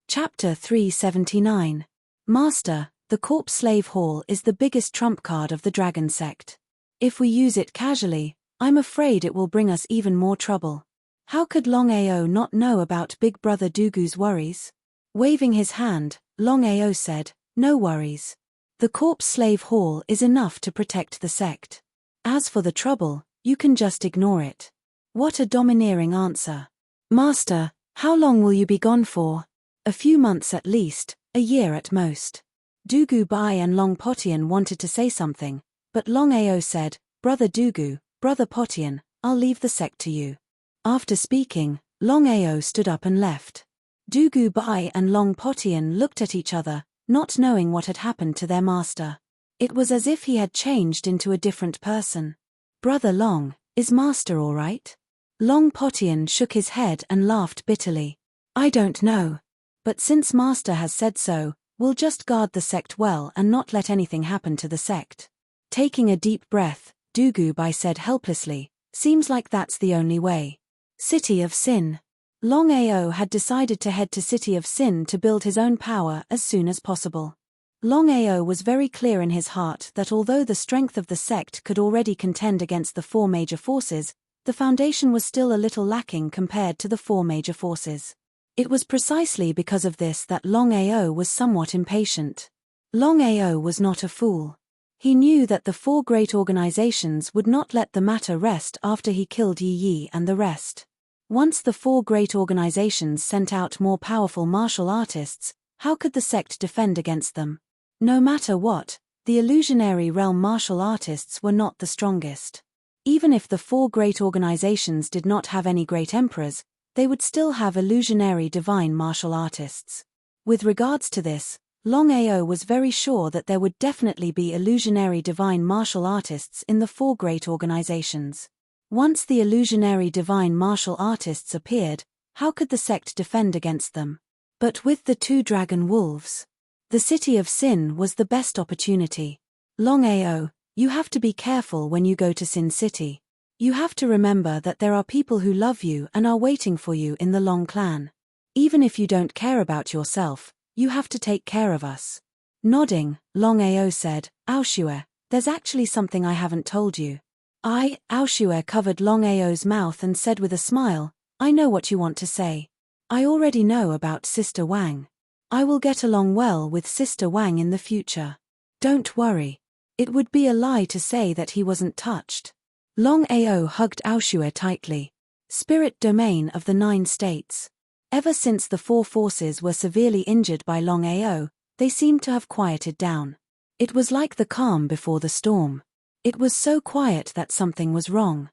Chapter 379. Master, the corpse slave hall is the biggest trump card of the dragon sect. If we use it casually, I'm afraid it will bring us even more trouble. How could Longao not know about Big Brother Dugu's worries? Waving his hand, Longao said, No worries. The corpse slave hall is enough to protect the sect. As for the trouble, you can just ignore it. What a domineering answer. Master, how long will you be gone for? A few months at least, a year at most. Dugu Bai and Long Potian wanted to say something, but Longao said, Brother Dugu, Brother Potian, I'll leave the sect to you. After speaking, Longao stood up and left. Dugu Bai and Long Potian looked at each other, not knowing what had happened to their master. It was as if he had changed into a different person. Brother Long, is master all right? Long Potian shook his head and laughed bitterly. I don't know. But since master has said so, we'll just guard the sect well and not let anything happen to the sect. Taking a deep breath, Dugu Bai said helplessly, Seems like that's the only way. City of Sin. Longao had decided to head to City of Sin to build his own power as soon as possible. Longao was very clear in his heart that although the strength of the sect could already contend against the four major forces, the foundation was still a little lacking compared to the four major forces. It was precisely because of this that Longao was somewhat impatient. Longao was not a fool. He knew that the four great organizations would not let the matter rest after he killed Yi Yi and the rest. Once the four great organizations sent out more powerful martial artists, how could the sect defend against them? No matter what, the illusionary realm martial artists were not the strongest. Even if the four great organizations did not have any great emperors, they would still have illusionary divine martial artists. With regards to this, Longao was very sure that there would definitely be illusionary divine martial artists in the four great organizations. Once the illusionary divine martial artists appeared, how could the sect defend against them? But with the two dragon wolves, the City of Sin was the best opportunity. Longao, you have to be careful when you go to Sin City. You have to remember that there are people who love you and are waiting for you in the Long Clan. Even if you don't care about yourself, you have to take care of us. Nodding, Longao said, Aoshue, there's actually something I haven't told you. Aoshue covered Longao's mouth and said with a smile, I know what you want to say. I already know about Sister Wang. I will get along well with Sister Wang in the future. Don't worry. It would be a lie to say that he wasn't touched. Longao hugged Aoshue tightly. Spirit domain of the 9 states. Ever since the four forces were severely injured by Longao, they seemed to have quieted down. It was like the calm before the storm. It was so quiet that something was wrong.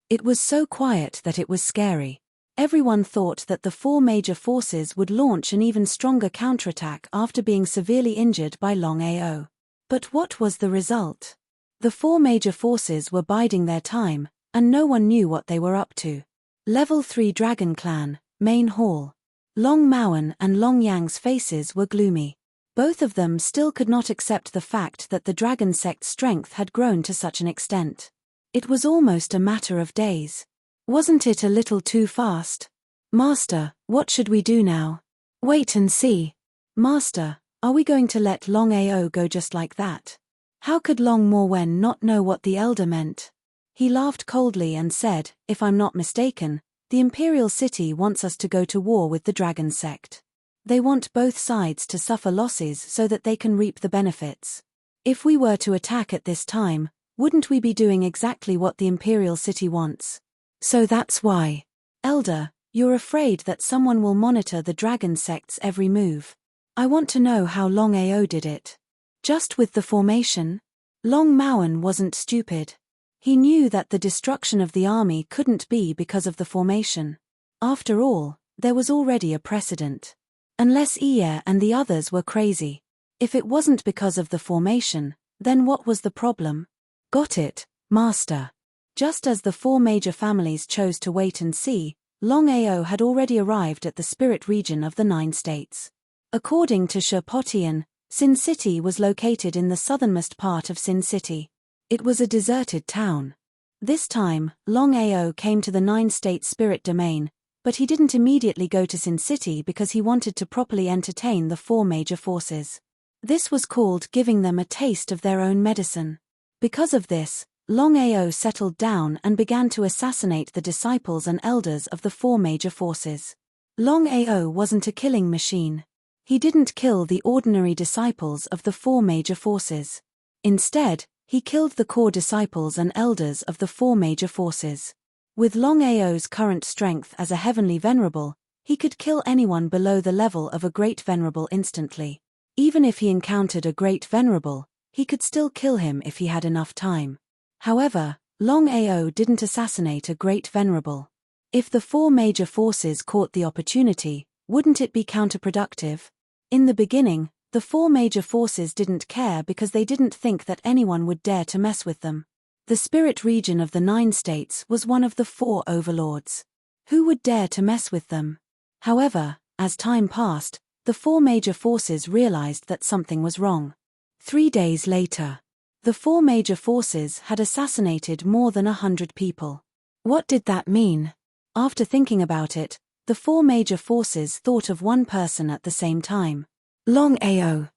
It was so quiet that it was scary. Everyone thought that the four major forces would launch an even stronger counterattack after being severely injured by Longao. But what was the result? The four major forces were biding their time, and no one knew what they were up to. Level 3 Dragon Clan, Main Hall. Long Maoan and Long Yang's faces were gloomy. Both of them still could not accept the fact that the dragon sect's strength had grown to such an extent. It was almost a matter of days. Wasn't it a little too fast? Master, what should we do now? Wait and see. Master, are we going to let Longao go just like that? How could Long Morwen not know what the elder meant? He laughed coldly and said, if I'm not mistaken, the Imperial City wants us to go to war with the Dragon Sect. They want both sides to suffer losses so that they can reap the benefits. If we were to attack at this time, wouldn't we be doing exactly what the Imperial City wants? So that's why. Elder, you're afraid that someone will monitor the Dragon Sect's every move. I want to know how Longao did it. Just with the formation? Long Maoan wasn't stupid. He knew that the destruction of the army couldn't be because of the formation. After all, there was already a precedent. Unless Ie and the others were crazy. If it wasn't because of the formation, then what was the problem? Got it, Master. Just as the four major families chose to wait and see, Longao had already arrived at the spirit region of the 9 states. According to Sherpotian, Sin City was located in the southernmost part of Sin City. It was a deserted town. This time, Longao came to the 9-state spirit domain, but he didn't immediately go to Sin City because he wanted to properly entertain the four major forces. This was called giving them a taste of their own medicine. Because of this, Longao settled down and began to assassinate the disciples and elders of the four major forces. Longao wasn't a killing machine. He didn't kill the ordinary disciples of the four major forces. Instead, he killed the core disciples and elders of the four major forces. With Longao's current strength as a heavenly venerable, he could kill anyone below the level of a great venerable instantly. Even if he encountered a great venerable, he could still kill him if he had enough time. However, Longao didn't assassinate a great venerable. If the four major forces caught the opportunity, wouldn't it be counterproductive? In the beginning, the four major forces didn't care because they didn't think that anyone would dare to mess with them. The spirit region of the 9 states was one of the 4 overlords. Who would dare to mess with them? However, as time passed, the four major forces realized that something was wrong. 3 days later, The four major forces had assassinated more than 100 people. What did that mean? After thinking about it, the four major forces thought of one person at the same time. Longao.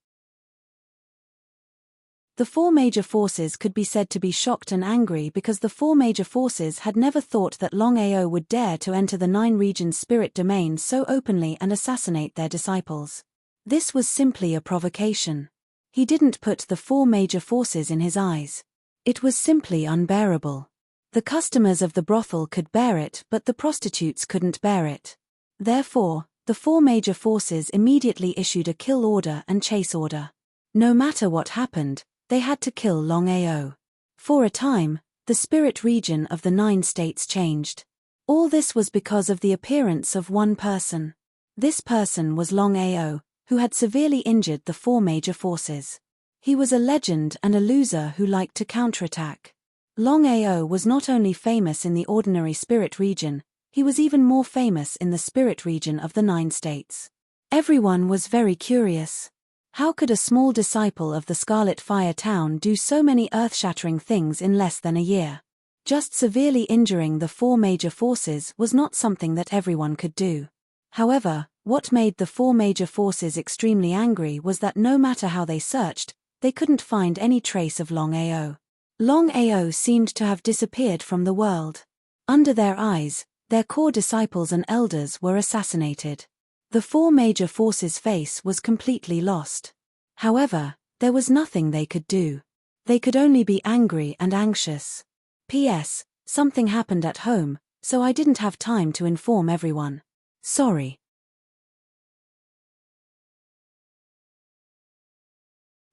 The four major forces could be said to be shocked and angry because the four major forces had never thought that Longao would dare to enter the Nine Regions' spirit domain so openly and assassinate their disciples. This was simply a provocation. He didn't put the four major forces in his eyes. It was simply unbearable. The customers of the brothel could bear it, but the prostitutes couldn't bear it. Therefore, the four major forces immediately issued a kill order and chase order. No matter what happened, they had to kill Longao. For a time, the spirit region of the 9 states changed. All this was because of the appearance of one person. This person was Longao, who had severely injured the four major forces. He was a legend and a loser who liked to counterattack. Longao was not only famous in the ordinary spirit region, he was even more famous in the spirit region of the 9 states. Everyone was very curious. How could a small disciple of the Scarlet Fire Town do so many earth-shattering things in less than a year? Just severely injuring the four major forces was not something that everyone could do. However, what made the four major forces extremely angry was that no matter how they searched, they couldn't find any trace of Longao. Longao seemed to have disappeared from the world. Under their eyes, their core disciples and elders were assassinated. The four major forces' face was completely lost. However, there was nothing they could do. They could only be angry and anxious. P.S. Something happened at home, so I didn't have time to inform everyone. Sorry.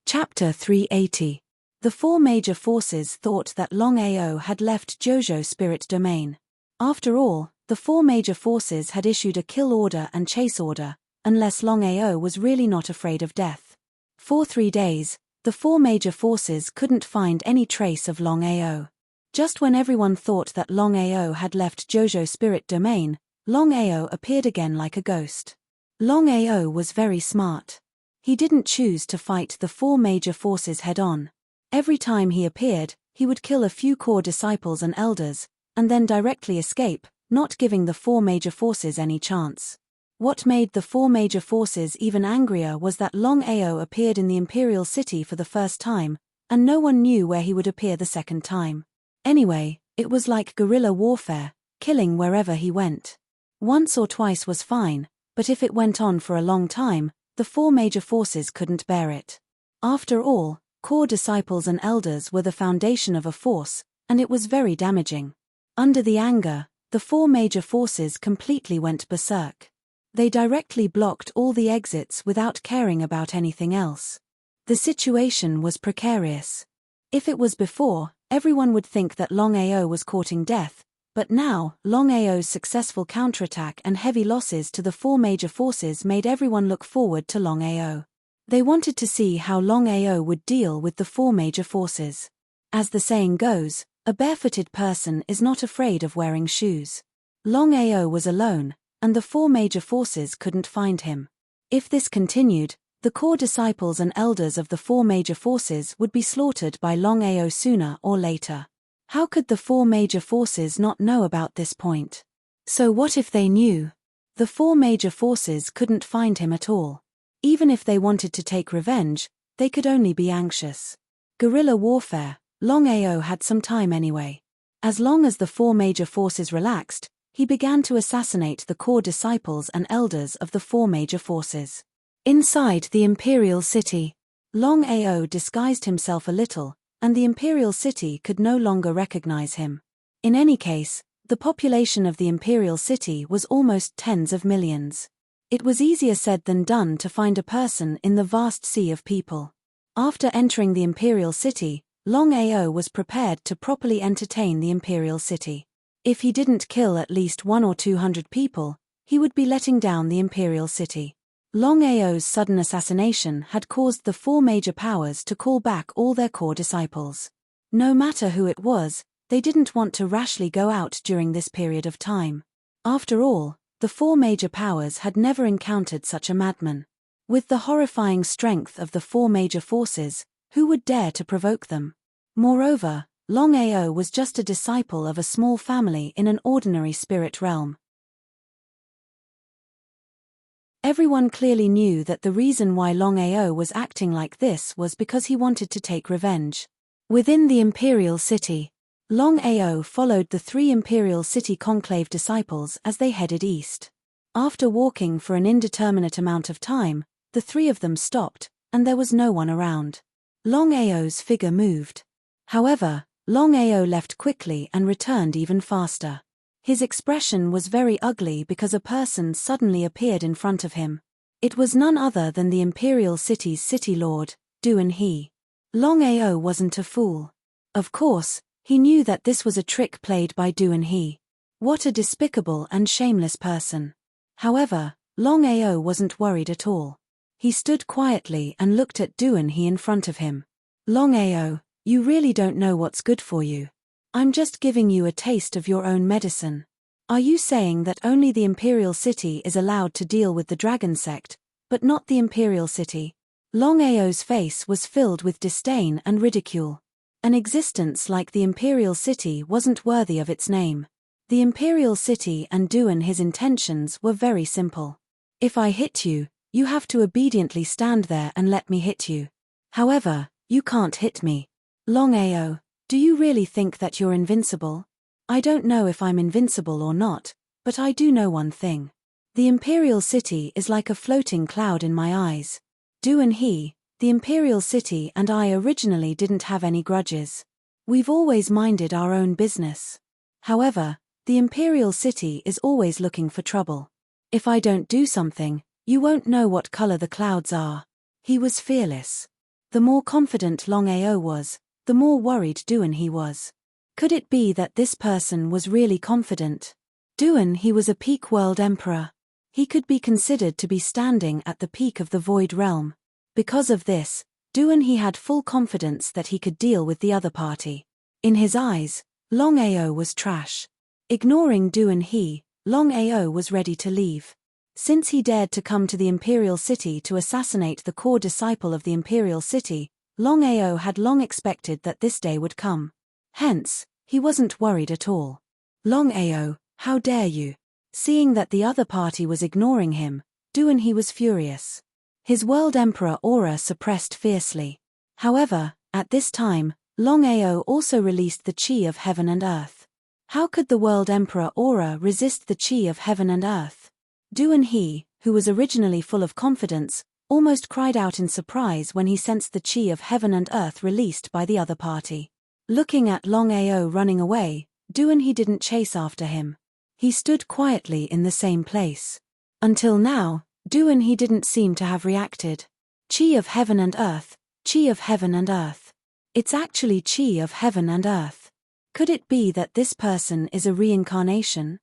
Chapter 380. The four major forces thought that Longao had left Jojo's spirit domain. After all, the four major forces had issued a kill order and chase order, unless Longao was really not afraid of death. For 3 days, the four major forces couldn't find any trace of Longao. Just when everyone thought that Longao had left Jojo's spirit domain, Longao appeared again like a ghost. Longao was very smart. He didn't choose to fight the four major forces head-on. Every time he appeared, he would kill a few core disciples and elders, and then directly escape, not giving the four major forces any chance. What made the four major forces even angrier was that Longao appeared in the Imperial City for the first time, and no one knew where he would appear the second time. Anyway, it was like guerrilla warfare, killing wherever he went. Once or twice was fine, but if it went on for a long time, the four major forces couldn't bear it. After all, core disciples and elders were the foundation of a force, and it was very damaging. Under the anger, the four major forces completely went berserk. They directly blocked all the exits without caring about anything else. The situation was precarious. If it was before, everyone would think that Longao was courting death, but now, Longao's successful counterattack and heavy losses to the four major forces made everyone look forward to Longao. They wanted to see how Longao would deal with the four major forces. As the saying goes, a barefooted person is not afraid of wearing shoes. Longao was alone, and the four major forces couldn't find him. If this continued, the core disciples and elders of the four major forces would be slaughtered by Longao sooner or later. How could the four major forces not know about this point? So what if they knew? The four major forces couldn't find him at all. Even if they wanted to take revenge, they could only be anxious. Guerrilla warfare, Longao had some time anyway. As long as the four major forces relaxed, he began to assassinate the core disciples and elders of the four major forces. Inside the Imperial City, Longao disguised himself a little, and the Imperial City could no longer recognize him. In any case, the population of the Imperial City was almost tens of millions. It was easier said than done to find a person in the vast sea of people. After entering the Imperial City, Longao was prepared to properly entertain the Imperial City. If he didn't kill at least 100 or 200 people, he would be letting down the Imperial City. Longao's sudden assassination had caused the four major powers to call back all their core disciples. No matter who it was, they didn't want to rashly go out during this period of time. After all, the four major powers had never encountered such a madman. With the horrifying strength of the four major forces, who would dare to provoke them? Moreover, Longao was just a disciple of a small family in an ordinary spirit realm. Everyone clearly knew that the reason why Longao was acting like this was because he wanted to take revenge. Within the Imperial City, Longao followed the 3 Imperial City Conclave disciples as they headed east. After walking for an indeterminate amount of time, the 3 of them stopped, and there was no one around. Longao's figure moved. However, Longao left quickly and returned even faster. His expression was very ugly because a person suddenly appeared in front of him. It was none other than the Imperial City's City Lord, Duan He. Longao wasn't a fool. Of course, he knew that this was a trick played by Duan He. What a despicable and shameless person. However, Longao wasn't worried at all. He stood quietly and looked at Duan He in front of him. Longao, you really don't know what's good for you. I'm just giving you a taste of your own medicine. Are you saying that only the Imperial City is allowed to deal with the Dragon Sect, but not the Imperial City? Longao's face was filled with disdain and ridicule. An existence like the Imperial City wasn't worthy of its name. The Imperial City and Duan His intentions were very simple. If I hit you, you have to obediently stand there and let me hit you. However, you can't hit me. Longao, do you really think that you're invincible? I don't know if I'm invincible or not, but I do know one thing. The Imperial City is like a floating cloud in my eyes. Duan He, the Imperial City and I originally didn't have any grudges. We've always minded our own business. However, the Imperial City is always looking for trouble. If I don't do something, you won't know what color the clouds are. He was fearless. The more confident Longao was, the more worried Duan He was. Could it be that this person was really confident? Duan He was a peak world emperor. He could be considered to be standing at the peak of the Void Realm. Because of this, Duan He had full confidence that he could deal with the other party. In his eyes, Longao was trash. Ignoring Duan He, Longao was ready to leave. Since he dared to come to the Imperial City to assassinate the core disciple of the Imperial City, Longao had long expected that this day would come. Hence, he wasn't worried at all. Longao, how dare you? Seeing that the other party was ignoring him, Duan He was furious. His World Emperor aura suppressed fiercely. However, at this time, Longao also released the Chi of Heaven and Earth. How could the World Emperor aura resist the Chi of Heaven and Earth? Duan He, who was originally full of confidence, almost cried out in surprise when he sensed the Chi of Heaven and Earth released by the other party. Looking at Longao running away, Duan He didn't chase after him. He stood quietly in the same place. Until now, Duan He didn't seem to have reacted. Chi of Heaven and Earth, Chi of Heaven and Earth. It's actually Chi of Heaven and Earth. Could it be that this person is a reincarnation?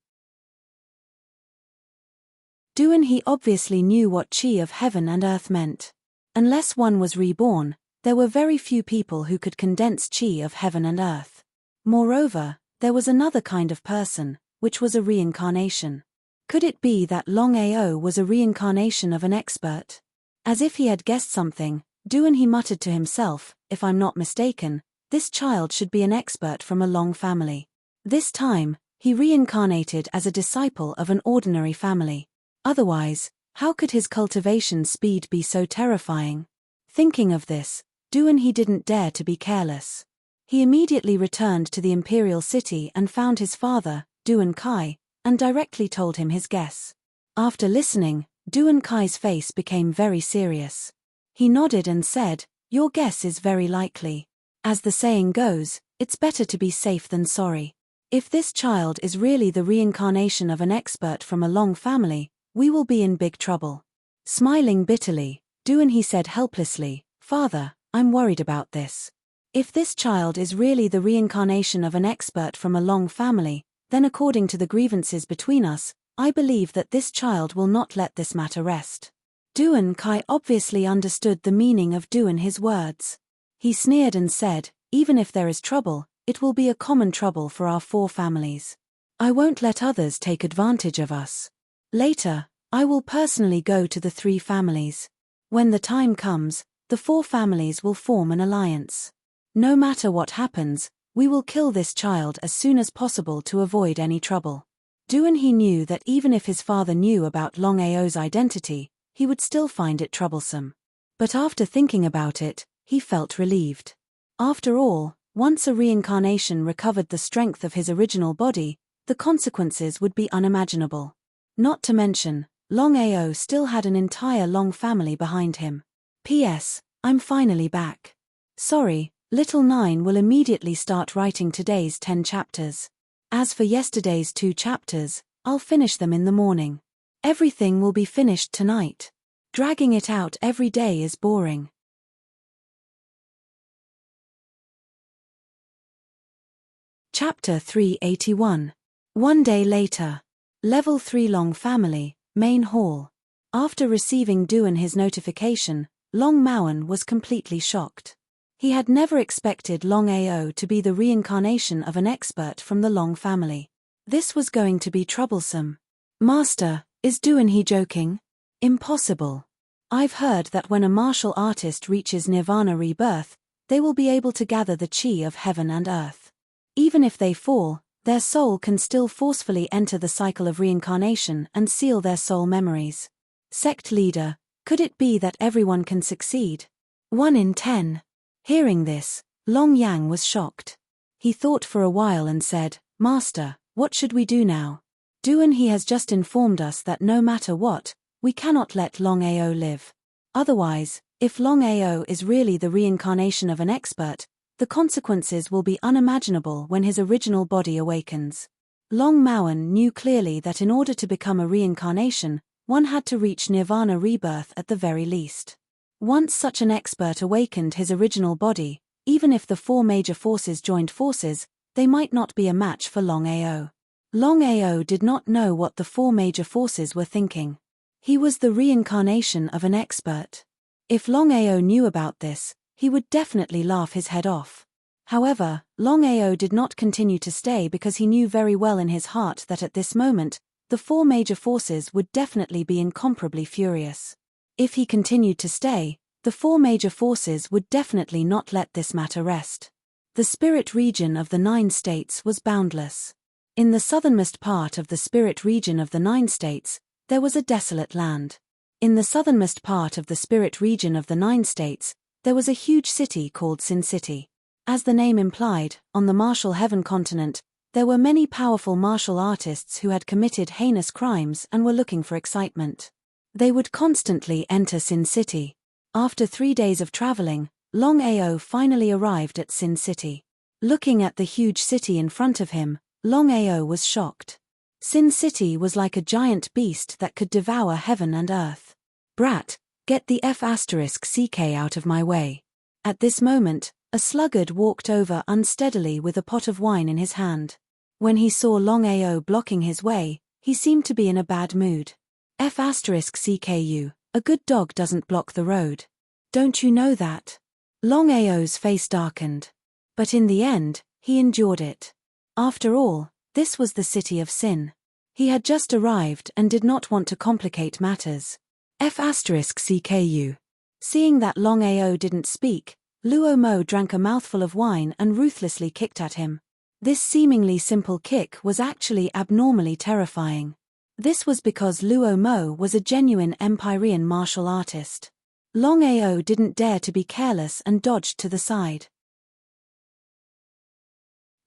Duan He obviously knew what Chi of Heaven and Earth meant. Unless one was reborn, there were very few people who could condense Chi of Heaven and Earth. Moreover, there was another kind of person, which was a reincarnation. Could it be that Longao was a reincarnation of an expert? As if he had guessed something, Duan He muttered to himself, if I'm not mistaken, this child should be an expert from a Long family. This time, he reincarnated as a disciple of an ordinary family. Otherwise, how could his cultivation speed be so terrifying? Thinking of this, Duan He didn't dare to be careless. He immediately returned to the Imperial City and found his father, Duan Kai, and directly told him his guess. After listening, Duan Kai's face became very serious. He nodded and said, "Your guess is very likely. As the saying goes, it's better to be safe than sorry. If this child is really the reincarnation of an expert from a Long family, we will be in big trouble." Smiling bitterly, Duan He said helplessly, "Father, I'm worried about this. If this child is really the reincarnation of an expert from a Long family, then according to the grievances between us, I believe that this child will not let this matter rest." Duan Kai obviously understood the meaning of Duan He's words. He sneered and said, "Even if there is trouble, it will be a common trouble for our 4 families. I won't let others take advantage of us. Later, I will personally go to the 3 families. When the time comes, the 4 families will form an alliance. No matter what happens, we will kill this child as soon as possible to avoid any trouble. Duan he knew that even if his father knew about Longao's identity, he would still find it troublesome. But after thinking about it, he felt relieved. After all, once a reincarnation recovered the strength of his original body, the consequences would be unimaginable. Not to mention, Longao still had an entire Long family behind him. P.S. I'm finally back. Sorry, Little 9 will immediately start writing today's 10 chapters. As for yesterday's 2 chapters, I'll finish them in the morning. Everything will be finished tonight. Dragging it out every day is boring. Chapter 381. One day later. Level 3 Long Family, Main Hall. After receiving Duan his notification, Long Maoan was completely shocked. He had never expected Longao to be the reincarnation of an expert from the Long family. This was going to be troublesome. Master, is Duan he joking? Impossible. I've heard that when a martial artist reaches nirvana rebirth, they will be able to gather the chi of heaven and earth. Even if they fall, their soul can still forcefully enter the cycle of reincarnation and seal their soul memories. Sect leader, could it be that everyone can succeed? 1 in 10. Hearing this, Long Yang was shocked. He thought for a while and said, Master, what should we do now? Duan he has just informed us that no matter what, we cannot let Longao live. Otherwise, if Longao is really the reincarnation of an expert, the consequences will be unimaginable when his original body awakens. Long Maoan knew clearly that in order to become a reincarnation, one had to reach nirvana rebirth at the very least. Once such an expert awakened his original body, even if the 4 major forces joined forces, they might not be a match for Longao. Longao did not know what the 4 major forces were thinking. He was the reincarnation of an expert. If Longao knew about this, he would definitely laugh his head off. However, Longao did not continue to stay because he knew very well in his heart that at this moment, the 4 major forces would definitely be incomparably furious. If he continued to stay, the 4 major forces would definitely not let this matter rest. The spirit region of the 9 states was boundless. In the southernmost part of the spirit region of the 9 states, there was a desolate land. In the southernmost part of the spirit region of the 9 states, there was a huge city called Sin City. As the name implied, on the martial heaven continent, there were many powerful martial artists who had committed heinous crimes and were looking for excitement. They would constantly enter Sin City. After 3 days of traveling, Longao finally arrived at Sin City. Looking at the huge city in front of him, Longao was shocked. Sin City was like a giant beast that could devour heaven and earth. Brat, get the F***ck out of my way. At this moment, a sluggard walked over unsteadily with a pot of wine in his hand. When he saw Longao blocking his way, he seemed to be in a bad mood. F***ck, a good dog doesn't block the road. Don't you know that? Longao's face darkened. But in the end, he endured it. After all, this was the city of sin. He had just arrived and did not want to complicate matters. F***ck. Seeing that Longao didn't speak, Luo Mo drank a mouthful of wine and ruthlessly kicked at him. This seemingly simple kick was actually abnormally terrifying. This was because Luo Mo was a genuine Empyrean martial artist. Longao didn't dare to be careless and dodged to the side.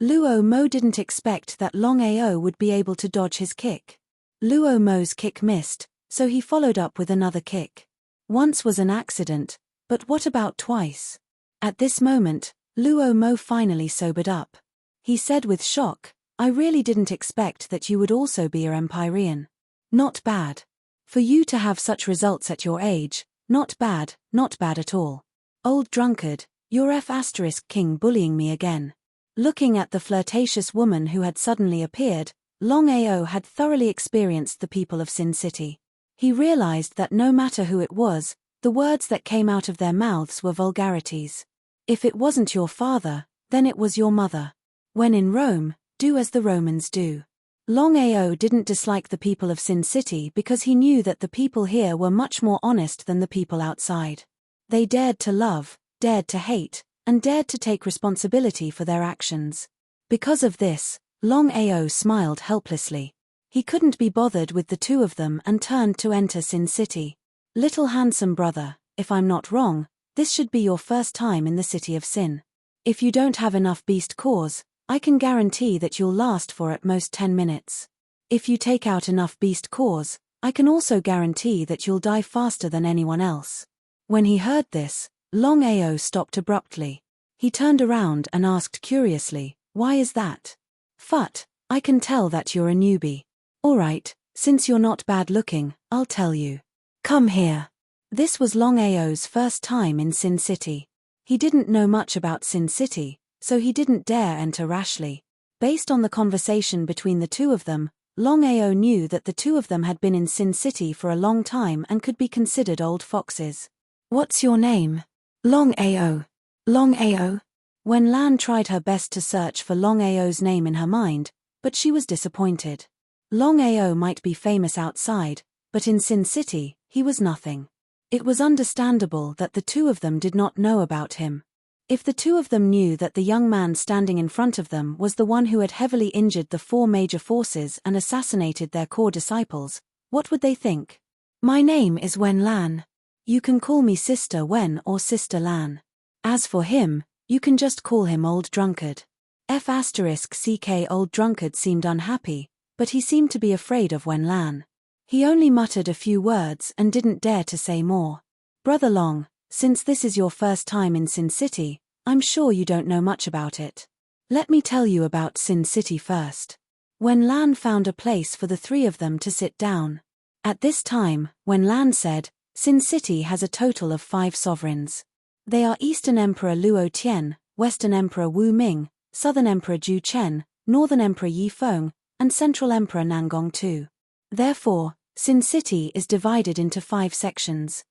Luo Mo didn't expect that Longao would be able to dodge his kick. Luo Mo's kick missed, so he followed up with another kick. Once was an accident, but what about twice? At this moment, Luo Mo finally sobered up. He said with shock, I really didn't expect that you would also be a Empyrean. Not bad. For you to have such results at your age, not bad at all. Old drunkard, you're F***king bullying me again. Looking at the flirtatious woman who had suddenly appeared, Longao had thoroughly experienced the people of Sin City. He realized that no matter who it was, the words that came out of their mouths were vulgarities. If it wasn't your father, then it was your mother. When in Rome, do as the Romans do. Longao didn't dislike the people of Sin City because he knew that the people here were much more honest than the people outside. They dared to love, dared to hate, and dared to take responsibility for their actions. Because of this, Longao smiled helplessly. He couldn't be bothered with the two of them and turned to enter Sin City. Little handsome brother, if I'm not wrong, this should be your first time in the city of Sin. If you don't have enough beast cores, I can guarantee that you'll last for at most 10 minutes. If you take out enough beast cores, I can also guarantee that you'll die faster than anyone else. When he heard this, Longao stopped abruptly. He turned around and asked curiously, "Why is that?" "Phut, I can tell that you're a newbie. Alright, since you're not bad looking, I'll tell you. Come here." This was Longao's first time in Sin City. He didn't know much about Sin City, so he didn't dare enter rashly. Based on the conversation between the two of them, Longao knew that the two of them had been in Sin City for a long time and could be considered old foxes. "What's your name?" "Longao." "Longao?" Wen Lan tried her best to search for Longao's name in her mind, but she was disappointed. Longao might be famous outside, but in Sin City, he was nothing. It was understandable that the two of them did not know about him. If the two of them knew that the young man standing in front of them was the one who had heavily injured the 4 major forces and assassinated their core disciples, what would they think? "My name is Wen Lan. You can call me Sister Wen or Sister Lan. As for him, you can just call him Old Drunkard." *CK Old Drunkard seemed unhappy, but he seemed to be afraid of Wen Lan. He only muttered a few words and didn't dare to say more. "Brother Long, since this is your first time in Sin City, I'm sure you don't know much about it. Let me tell you about Sin City first." Wen Lan found a place for the three of them to sit down. At this time, Wen Lan said, "Sin City has a total of 5 sovereigns. They are Eastern Emperor Luo Tian, Western Emperor Wu Ming, Southern Emperor Ju Chen, Northern Emperor Yi Feng, and Central Emperor Nangong Tu. Therefore, Sin City is divided into 5 sections.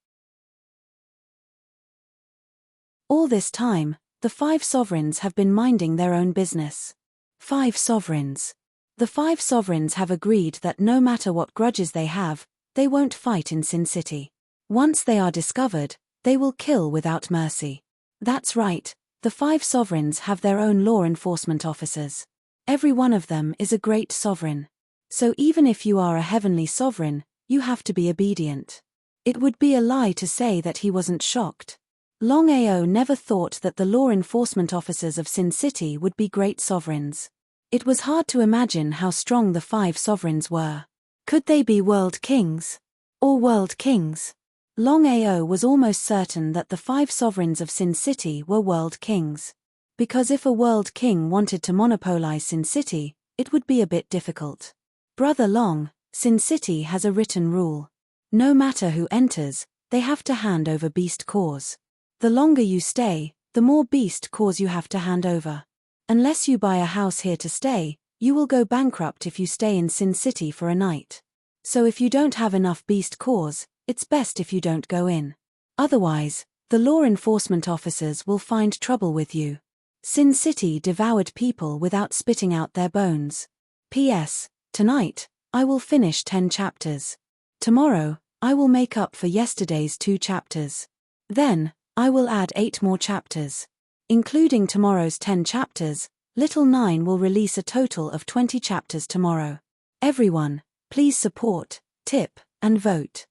All this time, the 5 sovereigns have been minding their own business. 5 sovereigns. The 5 sovereigns have agreed that no matter what grudges they have, they won't fight in Sin City. Once they are discovered, they will kill without mercy. That's right, the 5 sovereigns have their own law enforcement officers. Every one of them is a great sovereign. So even if you are a heavenly sovereign, you have to be obedient. It would be a lie to say that he wasn't shocked. Longao never thought that the law enforcement officers of Sin City would be great sovereigns. It was hard to imagine how strong the 5 sovereigns were. Could they be world kings? Or world kings? Longao was almost certain that the 5 sovereigns of Sin City were world kings. Because if a world king wanted to monopolize Sin City, it would be a bit difficult. "Brother Long, Sin City has a written rule. No matter who enters, they have to hand over beast cores. The longer you stay, the more beast cores you have to hand over. Unless you buy a house here to stay, you will go bankrupt if you stay in Sin City for a night. So if you don't have enough beast cores, it's best if you don't go in. Otherwise, the law enforcement officers will find trouble with you." Sin City devoured people without spitting out their bones. P.S. Tonight, I will finish 10 chapters. Tomorrow, I will make up for yesterday's 2 chapters. Then, I will add 8 more chapters. Including tomorrow's 10 chapters, Little 9 will release a total of 20 chapters tomorrow. Everyone, please support, tip, and vote.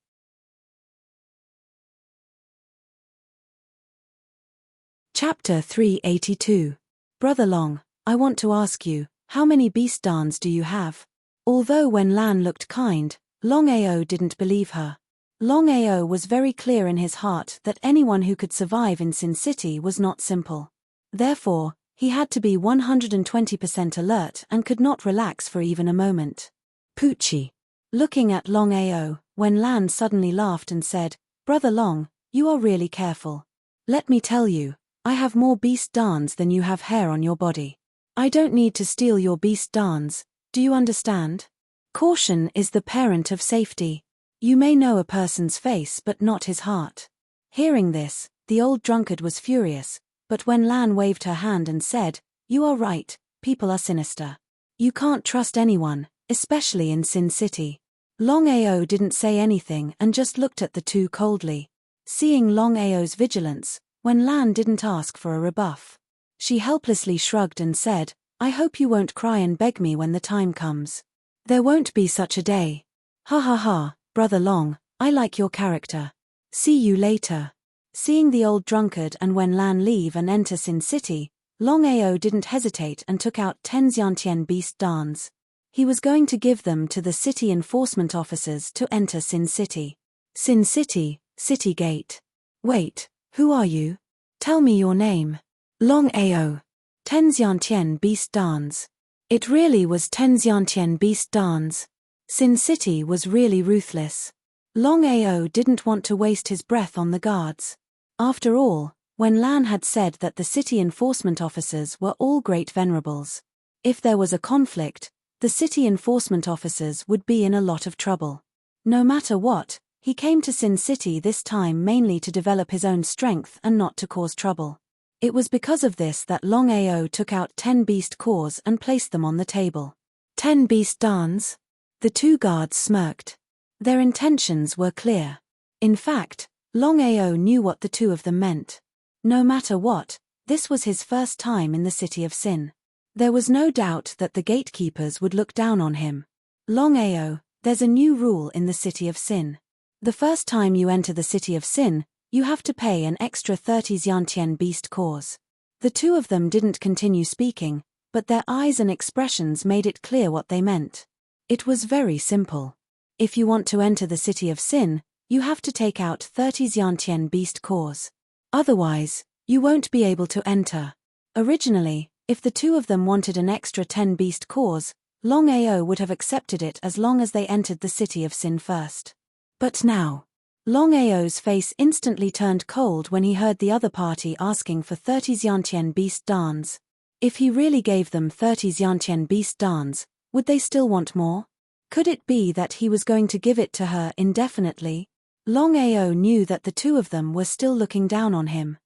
Chapter 382. Brother Long, I want to ask you, how many beast dons do you have? Although Wen Lan looked kind, Longao didn't believe her. Longao was very clear in his heart that anyone who could survive in Sin City was not simple. Therefore, he had to be 120% alert and could not relax for even a moment. "Poochie." Looking at Longao, Wen Lan suddenly laughed and said, "Brother Long, you are really careful. Let me tell you, I have more beast dons than you have hair on your body. I don't need to steal your beast dons, do you understand? Caution is the parent of safety. You may know a person's face but not his heart." Hearing this, the old drunkard was furious, but Wen Lan waved her hand and said, "You are right, people are sinister. You can't trust anyone, especially in Sin City." Longao didn't say anything and just looked at the two coldly. Seeing Longao's vigilance, Wen Lan didn't ask for a rebuff. She helplessly shrugged and said, I hope you won't cry and beg me when the time comes. There won't be such a day. Ha ha ha, Brother Long, I like your character. See you later. Seeing the old drunkard and Wen Lan leave and enter Sin City, Longao didn't hesitate and took out 10 Xiantian beast dans. He was going to give them to the city enforcement officers to enter Sin City. Sin City, City Gate. Wait, who are you? Tell me your name. Longao. 10 Xiantian beast dans. It really was 10 Xiantian beast dans. Sin City was really ruthless. Longao didn't want to waste his breath on the guards. After all, Wen Lan had said that the city enforcement officers were all great venerables. If there was a conflict, the city enforcement officers would be in a lot of trouble. No matter what, he came to Sin City this time mainly to develop his own strength and not to cause trouble. It was because of this that Longao took out 10 beast cores and placed them on the table. 10 beast dans? The two guards smirked. Their intentions were clear. In fact, Longao knew what the two of them meant. No matter what, this was his first time in the city of Sin. There was no doubt that the gatekeepers would look down on him. Longao, there's a new rule in the city of Sin. The first time you enter the city of Sin, you have to pay an extra 30 Xiantian beast cores. The two of them didn't continue speaking, but their eyes and expressions made it clear what they meant. It was very simple. If you want to enter the city of Sin, you have to take out 30 Xiantian beast cores. Otherwise, you won't be able to enter. Originally, if the two of them wanted an extra 10 beast cores, Longao would have accepted it as long as they entered the city of Sin first. But now, Longao's face instantly turned cold when he heard the other party asking for 30 Xiantian beast dans. If he really gave them 30 Xiantian beast dans, would they still want more? Could it be that he was going to give it to her indefinitely? Longao knew that the two of them were still looking down on him.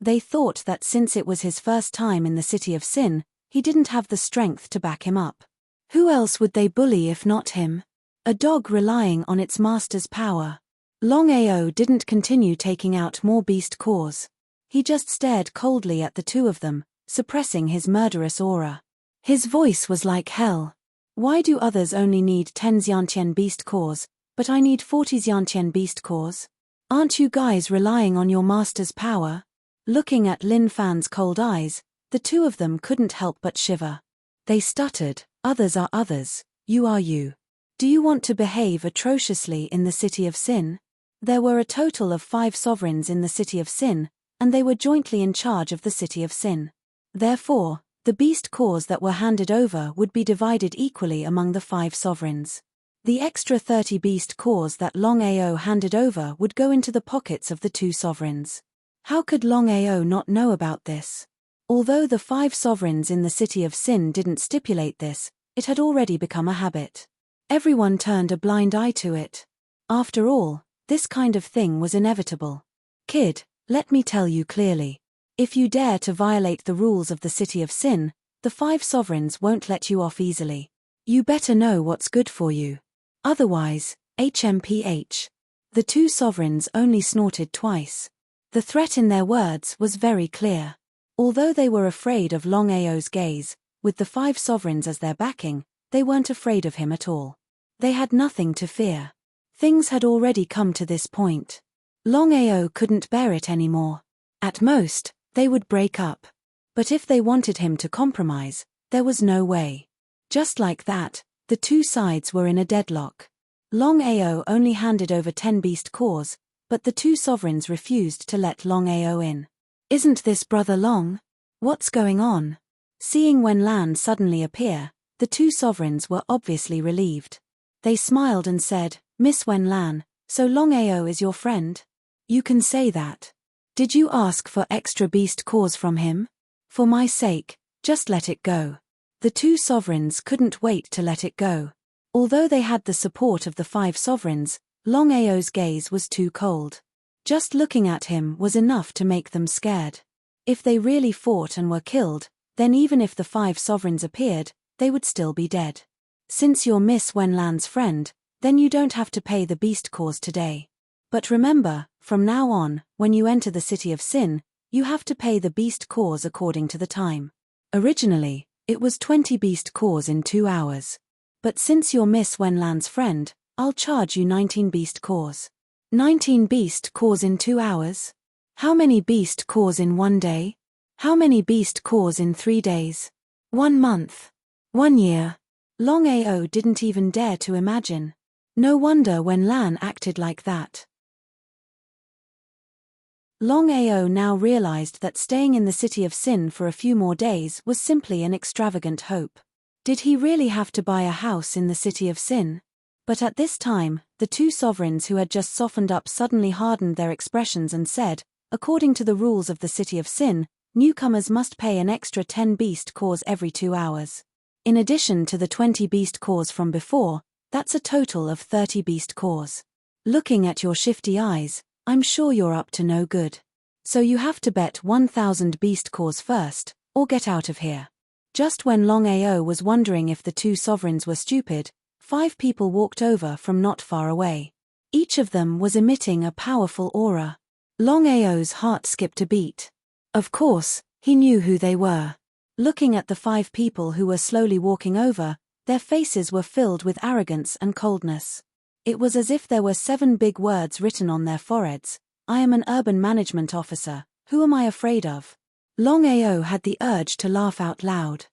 They thought that since it was his first time in the city of Sin, he didn't have the strength to back him up. Who else would they bully if not him? A dog relying on its master's power. Longao didn't continue taking out more beast cores. He just stared coldly at the two of them, suppressing his murderous aura. His voice was like hell. Why do others only need 10 Xiantian beast cores, but I need 40 Xiantian beast cores? Aren't you guys relying on your master's power? Looking at Lin Fan's cold eyes, the two of them couldn't help but shiver. They stuttered, others are others, you are you. Do you want to behave atrociously in the city of Sin? There were a total of 5 sovereigns in the city of Sin, and they were jointly in charge of the city of Sin. Therefore, the beast cores that were handed over would be divided equally among the 5 sovereigns. The extra 30 beast cores that Longao handed over would go into the pockets of the 2 sovereigns. How could Longao not know about this? Although the 5 sovereigns in the city of Sin didn't stipulate this, it had already become a habit. Everyone turned a blind eye to it. After all, this kind of thing was inevitable. Kid, let me tell you clearly. If you dare to violate the rules of the city of Sin, the 5 sovereigns won't let you off easily. You better know what's good for you. Otherwise, HMPH. The 2 sovereigns only snorted twice. The threat in their words was very clear. Although they were afraid of Longao's gaze, with the 5 sovereigns as their backing, they weren't afraid of him at all. They had nothing to fear. Things had already come to this point. Longao couldn't bear it anymore. At most, they would break up. But if they wanted him to compromise, there was no way. Just like that, the 2 sides were in a deadlock. Longao only handed over 10 beast cores, but the 2 sovereigns refused to let Longao in. Isn't this Brother Long? What's going on? Seeing Wen Lan suddenly appear, the 2 sovereigns were obviously relieved. They smiled and said, Miss Wen Lan, so Longao is your friend? You can say that. Did you ask for extra beast cores from him? For my sake, just let it go. The 2 sovereigns couldn't wait to let it go. Although they had the support of the 5 sovereigns, Longao's gaze was too cold. Just looking at him was enough to make them scared. If they really fought and were killed, then even if the 5 sovereigns appeared, they would still be dead. Since you're Miss Wen Lan's friend, then you don't have to pay the beast cores today. But remember, From now on, when you enter the city of sin, you have to pay the beast cores according to the time. Originally, it was 20 beast cores in 2 hours. But since you're Miss Wenlan's friend, I'll charge you 19 beast cores. 19 beast cores in 2 hours? How many beast cores in 1 day? How many beast cores in 3 days? 1 month? 1 year? Longao didn't even dare to imagine. No wonder Wenlan acted like that. Longao now realized that staying in the city of sin for a few more days was simply an extravagant hope. Did he really have to buy a house in the city of sin? But at this time, the 2 sovereigns who had just softened up suddenly hardened their expressions and said, according to the rules of the city of sin, newcomers must pay an extra 10 beast cores every 2 hours. In addition to the 20 beast cores from before, that's a total of 30 beast cores. Looking at your shifty eyes, I'm sure you're up to no good. So you have to bet 1,000 beast cores first, or get out of here. Just when Longao was wondering if the 2 sovereigns were stupid, 5 people walked over from not far away. Each of them was emitting a powerful aura. Longao's heart skipped a beat. Of course, he knew who they were. Looking at the 5 people who were slowly walking over, their faces were filled with arrogance and coldness. It was as if there were 7 big words written on their foreheads. I am an urban management officer, who am I afraid of? Longao had the urge to laugh out loud.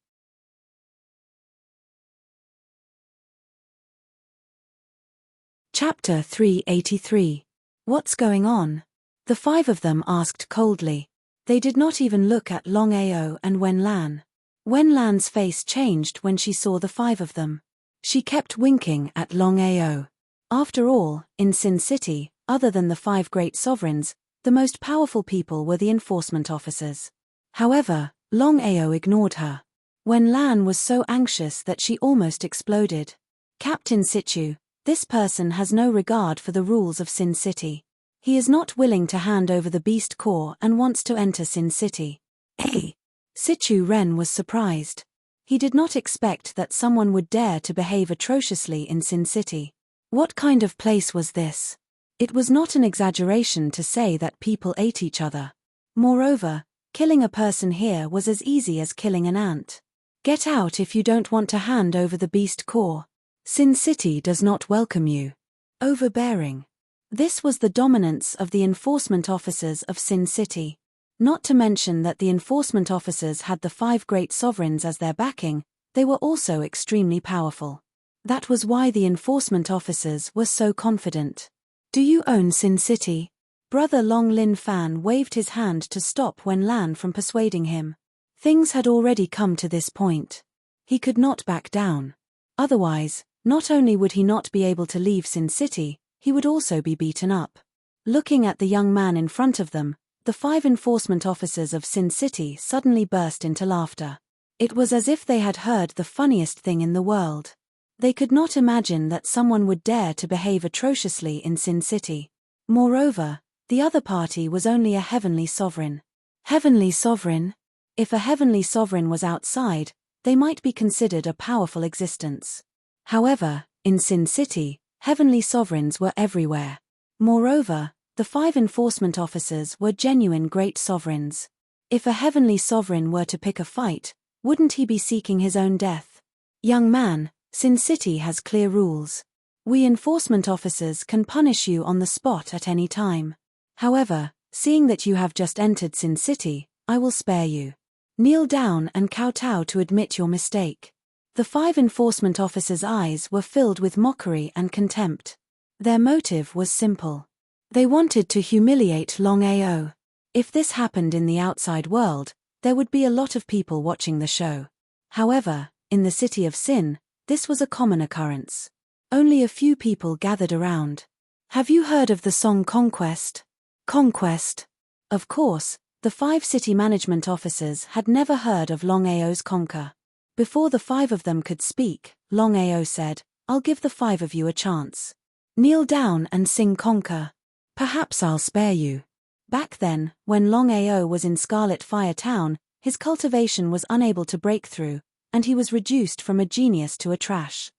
Chapter 383. What's going on? The 5 of them asked coldly. They did not even look at Longao and Wenlan. Wenlan's face changed when she saw the 5 of them. She kept winking at Longao. After all, in Sin City, other than the 5 great sovereigns, the most powerful people were the enforcement officers. However, Longao ignored her. Wenlan was so anxious that she almost exploded. Captain Situ, this person has no regard for the rules of Sin City. He is not willing to hand over the beast core and wants to enter Sin City. Hey! Situ Ren was surprised. He did not expect that someone would dare to behave atrociously in Sin City. What kind of place was this? It was not an exaggeration to say that people ate each other. Moreover, killing a person here was as easy as killing an ant. Get out if you don't want to hand over the beast core. Sin City does not welcome you. Overbearing. This was the dominance of the enforcement officers of Sin City. Not to mention that the enforcement officers had the 5 great sovereigns as their backing, they were also extremely powerful. That was why the enforcement officers were so confident. Do you own Sin City? Brother Long Lin Fan waved his hand to stop Wenlan from persuading him. Things had already come to this point. He could not back down. Otherwise, not only would he not be able to leave Sin City, he would also be beaten up. Looking at the young man in front of them, the 5 enforcement officers of Sin City suddenly burst into laughter. It was as if they had heard the funniest thing in the world. They could not imagine that someone would dare to behave atrociously in Sin City. Moreover, the other party was only a heavenly sovereign. Heavenly sovereign? If a heavenly sovereign was outside, they might be considered a powerful existence. However, in Sin City, heavenly sovereigns were everywhere. Moreover, the 5 enforcement officers were genuine great sovereigns. If a heavenly sovereign were to pick a fight, wouldn't he be seeking his own death? Young man, Sin City has clear rules. We enforcement officers can punish you on the spot at any time. However, seeing that you have just entered Sin City, I will spare you. Kneel down and kowtow to admit your mistake. The 5 enforcement officers' eyes were filled with mockery and contempt. Their motive was simple. They wanted to humiliate Longao. If this happened in the outside world, there would be a lot of people watching the show. However, in the City of Sin, this was a common occurrence. Only a few people gathered around. Have you heard of the song Conquest? Conquest. Of course, the 5 city management officers had never heard of Longao's Conquer. Before the 5 of them could speak, Longao said, I'll give the 5 of you a chance. Kneel down and sing Conquer. Perhaps I'll spare you. Back then, when Longao was in Scarlet Fire Town, his cultivation was unable to break through, and he was reduced from a genius to a trash.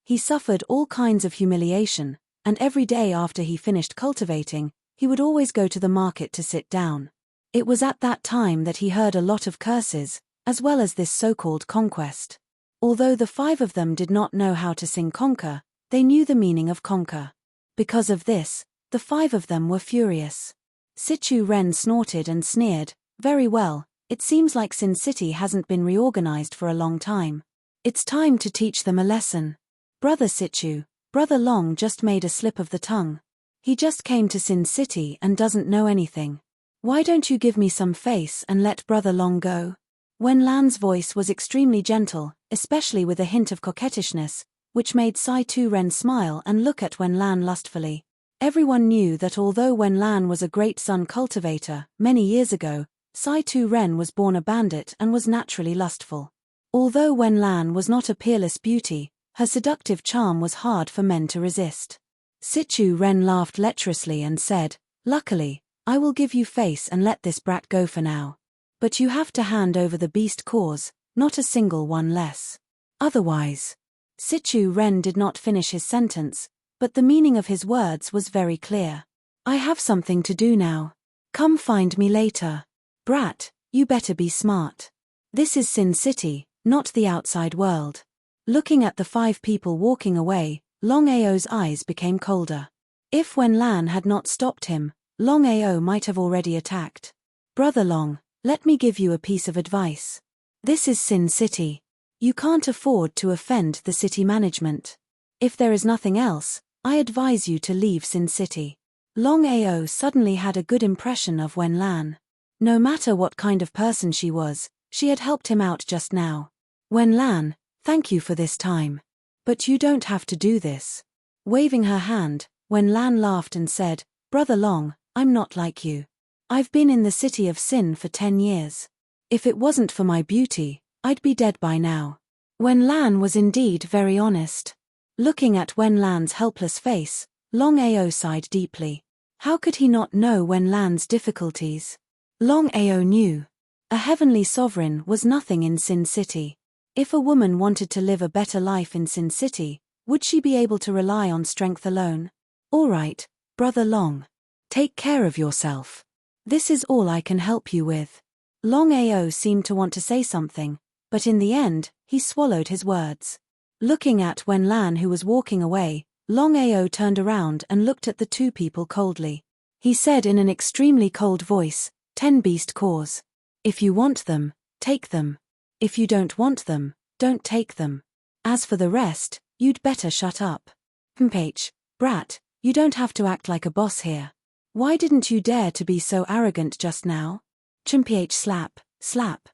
He suffered all kinds of humiliation, and every day after he finished cultivating, he would always go to the market to sit down. It was at that time that he heard a lot of curses, as well as this so-called conquest. Although the 5 of them did not know how to sing conquer, they knew the meaning of conquer. Because of this, the 5 of them were furious. Sichu Ren snorted and sneered, "Very well, it seems like Sin City hasn't been reorganized for a long time. It's time to teach them a lesson. Brother Sichu, Brother Long just made a slip of the tongue. He just came to Sin City and doesn't know anything. Why don't you give me some face and let Brother Long go?" Wen Lan's voice was extremely gentle, especially with a hint of coquettishness, which made Sai Tu Ren smile and look at Wen Lan lustfully. Everyone knew that although Wen Lan was a great sun cultivator, many years ago, Sai Tu Ren was born a bandit and was naturally lustful. Although Wen Lan was not a peerless beauty, her seductive charm was hard for men to resist. Sichu Ren laughed lecherously and said, "Luckily, I will give you face and let this brat go for now. But you have to hand over the beast cause, not a single one less. Otherwise." Sichu Ren did not finish his sentence, but the meaning of his words was very clear. "I have something to do now. Come find me later. Brat, you better be smart. This is Sin City, not the outside world." Looking at the 5 people walking away, Longao's eyes became colder. If Wen Lan had not stopped him, Longao might have already attacked. "Brother Long, let me give you a piece of advice. This is Sin City. You can't afford to offend the city management. If there is nothing else, I advise you to leave Sin City." Longao suddenly had a good impression of Wen Lan. No matter what kind of person she was, she had helped him out just now. "Wen Lan, thank you for this time. But you don't have to do this." Waving her hand, Wen Lan laughed and said, "Brother Long, I'm not like you. I've been in the city of Sin for 10 years. If it wasn't for my beauty, I'd be dead by now." Wen Lan was indeed very honest. Looking at Wen Lan's helpless face, Longao sighed deeply. How could he not know Wen Lan's difficulties? Longao knew. A heavenly sovereign was nothing in Sin City. If a woman wanted to live a better life in Sin City, would she be able to rely on strength alone? "All right, Brother Long. Take care of yourself. This is all I can help you with." Longao seemed to want to say something, but in the end, he swallowed his words. Looking at Wen Lan who was walking away, Longao turned around and looked at the 2 people coldly. He said in an extremely cold voice, 10 beast cause. If you want them, take them. If you don't want them, don't take them. As for the rest, you'd better shut up." "Mph, brat, you don't have to act like a boss here. Why didn't you dare to be so arrogant just now?" "Mph slap, slap."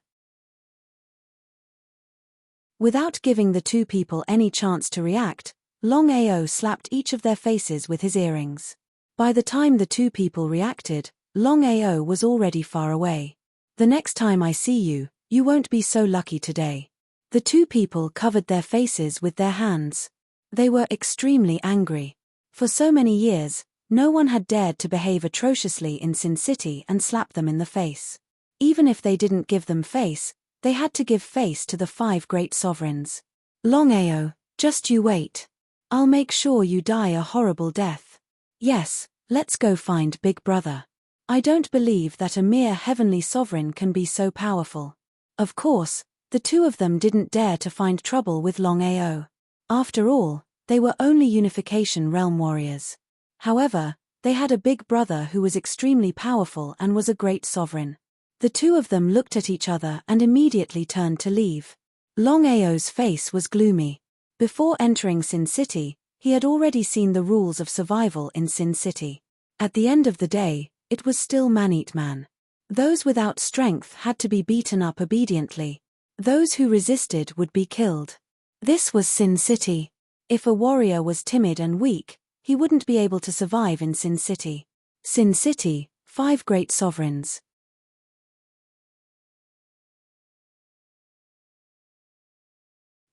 Without giving the 2 people any chance to react, Longao slapped each of their faces with his earrings. By the time the 2 people reacted, Longao was already far away. "The next time I see you, you won't be so lucky today." The 2 people covered their faces with their hands. They were extremely angry. For so many years, no one had dared to behave atrociously in Sin City and slap them in the face. Even if they didn't give them face, they had to give face to the 5 great sovereigns. "Longao, just you wait. I'll make sure you die a horrible death. Yes, let's go find Big Brother. I don't believe that a mere heavenly sovereign can be so powerful." Of course, the 2 of them didn't dare to find trouble with Longao. After all, they were only Unification Realm warriors. However, they had a big brother who was extremely powerful and was a great sovereign. The 2 of them looked at each other and immediately turned to leave. Longao's face was gloomy. Before entering Sin City, he had already seen the rules of survival in Sin City. At the end of the day, it was still man eat man. Those without strength had to be beaten up obediently. Those who resisted would be killed. This was Sin City. If a warrior was timid and weak, he wouldn't be able to survive in Sin City. Sin City, 5 great sovereigns.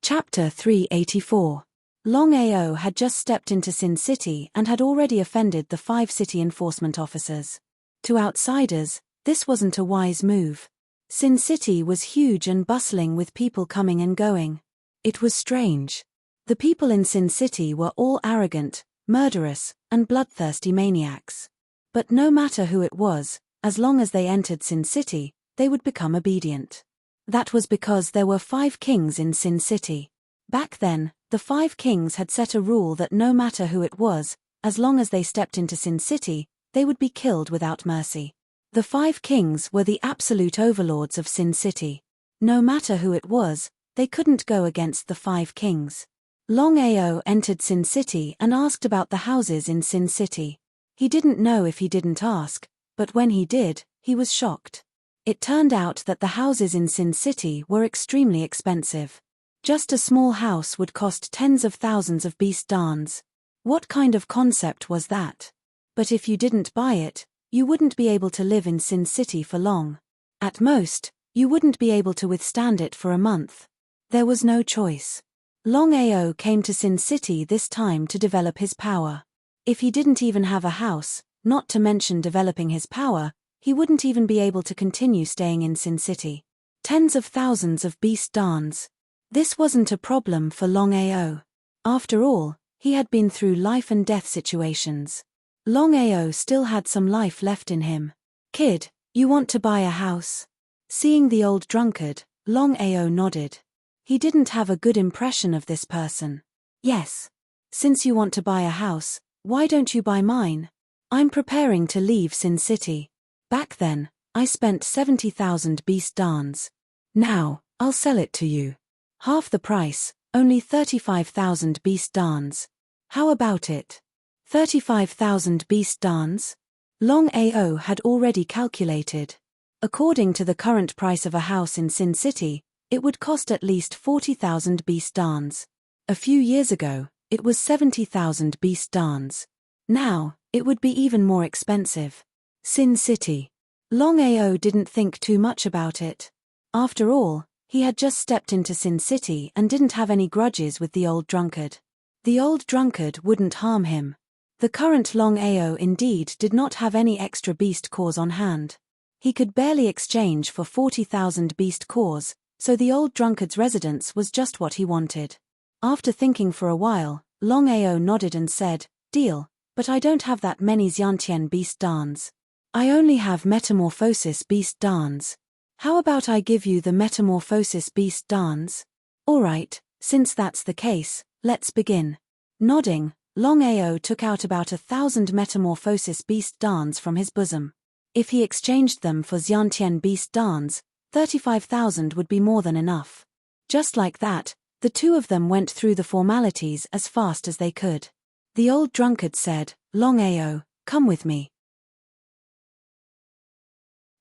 Chapter 384. Longao had just stepped into Sin City and had already offended the 5 city enforcement officers. To outsiders, this wasn't a wise move. Sin City was huge and bustling with people coming and going. It was strange. The people in Sin City were all arrogant, murderous, and bloodthirsty maniacs. But no matter who it was, as long as they entered Sin City, they would become obedient. That was because there were 5 kings in Sin City. Back then, the 5 kings had set a rule that no matter who it was, as long as they stepped into Sin City, they would be killed without mercy. The 5 kings were the absolute overlords of Sin City. No matter who it was, they couldn't go against the 5 kings. Longao entered Sin City and asked about the houses in Sin City. He didn't know if he didn't ask, but when he did, he was shocked. It turned out that the houses in Sin City were extremely expensive. Just a small house would cost tens of thousands of beast dans. What kind of concept was that? But if you didn't buy it, you wouldn't be able to live in Sin City for long. At most, you wouldn't be able to withstand it for a month. There was no choice. Longao came to Sin City this time to develop his power. If he didn't even have a house, not to mention developing his power, he wouldn't even be able to continue staying in Sin City. Tens of thousands of beast dans. This wasn't a problem for Longao. After all, he had been through life and death situations. Longao still had some life left in him. Kid, you want to buy a house? Seeing the old drunkard, Longao nodded. He didn't have a good impression of this person. Yes. Since you want to buy a house, why don't you buy mine? I'm preparing to leave Sin City. Back then, I spent 70,000 beast dans. Now, I'll sell it to you. Half the price, only 35,000 beast dans. How about it? 35,000 beast dans? Longao had already calculated. According to the current price of a house in Sin City, it would cost at least 40,000 beast dans. A few years ago, it was 70,000 beast dans. Now, it would be even more expensive. Sin City. Longao didn't think too much about it. After all, he had just stepped into Sin City and didn't have any grudges with the old drunkard. The old drunkard wouldn't harm him. The current Longao indeed did not have any extra beast cores on hand. He could barely exchange for 40,000 beast cores, so the old drunkard's residence was just what he wanted. After thinking for a while, Longao nodded and said, "Deal, but I don't have that many Xiantian beast dans. I only have metamorphosis beast dans. How about I give you the metamorphosis beast dans?" "Alright, since that's the case, let's begin." Nodding, Longao took out about 1,000 metamorphosis beast dans from his bosom. If he exchanged them for Xiantian beast dans, 35,000 would be more than enough. Just like that, the two of them went through the formalities as fast as they could. The old drunkard said, "Longao, come with me.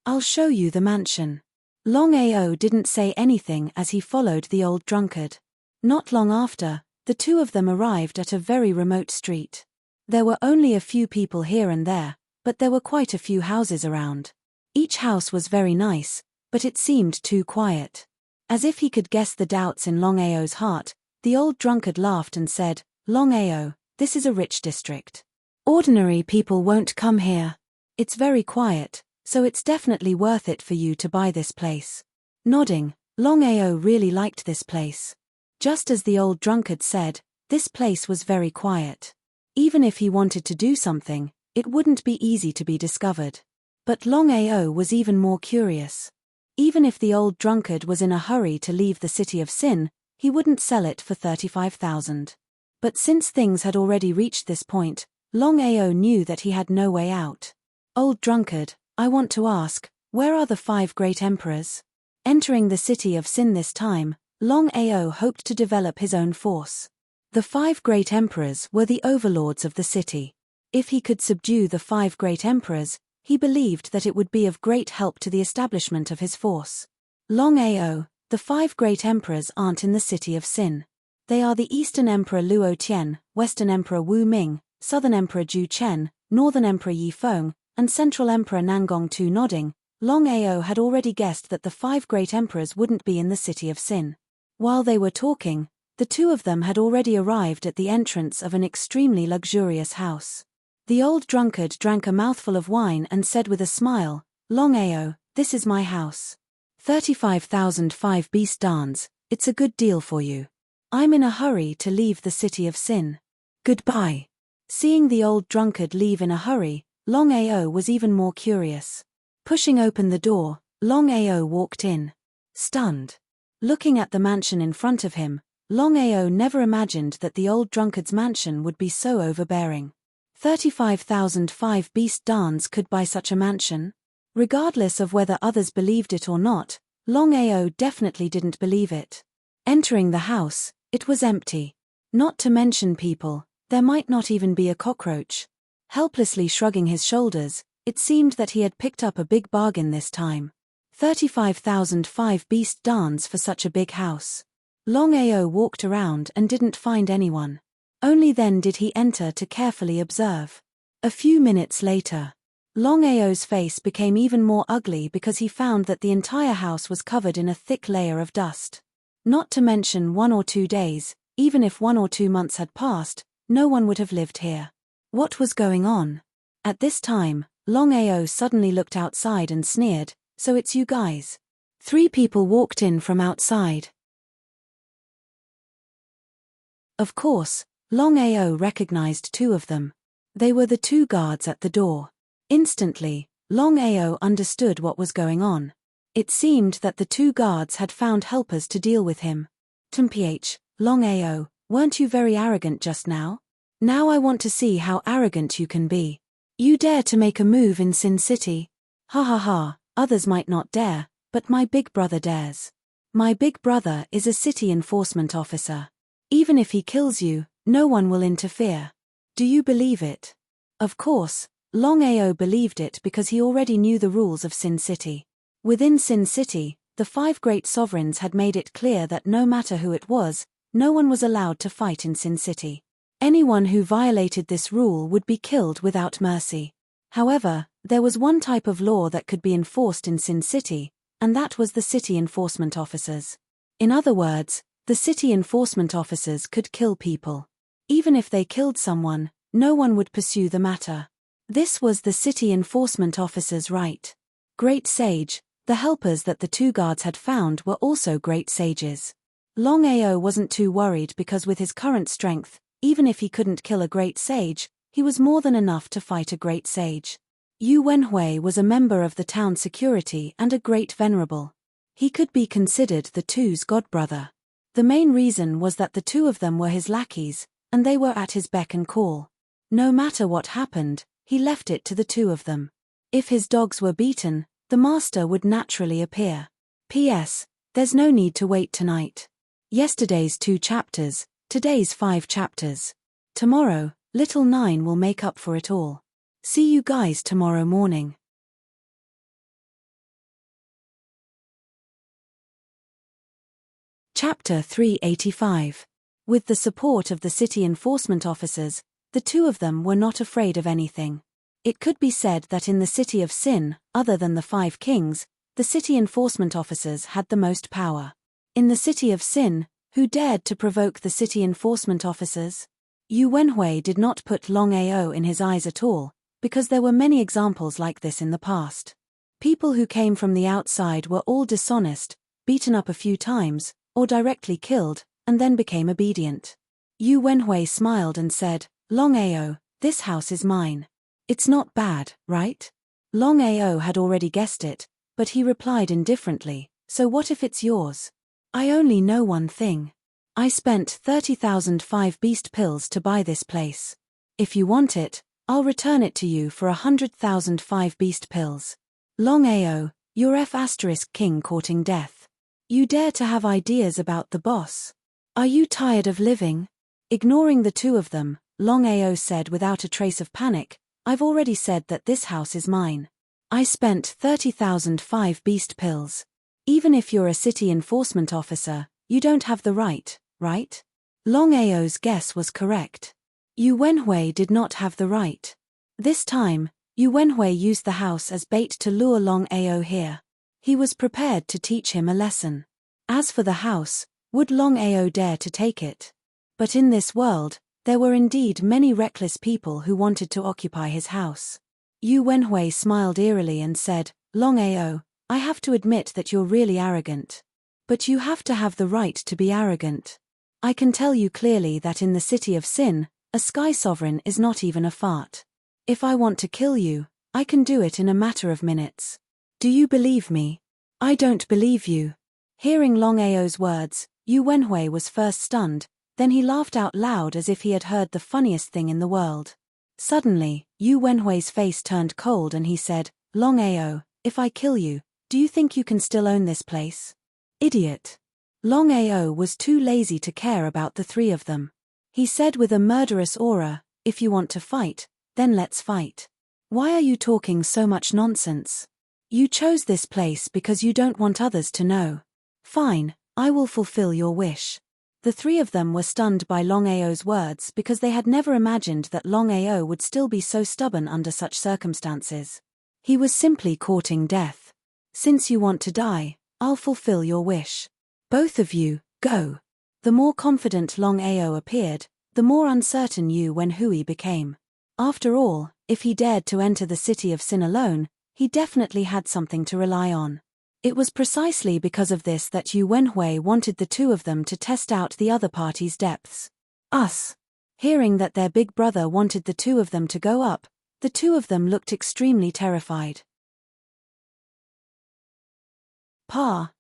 I'll show you the mansion." Longao didn't say anything as he followed the old drunkard. Not long after, the two of them arrived at a very remote street. There were only a few people here and there, but there were quite a few houses around. Each house was very nice, but it seemed too quiet. As if he could guess the doubts in Longao's heart, the old drunkard laughed and said, "Longao, this is a rich district. Ordinary people won't come here. It's very quiet, so it's definitely worth it for you to buy this place." Nodding, Longao really liked this place. Just as the old drunkard said, this place was very quiet. Even if he wanted to do something, it wouldn't be easy to be discovered. But Longao was even more curious. Even if the old drunkard was in a hurry to leave the city of Sin, he wouldn't sell it for 35,000. But since things had already reached this point, Longao knew that he had no way out. "Old drunkard, I want to ask, where are the 5 great emperors?" Entering the city of Sin this time, Longao hoped to develop his own force. The 5 great emperors were the overlords of the city. If he could subdue the 5 great emperors, he believed that it would be of great help to the establishment of his force. Longao, the 5 great emperors aren't in the city of Sin. They are the Eastern Emperor Luo Tian, Western Emperor Wu Ming, Southern Emperor Ju Chen, Northern Emperor Yi Feng, and Central Emperor Nangong Tu. Nodding, Longao had already guessed that the 5 great emperors wouldn't be in the city of Sin. While they were talking, the two of them had already arrived at the entrance of an extremely luxurious house. The old drunkard drank a mouthful of wine and said with a smile, "Longao, this is my house. 35,005 beast dans, it's a good deal for you. I'm in a hurry to leave the city of Sin. Goodbye." Seeing the old drunkard leave in a hurry, Longao was even more curious. Pushing open the door, Longao walked in. Stunned. Looking at the mansion in front of him, Longao never imagined that the old drunkard's mansion would be so overbearing. 35,005 beast dans could buy such a mansion? Regardless of whether others believed it or not, Longao definitely didn't believe it. Entering the house, it was empty. Not to mention people, there might not even be a cockroach. Helplessly shrugging his shoulders, it seemed that he had picked up a big bargain this time. 35,005 beast dans for such a big house. Longao walked around and didn't find anyone. Only then did he enter to carefully observe. A few minutes later, Longao's face became even more ugly because he found that the entire house was covered in a thick layer of dust. Not to mention 1 or 2 days, even if 1 or 2 months had passed, no one would have lived here. What was going on? At this time, Longao suddenly looked outside and sneered, "So it's you guys." 3 people walked in from outside. Of course, Longao recognized 2 of them. They were the 2 guards at the door. Instantly, Longao understood what was going on. It seemed that the 2 guards had found helpers to deal with him. "Mph, Longao, weren't you very arrogant just now? Now I want to see how arrogant you can be. You dare to make a move in Sin City? Ha ha ha, others might not dare, but my big brother dares. My big brother is a city enforcement officer. Even if he kills you, no one will interfere. Do you believe it?" Of course, Longao believed it because he already knew the rules of Sin City. Within Sin City, the 5 great sovereigns had made it clear that no matter who it was, no one was allowed to fight in Sin City. Anyone who violated this rule would be killed without mercy. However, there was one type of law that could be enforced in Sin City, and that was the city enforcement officers. In other words, the city enforcement officers could kill people. Even if they killed someone, no one would pursue the matter. This was the city enforcement officers' right. Great Sage, the helpers that the 2 guards had found were also great sages. Longao wasn't too worried because with his current strength, even if he couldn't kill a great sage, he was more than enough to fight a great sage. Yu Wenhui was a member of the town security and a great venerable. He could be considered the 2's godbrother. The main reason was that the 2 of them were his lackeys, and they were at his beck and call. No matter what happened, he left it to the 2 of them. If his dogs were beaten, the master would naturally appear. P.S. There's no need to wait tonight. Yesterday's 2 chapters, today's 5 chapters. Tomorrow, little 9 will make up for it all. See you guys tomorrow morning. Chapter 385. With the support of the city enforcement officers, the 2 of them were not afraid of anything. It could be said that in the city of Sin, other than the 5 kings, the city enforcement officers had the most power. In the city of Sin, who dared to provoke the city enforcement officers? Yu Wenhui did not put Longao in his eyes at all, because there were many examples like this in the past. People who came from the outside were all dishonest, beaten up a few times, or directly killed, and then became obedient. Yu Wenhui smiled and said, "Longao, this house is mine. It's not bad, right?" Longao had already guessed it, but he replied indifferently, "So what if it's yours? I only know one thing. I spent 30,005 beast pills to buy this place. If you want it, I'll return it to you for 100,005 beast pills. Longao, you're F** king courting death. You dare to have ideas about the boss? Are you tired of living?" Ignoring the 2 of them, Longao said without a trace of panic, "I've already said that this house is mine. I spent 30,005 beast pills. Even if you're a city enforcement officer, you don't have the right, right?" Longao's guess was correct. Yu Wenhui did not have the right. This time, Yu Wenhui used the house as bait to lure Longao here. He was prepared to teach him a lesson. As for the house, would Longao dare to take it? But in this world, there were indeed many reckless people who wanted to occupy his house. Yu Wenhui smiled eerily and said, "Longao, I have to admit that you're really arrogant. But you have to have the right to be arrogant. I can tell you clearly that in the city of Sin, A sky sovereign is not even a fart. If I want to kill you, I can do it in a matter of minutes. Do you believe me? I don't believe you. Hearing Longao's words, Yu Wenhui was first stunned, then he laughed out loud as if he had heard the funniest thing in the world. Suddenly, Yu Wenhui's face turned cold and he said, Longao, if I kill you, do you think you can still own this place? Idiot. Longao was too lazy to care about the three of them. He said with a murderous aura, if you want to fight, then let's fight. Why are you talking so much nonsense? You chose this place because you don't want others to know. Fine, I will fulfill your wish. The three of them were stunned by Longao's words because they had never imagined that Longao would still be so stubborn under such circumstances. He was simply courting death. Since you want to die, I'll fulfill your wish. Both of you, go. The more confident Longao appeared, the more uncertain Yu Wenhui became. After all, if he dared to enter the city of Sin alone, he definitely had something to rely on. It was precisely because of this that Yu Wenhui wanted the two of them to test out the other party's depths. Hearing that their big brother wanted the two of them to go up, the two of them looked extremely terrified. Pa,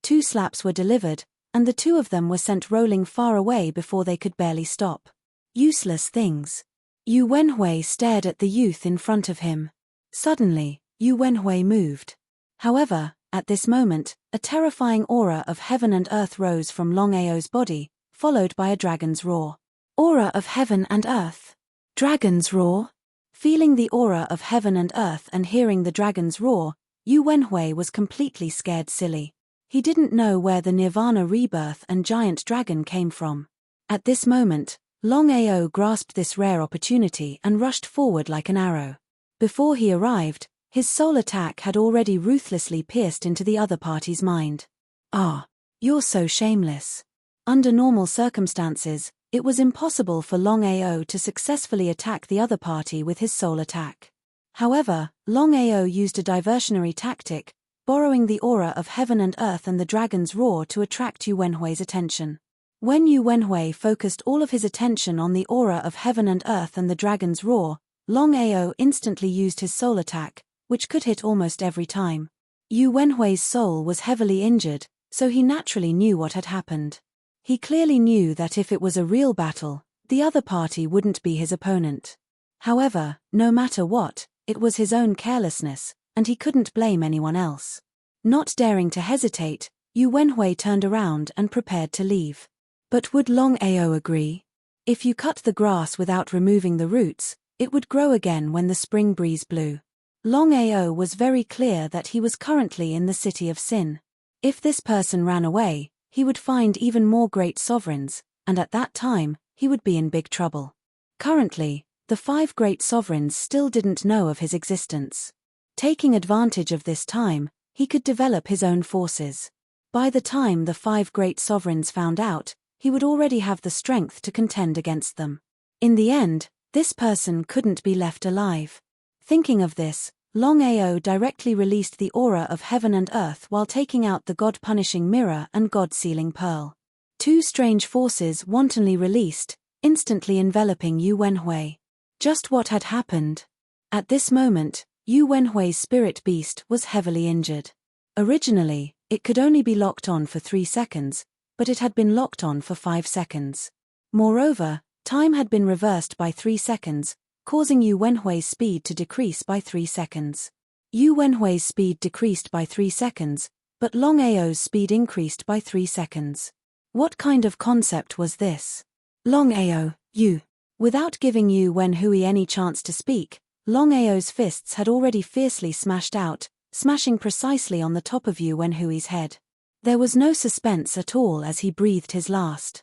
2 slaps were delivered, and the two of them were sent rolling far away before they could barely stop. Useless things. Yu Wenhui stared at the youth in front of him. Suddenly, Yu Wenhui moved. However, at this moment, a terrifying aura of heaven and earth rose from Longao's body, followed by a dragon's roar. Aura of heaven and earth. Dragon's roar? Feeling the aura of heaven and earth and hearing the dragon's roar, Yu Wenhui was completely scared silly. He didn't know where the Nirvana rebirth and giant dragon came from. At this moment, Longao grasped this rare opportunity and rushed forward like an arrow. Before he arrived, his soul attack had already ruthlessly pierced into the other party's mind. You're so shameless. Under normal circumstances, it was impossible for Longao to successfully attack the other party with his soul attack. However, Longao used a diversionary tactic, borrowing the aura of heaven and earth and the dragon's roar to attract Yu Wenhui's attention. When Yu Wenhui focused all of his attention on the aura of heaven and earth and the dragon's roar, Longao instantly used his soul attack, which could hit almost every time. Yu Wenhui's soul was heavily injured, so he naturally knew what had happened. He clearly knew that if it was a real battle, the other party wouldn't be his opponent. However, no matter what, it was his own carelessness, and he couldn't blame anyone else. Not daring to hesitate, Yu Wenhui turned around and prepared to leave. But would Longao agree? If you cut the grass without removing the roots, it would grow again when the spring breeze blew. Longao was very clear that he was currently in the city of Sin. If this person ran away, he would find even more great sovereigns, and at that time, he would be in big trouble. Currently, the 5 great sovereigns still didn't know of his existence. Taking advantage of this time, he could develop his own forces. By the time the 5 great sovereigns found out, he would already have the strength to contend against them. In the end, this person couldn't be left alive. Thinking of this, Longao directly released the aura of heaven and earth while taking out the God-punishing mirror and God-sealing pearl. 2 strange forces wantonly released, instantly enveloping Yu Wenhui. Just what had happened? At this moment, Yu Wenhui's spirit beast was heavily injured. Originally, it could only be locked on for 3 seconds, but it had been locked on for 5 seconds. Moreover, time had been reversed by 3 seconds, causing Yu Wenhui's speed to decrease by 3 seconds. Yu Wenhui's speed decreased by 3 seconds, but Longao's speed increased by 3 seconds. What kind of concept was this? Longao, you. Without giving Yu Wenhui any chance to speak, Longao's fists had already fiercely smashed out, smashing precisely on the top of Yu Wenhui's head. There was no suspense at all as he breathed his last.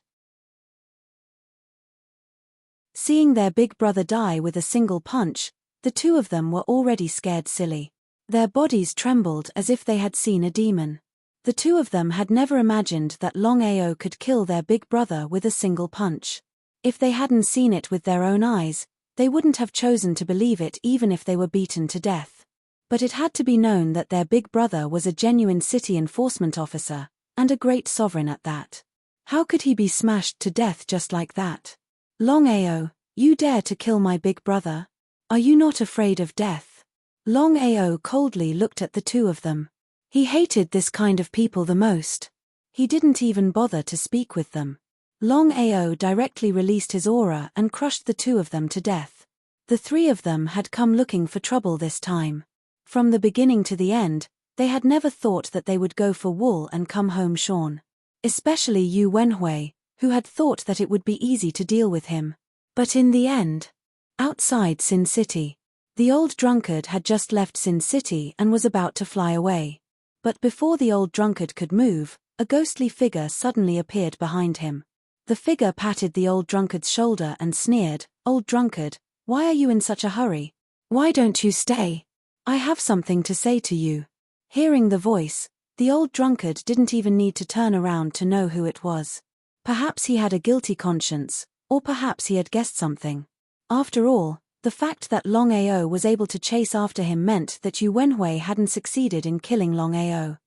Seeing their big brother die with a single punch, the two of them were already scared silly. Their bodies trembled as if they had seen a demon. The two of them had never imagined that Longao could kill their big brother with a single punch. If they hadn't seen it with their own eyes, they wouldn't have chosen to believe it even if they were beaten to death. But it had to be known that their big brother was a genuine city enforcement officer, and a great sovereign at that. How could he be smashed to death just like that? Longao, you dare to kill my big brother? Are you not afraid of death? Longao coldly looked at the two of them. He hated this kind of people the most. He didn't even bother to speak with them. Longao directly released his aura and crushed the two of them to death. The three of them had come looking for trouble this time. From the beginning to the end, they had never thought that they would go for wool and come home shorn. Especially Yu Wenhui, who had thought that it would be easy to deal with him. But in the end, outside Sin City, the old drunkard had just left Sin City and was about to fly away. But before the old drunkard could move, a ghostly figure suddenly appeared behind him. The figure patted the old drunkard's shoulder and sneered, "Old drunkard, why are you in such a hurry? Why don't you stay? I have something to say to you." Hearing the voice, the old drunkard didn't even need to turn around to know who it was. Perhaps he had a guilty conscience, or perhaps he had guessed something. After all, the fact that Longao was able to chase after him meant that Yu Wenhui hadn't succeeded in killing Longao.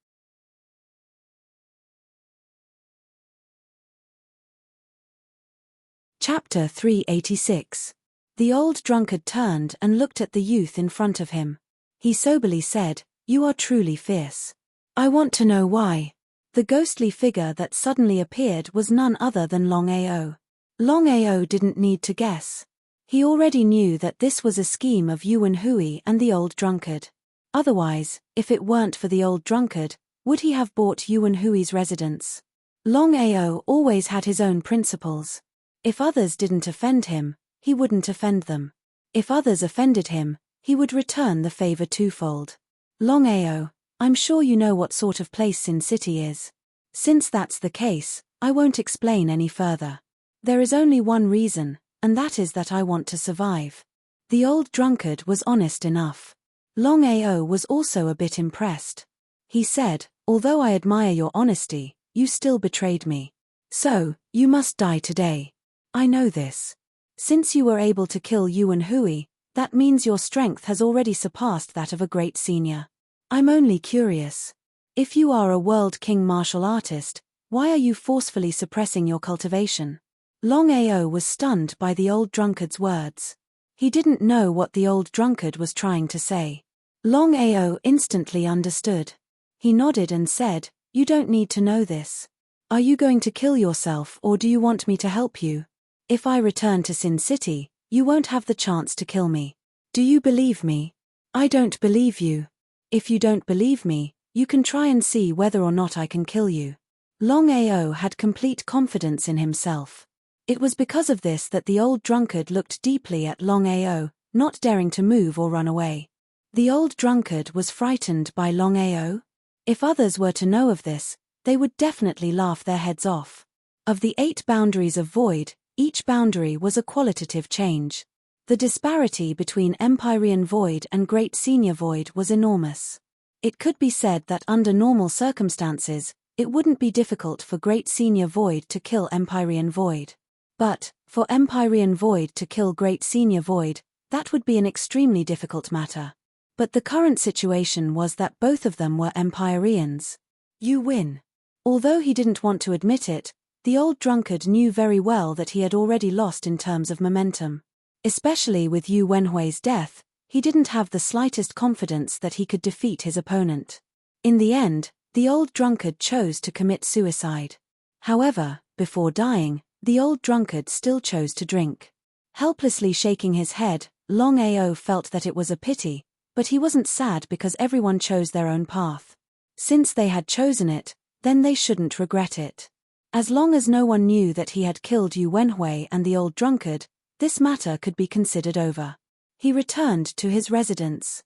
Chapter 386. The old drunkard turned and looked at the youth in front of him. He soberly said, "You are truly fierce. I want to know why." The ghostly figure that suddenly appeared was none other than Longao. Longao didn't need to guess. He already knew that this was a scheme of Yu Wenhui and the old drunkard. Otherwise, if it weren't for the old drunkard, would he have bought Yu Wenhui's residence? Longao always had his own principles. If others didn't offend him, he wouldn't offend them. If others offended him, he would return the favor twofold. Longao, I'm sure you know what sort of place Sin City is. Since that's the case, I won't explain any further. There is only one reason, and that is that I want to survive. The old drunkard was honest enough. Longao was also a bit impressed. He said, "Although I admire your honesty, you still betrayed me. So, you must die today. I know this. Since you were able to kill Yu Wenhui, that means your strength has already surpassed that of a great senior. I'm only curious. If you are a world king martial artist, why are you forcefully suppressing your cultivation?" Longao was stunned by the old drunkard's words. He didn't know what the old drunkard was trying to say. Longao instantly understood. He nodded and said, "You don't need to know this. Are you going to kill yourself or do you want me to help you? If I return to Sin City, you won't have the chance to kill me. Do you believe me?" "I don't believe you." "If you don't believe me, you can try and see whether or not I can kill you." Longao had complete confidence in himself. It was because of this that the old drunkard looked deeply at Longao, not daring to move or run away. The old drunkard was frightened by Longao. If others were to know of this, they would definitely laugh their heads off. Of the 8 boundaries of void, each boundary was a qualitative change. The disparity between Empyrean Void and Great Senior Void was enormous. It could be said that under normal circumstances, it wouldn't be difficult for Great Senior Void to kill Empyrean Void. But, for Empyrean Void to kill Great Senior Void, that would be an extremely difficult matter. But the current situation was that both of them were Empyreans. You win. Although he didn't want to admit it, the old drunkard knew very well that he had already lost in terms of momentum. Especially with Yu Wenhui's death, he didn't have the slightest confidence that he could defeat his opponent. In the end, the old drunkard chose to commit suicide. However, before dying, the old drunkard still chose to drink. Helplessly shaking his head, Longao felt that it was a pity, but he wasn't sad because everyone chose their own path. Since they had chosen it, then they shouldn't regret it. As long as no one knew that he had killed Yu Wenhui and the old drunkard, this matter could be considered over. He returned to his residence.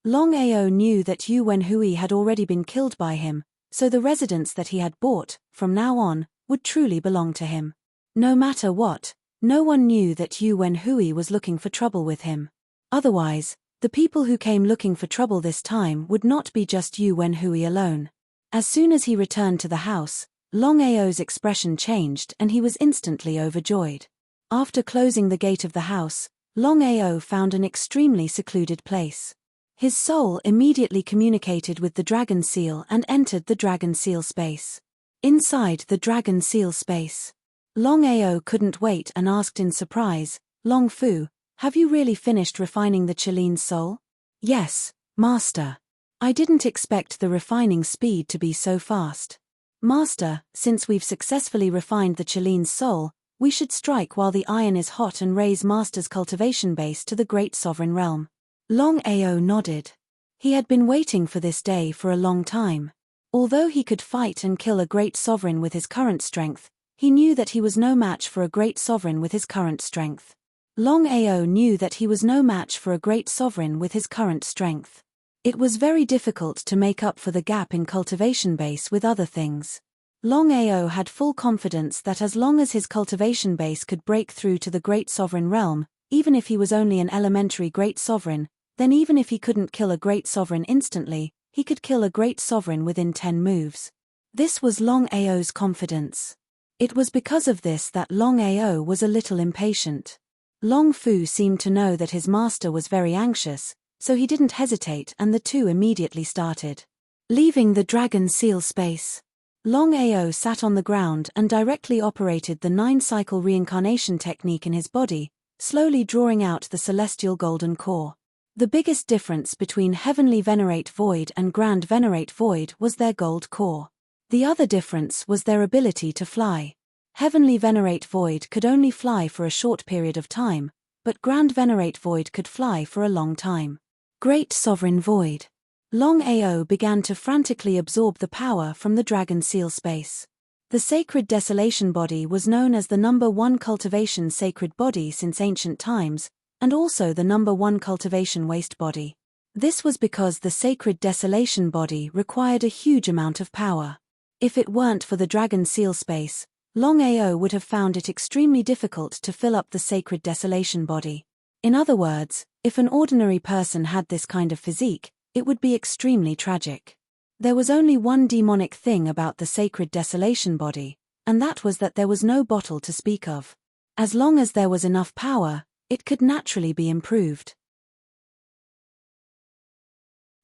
Longao knew that Yu Wenhui had already been killed by him, so the residence that he had bought, from now on, would truly belong to him. No matter what, no one knew that Yu Wenhui was looking for trouble with him. Otherwise, the people who came looking for trouble this time would not be just Yu Wenhui alone. As soon as he returned to the house, Longao's expression changed and he was instantly overjoyed. After closing the gate of the house, Longao found an extremely secluded place. His soul immediately communicated with the dragon seal and entered the dragon seal space. Inside the Dragon Seal space. Longao couldn't wait and asked in surprise, Long Fu, have you really finished refining the Chilean's soul? Yes, Master. I didn't expect the refining speed to be so fast. Master, since we've successfully refined the Chilean's soul, we should strike while the iron is hot and raise Master's cultivation base to the great sovereign realm. Longao nodded. He had been waiting for this day for a long time. Although he could fight and kill a great sovereign with his current strength, he knew that he was no match for a great sovereign with his current strength. Longao knew that he was no match for a great sovereign with his current strength. It was very difficult to make up for the gap in cultivation base with other things. Longao had full confidence that as long as his cultivation base could break through to the great sovereign realm, even if he was only an elementary great sovereign, then even if he couldn't kill a great sovereign instantly, he could kill a great sovereign within 10 moves. This was Longao's confidence. It was because of this that Longao was a little impatient. Long Fu seemed to know that his master was very anxious, so he didn't hesitate and the two immediately started. Leaving the Dragon Seal space, Longao sat on the ground and directly operated the 9-cycle reincarnation technique in his body, slowly drawing out the celestial golden core. The biggest difference between Heavenly Venerate Void and Grand Venerate Void was their gold core. The other difference was their ability to fly. Heavenly Venerate Void could only fly for a short period of time, but Grand Venerate Void could fly for a long time. Great Sovereign Void. Longao began to frantically absorb the power from the Dragon Seal space. The Sacred Desolation Body was known as the #1 cultivation sacred body since ancient times, and also the #1 cultivation waste body. This was because the Sacred Desolation Body required a huge amount of power. If it weren't for the Dragon Seal space, Longao would have found it extremely difficult to fill up the Sacred Desolation Body. In other words, if an ordinary person had this kind of physique, it would be extremely tragic. There was only one demonic thing about the Sacred Desolation Body, and that was that there was no bottle to speak of. As long as there was enough power, it could naturally be improved.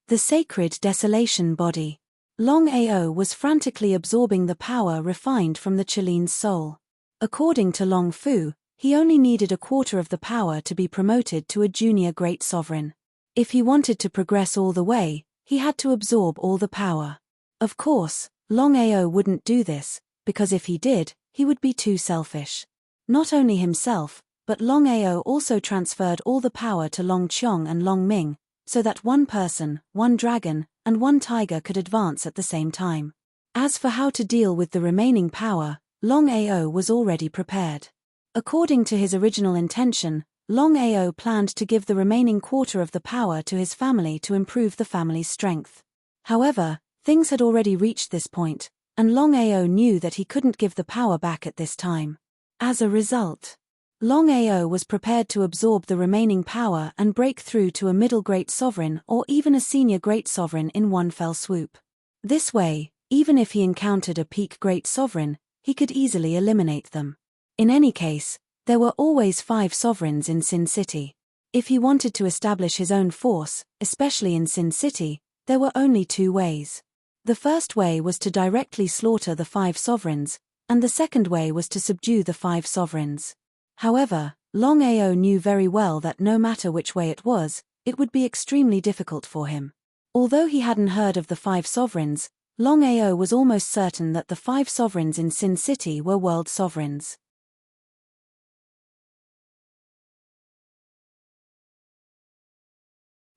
The Sacred Desolation Body. Longao was frantically absorbing the power refined from the Chilean's soul. According to Long Fu, he only needed a quarter of the power to be promoted to a junior great sovereign. If he wanted to progress all the way, he had to absorb all the power. Of course, Longao wouldn't do this, because if he did, he would be too selfish. Not only himself, but Longao also transferred all the power to Long Qiong and Long Ming, so that one person, one dragon, and one tiger could advance at the same time. As for how to deal with the remaining power, Longao was already prepared. According to his original intention, Longao planned to give the remaining quarter of the power to his family to improve the family's strength. However, things had already reached this point, and Longao knew that he couldn't give the power back at this time. As a result, Longao was prepared to absorb the remaining power and break through to a middle great sovereign or even a senior great sovereign in one fell swoop. This way, even if he encountered a peak great sovereign, he could easily eliminate them. In any case, there were always 5 sovereigns in Sin City. If he wanted to establish his own force, especially in Sin City, there were only 2 ways. The first way was to directly slaughter the 5 sovereigns, and the second way was to subdue the 5 sovereigns. However, Longao knew very well that no matter which way it was, it would be extremely difficult for him. Although he hadn't heard of the 5 sovereigns, Longao was almost certain that the 5 sovereigns in Sin City were world sovereigns.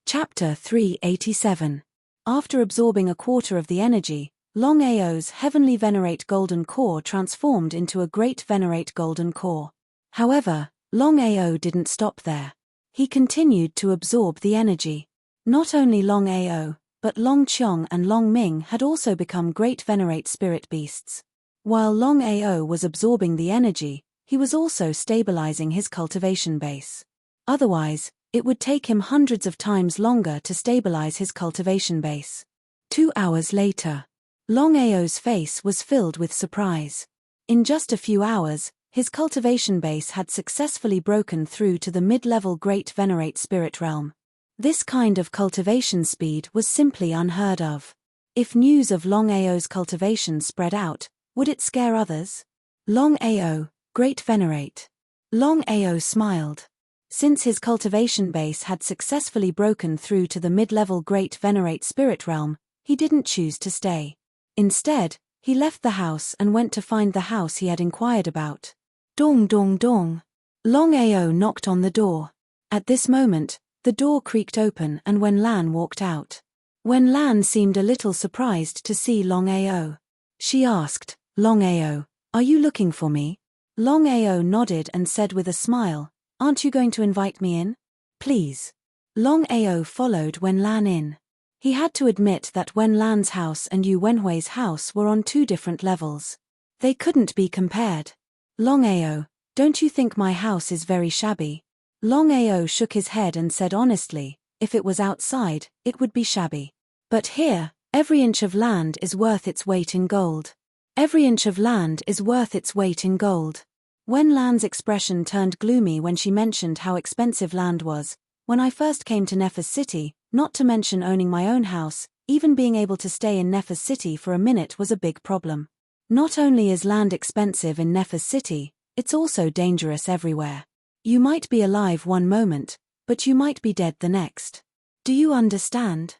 Chapter 387. After absorbing a quarter of the energy, Longao's Heavenly Venerate Golden Core transformed into a Great Venerate Golden Core. However, Longao didn't stop there. He continued to absorb the energy. Not only Longao, but Long Qiong and Long Ming had also become Great Venerate Spirit Beasts. While Longao was absorbing the energy, he was also stabilizing his cultivation base. Otherwise, it would take him hundreds of times longer to stabilize his cultivation base. 2 hours later, Longao's face was filled with surprise. In just a few hours, his cultivation base had successfully broken through to the mid-level Great Venerate Spirit Realm. This kind of cultivation speed was simply unheard of. If news of Longao's cultivation spread out, Would it scare others? Longao, Great Venerate. Longao smiled. Since his cultivation base had successfully broken through to the mid-level Great Venerate spirit realm, he didn't choose to stay. Instead, he left the house and went to find the house he had inquired about. Dong dong dong. Longao knocked on the door. At this moment, the door creaked open and Wen Lan walked out. Wen Lan seemed a little surprised to see Longao. She asked, Longao, are you looking for me? Longao nodded and said with a smile, aren't you going to invite me in? Please. Longao followed Wen Lan in. He had to admit that Wen Lan's house and Yu Wenhui's house were on two different levels. They couldn't be compared. Longao, don't you think my house is very shabby? Longao shook his head and said honestly, if it was outside, it would be shabby. But here, every inch of land is worth its weight in gold. Every inch of land is worth its weight in gold. Wen Lan's expression turned gloomy when she mentioned how expensive land was. When I first came to Nephis City, not to mention owning my own house, even being able to stay in Nephis City for a minute was a big problem. Not only is land expensive in Nephis City, it's also dangerous everywhere. You might be alive one moment, but you might be dead the next. Do you understand?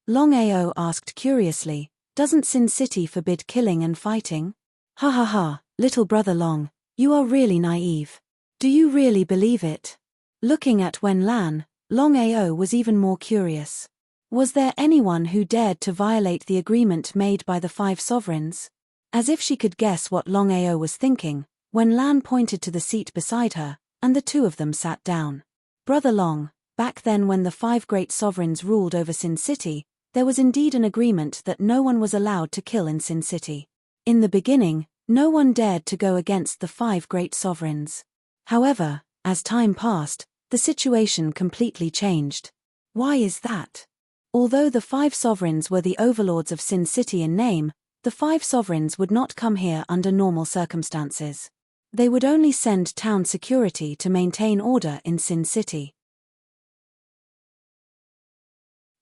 Longao asked curiously, doesn't Sin City forbid killing and fighting? Ha ha ha, little brother Long, you are really naive. Do you really believe it? Looking at Wen Lan, Longao was even more curious. Was there anyone who dared to violate the agreement made by the 5 sovereigns? As if she could guess what Longao was thinking, Wen Lan pointed to the seat beside her, and the two of them sat down. Brother Long, back then when the 5 great sovereigns ruled over Sin City, there was indeed an agreement that no one was allowed to kill in Sin City. In the beginning, no one dared to go against the 5 great sovereigns. However, as time passed, the situation completely changed. Why is that? Although the 5 sovereigns were the overlords of Sin City in name, the 5 sovereigns would not come here under normal circumstances. They would only send town security to maintain order in Sin City.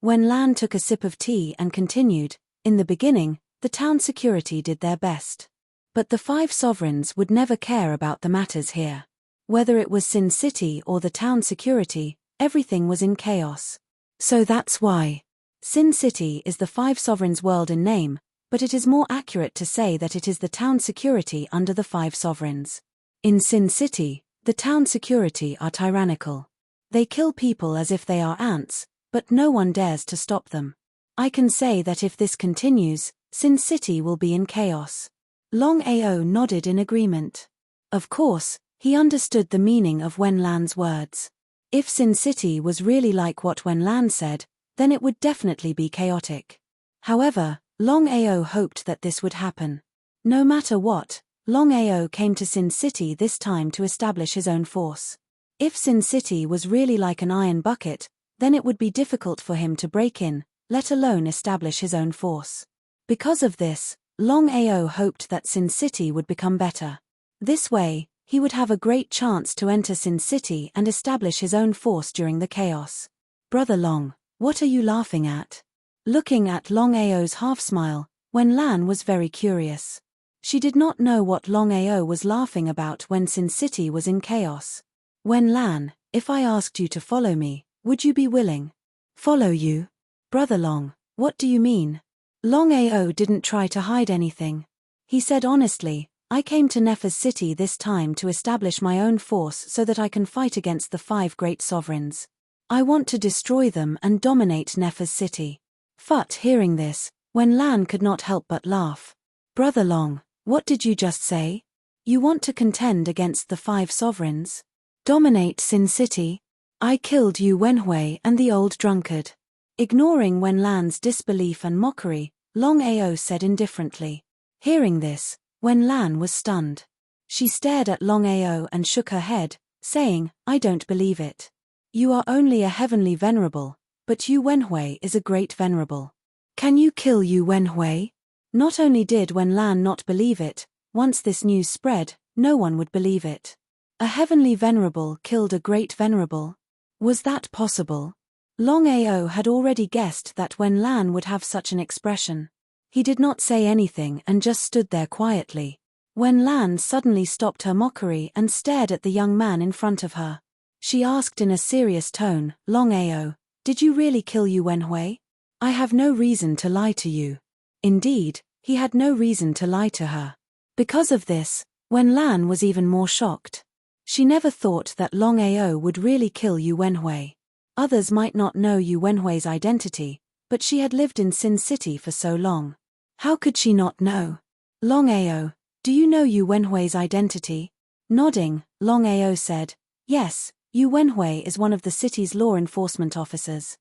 Wen Lan took a sip of tea and continued, in the beginning, the town security did their best. But the 5 sovereigns would never care about the matters here. Whether it was Sin City or the town security, everything was in chaos. So that's why. Sin City is the 5 sovereigns' world in name, but it is more accurate to say that it is the town security under the 5 sovereigns. In Sin City, the town security are tyrannical. They kill people as if they are ants, but no one dares to stop them. I can say that if this continues, Sin City will be in chaos. Longao nodded in agreement. Of course, he understood the meaning of Wen Lan's words. If Sin City was really like what Wen Lan said, then it would definitely be chaotic. However, Longao hoped that this would happen. No matter what, Longao came to Sin City this time to establish his own force. If Sin City was really like an iron bucket, then it would be difficult for him to break in, let alone establish his own force. Because of this, Longao hoped that Sin City would become better. This way, he would have a great chance to enter Sin City and establish his own force during the chaos. Brother Long, what are you laughing at? Looking at Longao's half-smile, Wen Lan was very curious. She did not know what Longao was laughing about when Sin City was in chaos. Wen Lan, if I asked you to follow me, would you be willing? Follow you? Brother Long, what do you mean? Longao didn't try to hide anything. He said honestly, I came to Nephis City this time to establish my own force so that I can fight against the 5 great sovereigns. I want to destroy them and dominate Nephis City. Phut, hearing this, Wen Lan could not help but laugh. Brother Long, what did you just say? You want to contend against the 5 sovereigns? Dominate Sin City? I killed Yu Wenhui and the old drunkard. Ignoring Wen Lan's disbelief and mockery, Longao said indifferently. Hearing this, Wen Lan was stunned. She stared at Longao and shook her head, saying, I don't believe it. You are only a heavenly venerable, but Yu Wenhui is a great venerable. Can you kill Yu Wenhui? Not only did Wen Lan not believe it, once this news spread, no one would believe it. A heavenly venerable killed a great venerable? Was that possible? Longao had already guessed that Wen Lan would have such an expression. He did not say anything and just stood there quietly. Wen Lan suddenly stopped her mockery and stared at the young man in front of her. She asked in a serious tone, Longao, did you really kill Yu Wenhui? I have no reason to lie to you. Indeed, he had no reason to lie to her. Because of this, Wen Lan was even more shocked. She never thought that Longao would really kill Yu Wenhui. Others might not know Yu Wenhui's identity, but she had lived in Sin City for so long. How could she not know? Longao, do you know Yu Wenhui's identity? Nodding, Longao said, yes, Yu Wenhui is one of the city's law enforcement officers.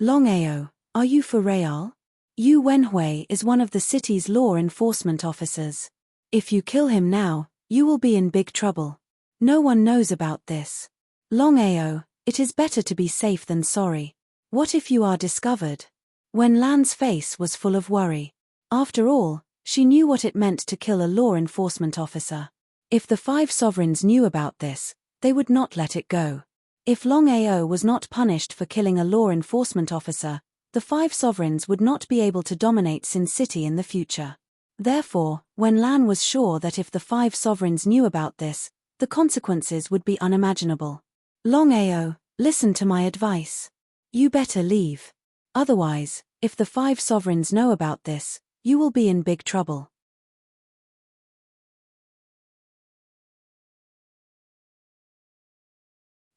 Longao, are you for real? Yu Wenhui is one of the city's law enforcement officers. If you kill him now, you will be in big trouble. No one knows about this. Longao, it is better to be safe than sorry. What if you are discovered? Wen Lan's face was full of worry. After all, she knew what it meant to kill a law enforcement officer. If the 5 sovereigns knew about this, they would not let it go. If Longao was not punished for killing a law enforcement officer, the 5 sovereigns would not be able to dominate Sin City in the future. Therefore, Wen Lan was sure that if the 5 sovereigns knew about this, the consequences would be unimaginable. Longao, listen to my advice. You better leave. Otherwise, if the 5 sovereigns know about this, you will be in big trouble.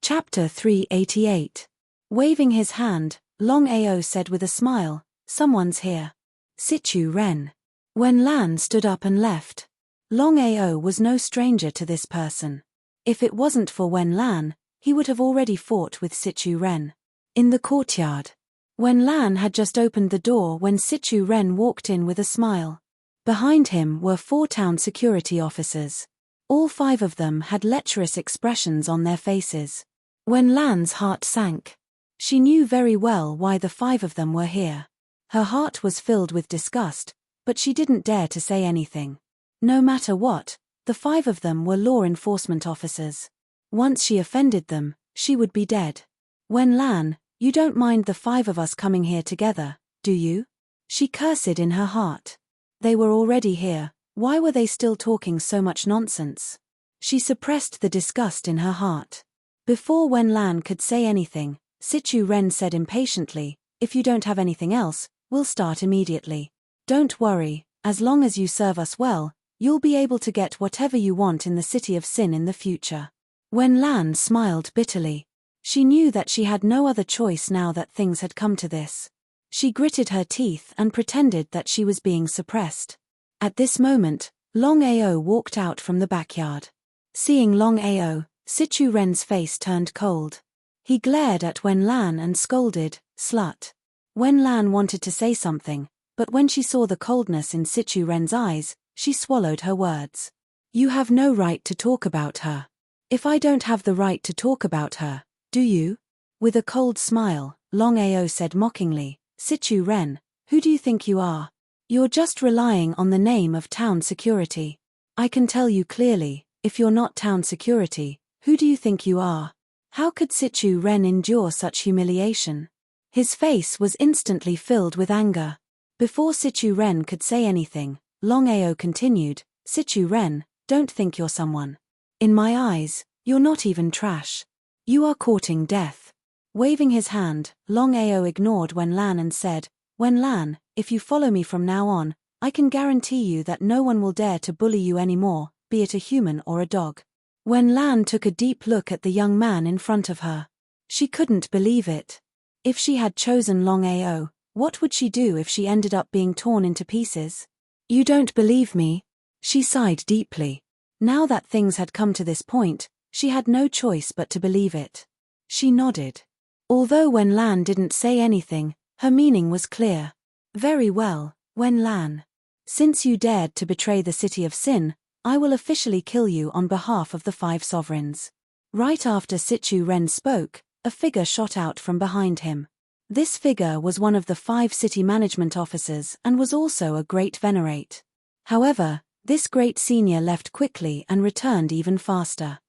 Chapter 388. Waving his hand, Longao said with a smile, someone's here. Situ Ren. Wen Lan stood up and left. Longao was no stranger to this person. If it wasn't for Wen Lan, he would have already fought with Situ Ren. In the courtyard. Wen Lan had just opened the door when Situ Ren walked in with a smile. Behind him were 4 town security officers. All 5 of them had lecherous expressions on their faces. Wen Lan's heart sank. She knew very well why the 5 of them were here. Her heart was filled with disgust, but she didn't dare to say anything. No matter what, the 5 of them were law enforcement officers. Once she offended them, she would be dead. Wen Lan, you don't mind the 5 of us coming here together, do you? She cursed in her heart. They were already here, why were they still talking so much nonsense? She suppressed the disgust in her heart. Before Wen Lan could say anything, Situ Ren said impatiently, if you don't have anything else, we'll start immediately. Don't worry, as long as you serve us well, you'll be able to get whatever you want in the City of Sin in the future. Wen Lan smiled bitterly. She knew that she had no other choice now that things had come to this. She gritted her teeth and pretended that she was being suppressed. At this moment, Longao walked out from the backyard. Seeing Longao, Situ Ren's face turned cold. He glared at Wen Lan and scolded, slut. Wen Lan wanted to say something, but when she saw the coldness in Situ Ren's eyes, she swallowed her words. You have no right to talk about her. If I don't have the right to talk about her, do you? With a cold smile, Longao said mockingly, Situ Ren, who do you think you are? You're just relying on the name of town security. I can tell you clearly, if you're not town security, who do you think you are? How could Situ Ren endure such humiliation? His face was instantly filled with anger. Before Situ Ren could say anything, Longao continued, Situ Ren, don't think you're someone. In my eyes, you're not even trash. You are courting death. Waving his hand, Longao ignored Wen Lan and said, Wen Lan, if you follow me from now on, I can guarantee you that no one will dare to bully you anymore, be it a human or a dog. Wen Lan took a deep look at the young man in front of her. She couldn't believe it. If she had chosen Longao, what would she do if she ended up being torn into pieces? You don't believe me? She sighed deeply. Now that things had come to this point, she had no choice but to believe it. She nodded. Although Wen Lan didn't say anything, her meaning was clear. Very well, Wen Lan. Since you dared to betray the City of Sin, I will officially kill you on behalf of the 5 sovereigns. Right after Situ Ren spoke, a figure shot out from behind him. This figure was one of the 5 city management officers and was also a great venerate. However, this great senior left quickly and returned even faster.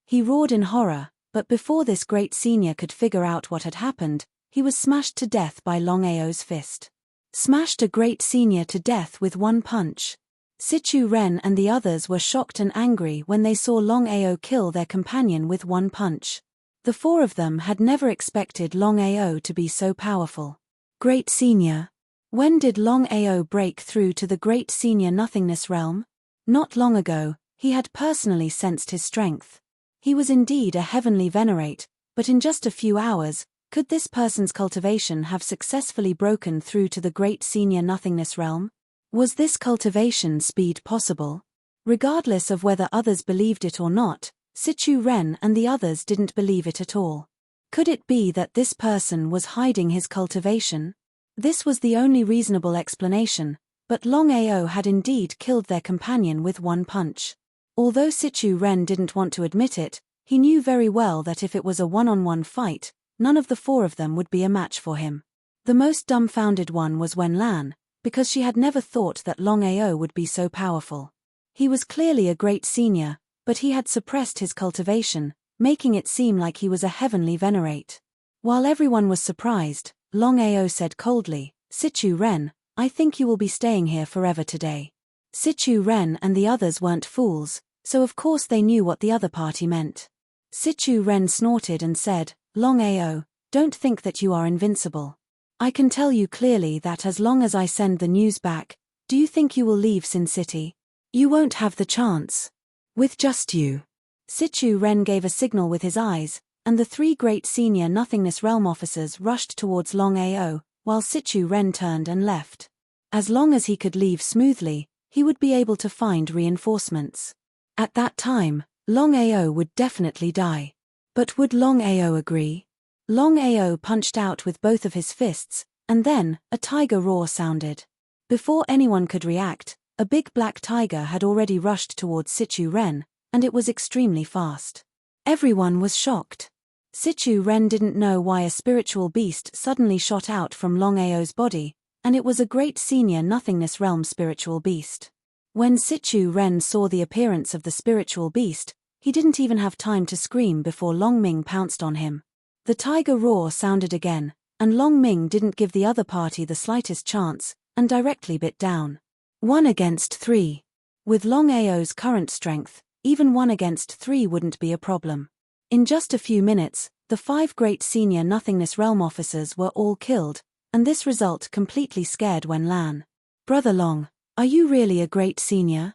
He roared in horror, But before this great senior could figure out what had happened, he was smashed to death by Longao's fist. Smashed a great senior to death with one punch. Sichu Ren and the others were shocked and angry when they saw Longao kill their companion with one punch. The four of them had never expected Longao to be so powerful. Great Senior. When did Longao break through to the Great Senior Nothingness realm? Not long ago, he had personally sensed his strength. He was indeed a heavenly venerate, but in just a few hours, could this person's cultivation have successfully broken through to the Great Senior Nothingness realm? Was this cultivation speed possible? Regardless of whether others believed it or not, Sichu Ren and the others didn't believe it at all. Could it be that this person was hiding his cultivation? This was the only reasonable explanation, but Longao had indeed killed their companion with one punch. Although Sichu Ren didn't want to admit it, he knew very well that if it was a one-on-one fight, none of the four of them would be a match for him. The most dumbfounded one was Wen Lan, because she had never thought that Longao would be so powerful. He was clearly a great senior, but he had suppressed his cultivation, making it seem like he was a heavenly venerate. While everyone was surprised, Longao said coldly, "Sichu Ren, I think you will be staying here forever today." Sichu Ren and the others weren't fools, so of course they knew what the other party meant. Sichu Ren snorted and said, "Longao, don't think that you are invincible. I can tell you clearly that as long as I send the news back, do you think you will leave Sin City? You won't have the chance. With just you." Sichu Ren gave a signal with his eyes, and the three great senior Nothingness Realm officers rushed towards Longao, while Sichu Ren turned and left. As long as he could leave smoothly, he would be able to find reinforcements. At that time, Longao would definitely die. But would Longao agree? Longao punched out with both of his fists, and then, a tiger roar sounded. Before anyone could react, a big black tiger had already rushed towards Sichu Ren, and it was extremely fast. Everyone was shocked. Sichu Ren didn't know why a spiritual beast suddenly shot out from Longao's body, and it was a great senior Nothingness Realm spiritual beast. When Sichu Ren saw the appearance of the spiritual beast, he didn't even have time to scream before Long Ming pounced on him. The tiger roar sounded again, and Long Ming didn't give the other party the slightest chance, and directly bit down. 1 against 3. With Longao's current strength, even 1 against 3 wouldn't be a problem. In just a few minutes, the 5 great senior Nothingness Realm officers were all killed, and this result completely scared Wen Lan. "Brother Long, are you really a great senior?"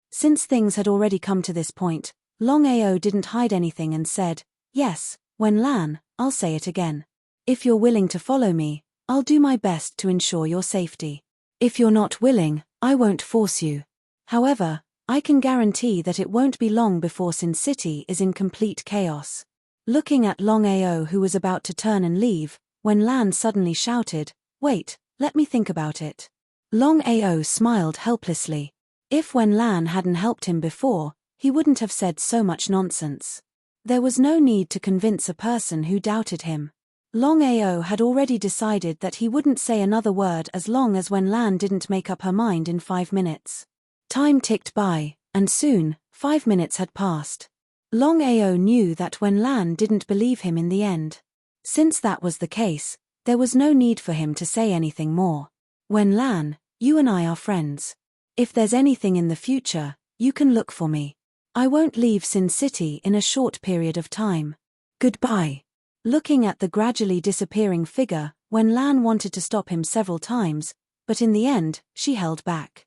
Since things had already come to this point, Longao didn't hide anything and said, "Yes, Wen Lan, I'll say it again. If you're willing to follow me, I'll do my best to ensure your safety. If you're not willing, I won't force you. However, I can guarantee that it won't be long before Sin City is in complete chaos." Looking at Longao, who was about to turn and leave, Wen Lan suddenly shouted, "Wait, let me think about it." Longao smiled helplessly. If Wen Lan hadn't helped him before, he wouldn't have said so much nonsense. There was no need to convince a person who doubted him. Longao had already decided that he wouldn't say another word as long as Wen Lan didn't make up her mind in 5 minutes. Time ticked by, and soon, 5 minutes had passed. Longao knew that Wen Lan didn't believe him in the end. Since that was the case, there was no need for him to say anything more. "Wen Lan, you and I are friends. If there's anything in the future, you can look for me. I won't leave Sin City in a short period of time. Goodbye." Looking at the gradually disappearing figure, Wen Lan wanted to stop him several times, but in the end, she held back.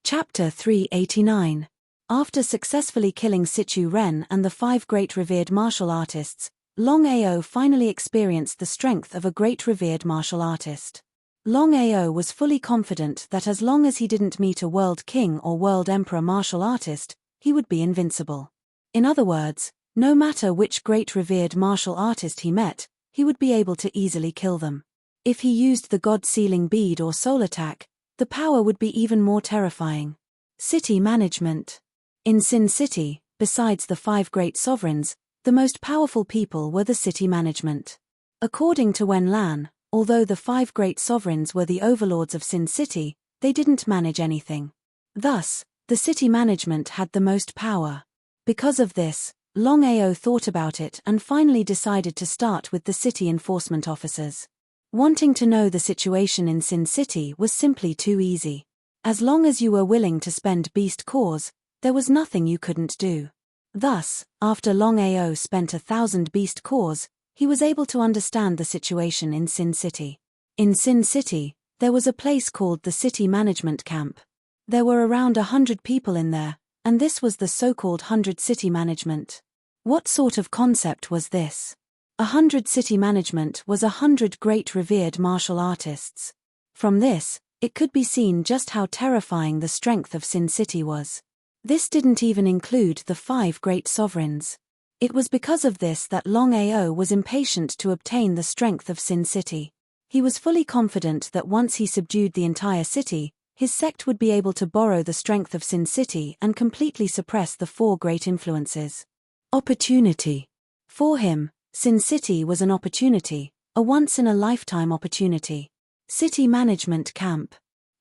Chapter 389. After successfully killing Sichu Ren and the 5 great revered martial artists, Longao finally experienced the strength of a great revered martial artist. Longao was fully confident that as long as he didn't meet a world king or world emperor martial artist, he would be invincible. In other words, no matter which great revered martial artist he met, he would be able to easily kill them. If he used the God-sealing bead or soul attack, the power would be even more terrifying. City management. In Sin City, besides the 5 great sovereigns, the most powerful people were the city management. According to Wen Lan, Although the 5 great sovereigns were the overlords of Sin City, they didn't manage anything. Thus, the city management had the most power. Because of this, Longao thought about it and finally decided to start with the city enforcement officers. Wanting to know the situation in Sin City was simply too easy. As long as you were willing to spend beast cores, there was nothing you couldn't do. Thus, after Longao spent 1,000 beast cores, he was able to understand the situation in Sin City. In Sin City, there was a place called the City Management Camp. There were around 100 people in there, and this was the so-called 100 City Management. What sort of concept was this? 100 City Management was 100 great revered martial artists. From this, it could be seen just how terrifying the strength of Sin City was. This didn't even include the 5 great sovereigns. It was because of this that Longao was impatient to obtain the strength of Sin City. He was fully confident that once he subdued the entire city, his sect would be able to borrow the strength of Sin City and completely suppress the 4 great influences. Opportunity. For him, Sin City was an opportunity, a once-in-a-lifetime opportunity. City Management Camp.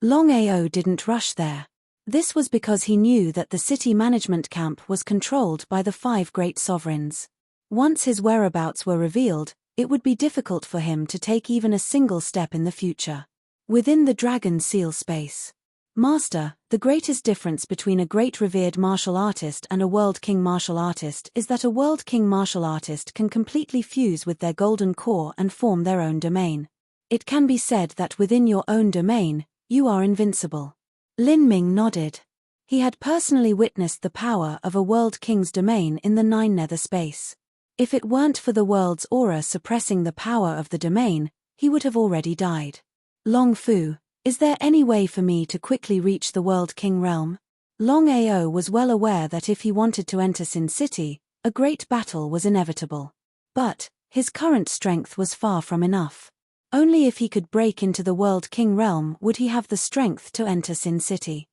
Longao didn't rush there. This was because he knew that the City Management Camp was controlled by the 5 great sovereigns. Once his whereabouts were revealed, it would be difficult for him to take even a single step in the future. Within the Dragon Seal space. Master, the greatest difference between a great revered martial artist and a World King martial artist is that a World King martial artist can completely fuse with their golden core and form their own domain. It can be said that within your own domain, you are invincible. Lin Ming nodded. He had personally witnessed the power of a World King's domain in the 9 nether space. If it weren't for the world's aura suppressing the power of the domain, he would have already died. Long Fu, is there any way for me to quickly reach the World King realm? Longao was well aware that if he wanted to enter Sin City, a great battle was inevitable. But, his current strength was far from enough. Only if he could break into the World King realm would he have the strength to enter Sin City.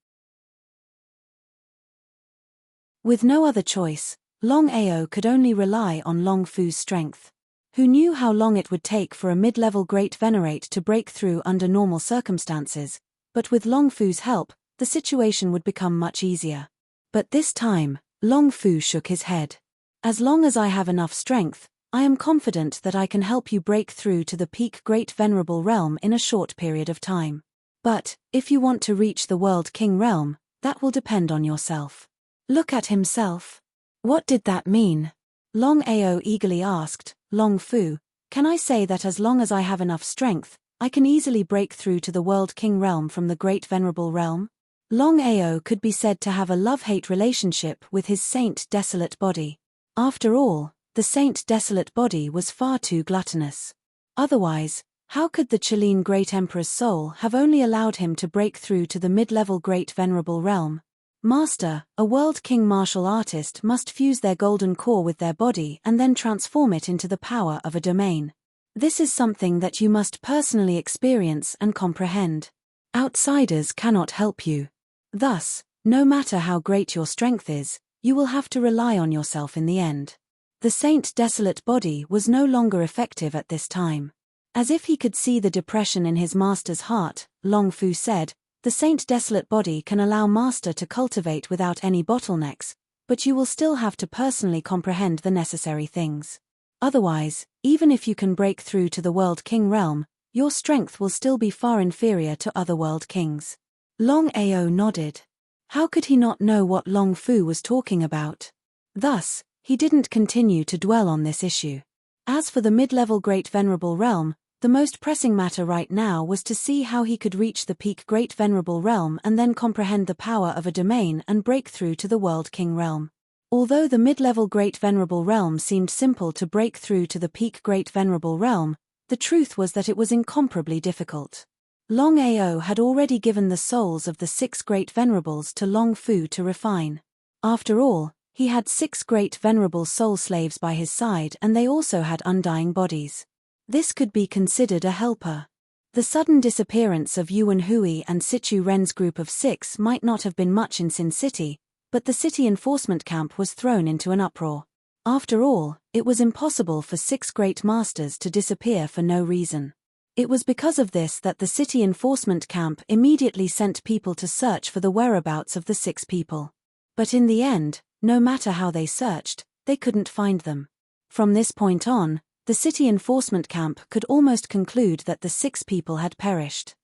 With no other choice, Longao could only rely on Long Fu's strength. Who knew how long it would take for a mid-level Great Venerate to break through under normal circumstances, but with Long Fu's help, the situation would become much easier. But this time, Long Fu shook his head. As long as I have enough strength, I am confident that I can help you break through to the peak Great Venerable realm in a short period of time. But, if you want to reach the World King realm, that will depend on yourself. Look at himself. What did that mean? Longao eagerly asked, Long Fu, can I say that as long as I have enough strength, I can easily break through to the World King realm from the Great Venerable realm? Longao could be said to have a love-hate relationship with his Saint Desolate body. After all, the Saint Desolate body was far too gluttonous. Otherwise, how could the Chilean Great Emperor's soul have only allowed him to break through to the mid-level Great Venerable realm? Master, a World King martial artist must fuse their golden core with their body and then transform it into the power of a domain. This is something that you must personally experience and comprehend. Outsiders cannot help you. Thus, no matter how great your strength is, you will have to rely on yourself in the end. The Saint Desolate body was no longer effective at this time. As if he could see the depression in his master's heart, Long Fu said, the Saint Desolate body can allow Master to cultivate without any bottlenecks, but you will still have to personally comprehend the necessary things. Otherwise, even if you can break through to the World King realm, your strength will still be far inferior to other World Kings. Longao nodded. How could he not know what Long Fu was talking about? Thus, he didn't continue to dwell on this issue. As for the mid-level Great Venerable realm, the most pressing matter right now was to see how he could reach the peak Great Venerable realm and then comprehend the power of a domain and break through to the World King realm. Although the mid-level Great Venerable realm seemed simple to break through to the peak Great Venerable realm, the truth was that it was incomparably difficult. Longao had already given the souls of the 6 Great Venerables to Long Fu to refine. After all, he had 6 Great Venerable soul slaves by his side and they also had undying bodies. This could be considered a helper. The sudden disappearance of Yuan Hui and Situ Ren's group of 6 might not have been much in Sin City, but the city enforcement camp was thrown into an uproar. After all, it was impossible for 6 great masters to disappear for no reason. It was because of this that the city enforcement camp immediately sent people to search for the whereabouts of the 6 people. But in the end, no matter how they searched, they couldn't find them. From this point on, the city enforcement camp could almost conclude that the 6 people had perished.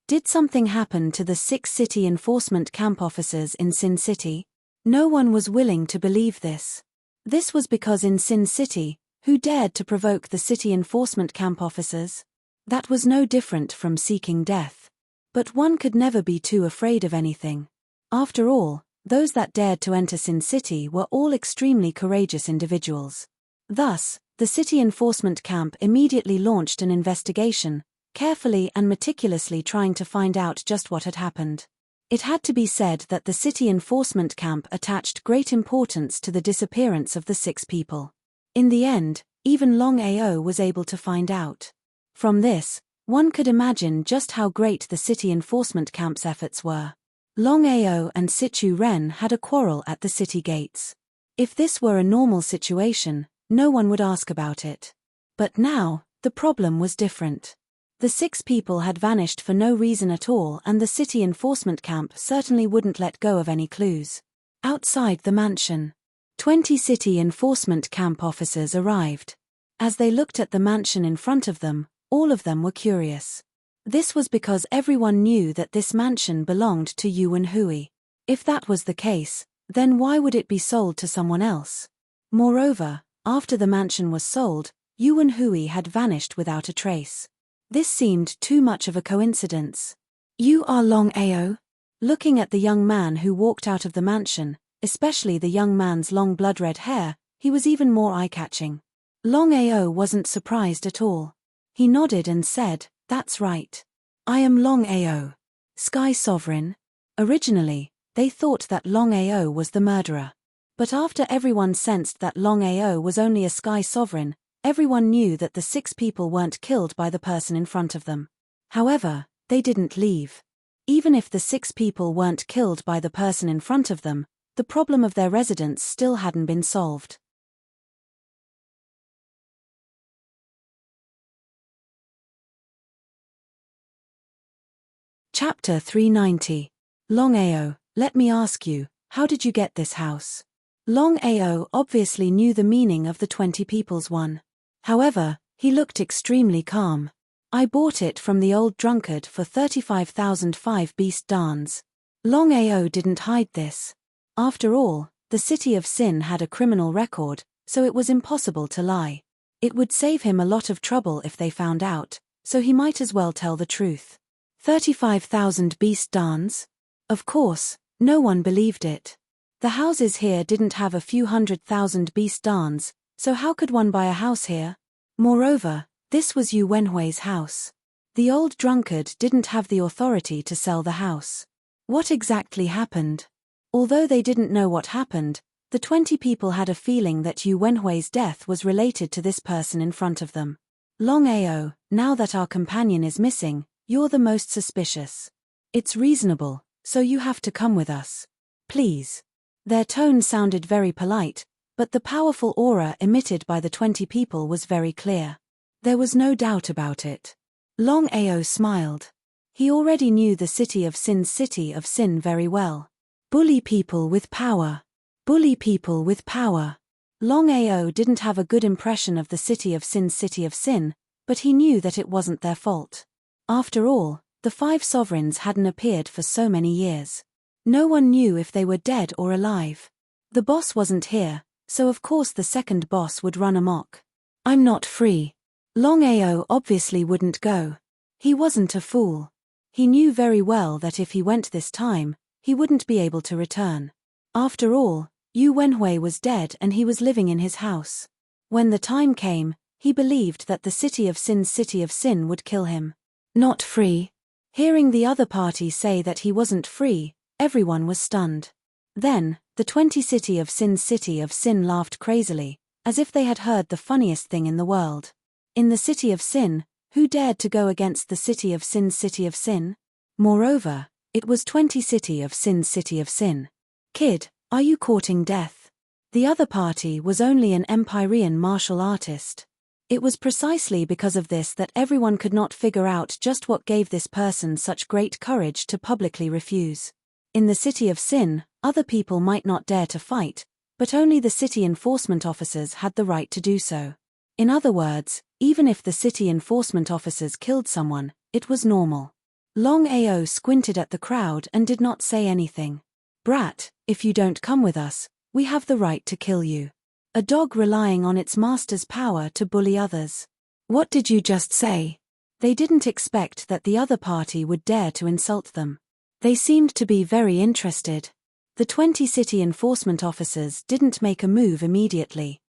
Did something happen to the 6 city enforcement camp officers in Sin City? No one was willing to believe this. This was because in Sin City, who dared to provoke the city enforcement camp officers? That was no different from seeking death. But one could never be too afraid of anything. After all, those that dared to enter Sin City were all extremely courageous individuals. Thus, the city enforcement camp immediately launched an investigation, carefully and meticulously trying to find out just what had happened. It had to be said that the city enforcement camp attached great importance to the disappearance of the 6 people. In the end, even Longao was able to find out. From this, one could imagine just how great the city enforcement camp's efforts were. Longao and Situ Ren had a quarrel at the city gates. If this were a normal situation, no one would ask about it. But now, the problem was different. The 6 people had vanished for no reason at all, and the city enforcement camp certainly wouldn't let go of any clues. Outside the mansion, 20 city enforcement camp officers arrived. As they looked at the mansion in front of them, all of them were curious. This was because everyone knew that this mansion belonged to Yuan Hui. If that was the case, then why would it be sold to someone else? Moreover, after the mansion was sold, Yuan Hui had vanished without a trace. This seemed too much of a coincidence. You are Longao? Looking at the young man who walked out of the mansion, especially the young man's long blood-red hair, he was even more eye-catching. Longao wasn't surprised at all. He nodded and said, "That's right. I am Longao, Sky Sovereign." Originally, they thought that Longao was the murderer. But after everyone sensed that Longao was only a Sky Sovereign, everyone knew that the 6 people weren't killed by the person in front of them. However, they didn't leave. Even if the 6 people weren't killed by the person in front of them, the problem of their residence still hadn't been solved. Chapter 390. Longao, let me ask you, how did you get this house? Longao obviously knew the meaning of the 20 people's one. However, he looked extremely calm. I bought it from the old drunkard for 35,005 beast dans. Longao didn't hide this. After all, the city of Sin had a criminal record, so it was impossible to lie. It would save him a lot of trouble if they found out, so he might as well tell the truth. 35,000 beast dans? Of course, no one believed it. The houses here didn't have a few 100,000 beast dans, so how could one buy a house here? Moreover, this was Yu Wenhui's house. The old drunkard didn't have the authority to sell the house. What exactly happened? Although they didn't know what happened, the 20 people had a feeling that Yu Wenhui's death was related to this person in front of them. Longao, now that our companion is missing, you're the most suspicious. It's reasonable, so you have to come with us. Please. Their tone sounded very polite, but the powerful aura emitted by the 20 people was very clear. There was no doubt about it. Longao smiled. He already knew the city of Sin very well. Bully people with power. Bully people with power. Longao didn't have a good impression of the city of Sin, but he knew that it wasn't their fault. After all, the 5 sovereigns hadn't appeared for so many years. No one knew if they were dead or alive. The boss wasn't here, so of course the second boss would run amok. I'm not free. Longao obviously wouldn't go. He wasn't a fool. He knew very well that if he went this time, he wouldn't be able to return. After all, Yu Wenhui was dead and he was living in his house. When the time came, he believed that the city of Sin would kill him. Not free. Hearing the other party say that he wasn't free, everyone was stunned. Then, the 20 city of Sin laughed crazily, as if they had heard the funniest thing in the world. In the city of Sin, who dared to go against the city of Sin? Moreover, it was 20 city of Sin. Kid, are you courting death? The other party was only an Empyrean martial artist. It was precisely because of this that everyone could not figure out just what gave this person such great courage to publicly refuse. In the city of Sin, other people might not dare to fight, but only the city enforcement officers had the right to do so. In other words, even if the city enforcement officers killed someone, it was normal. Longao squinted at the crowd and did not say anything. "Brat, if you don't come with us, we have the right to kill you." A dog relying on its master's power to bully others. "What did you just say?" They didn't expect that the other party would dare to insult them. They seemed to be very interested. The 20 city enforcement officers didn't make a move immediately.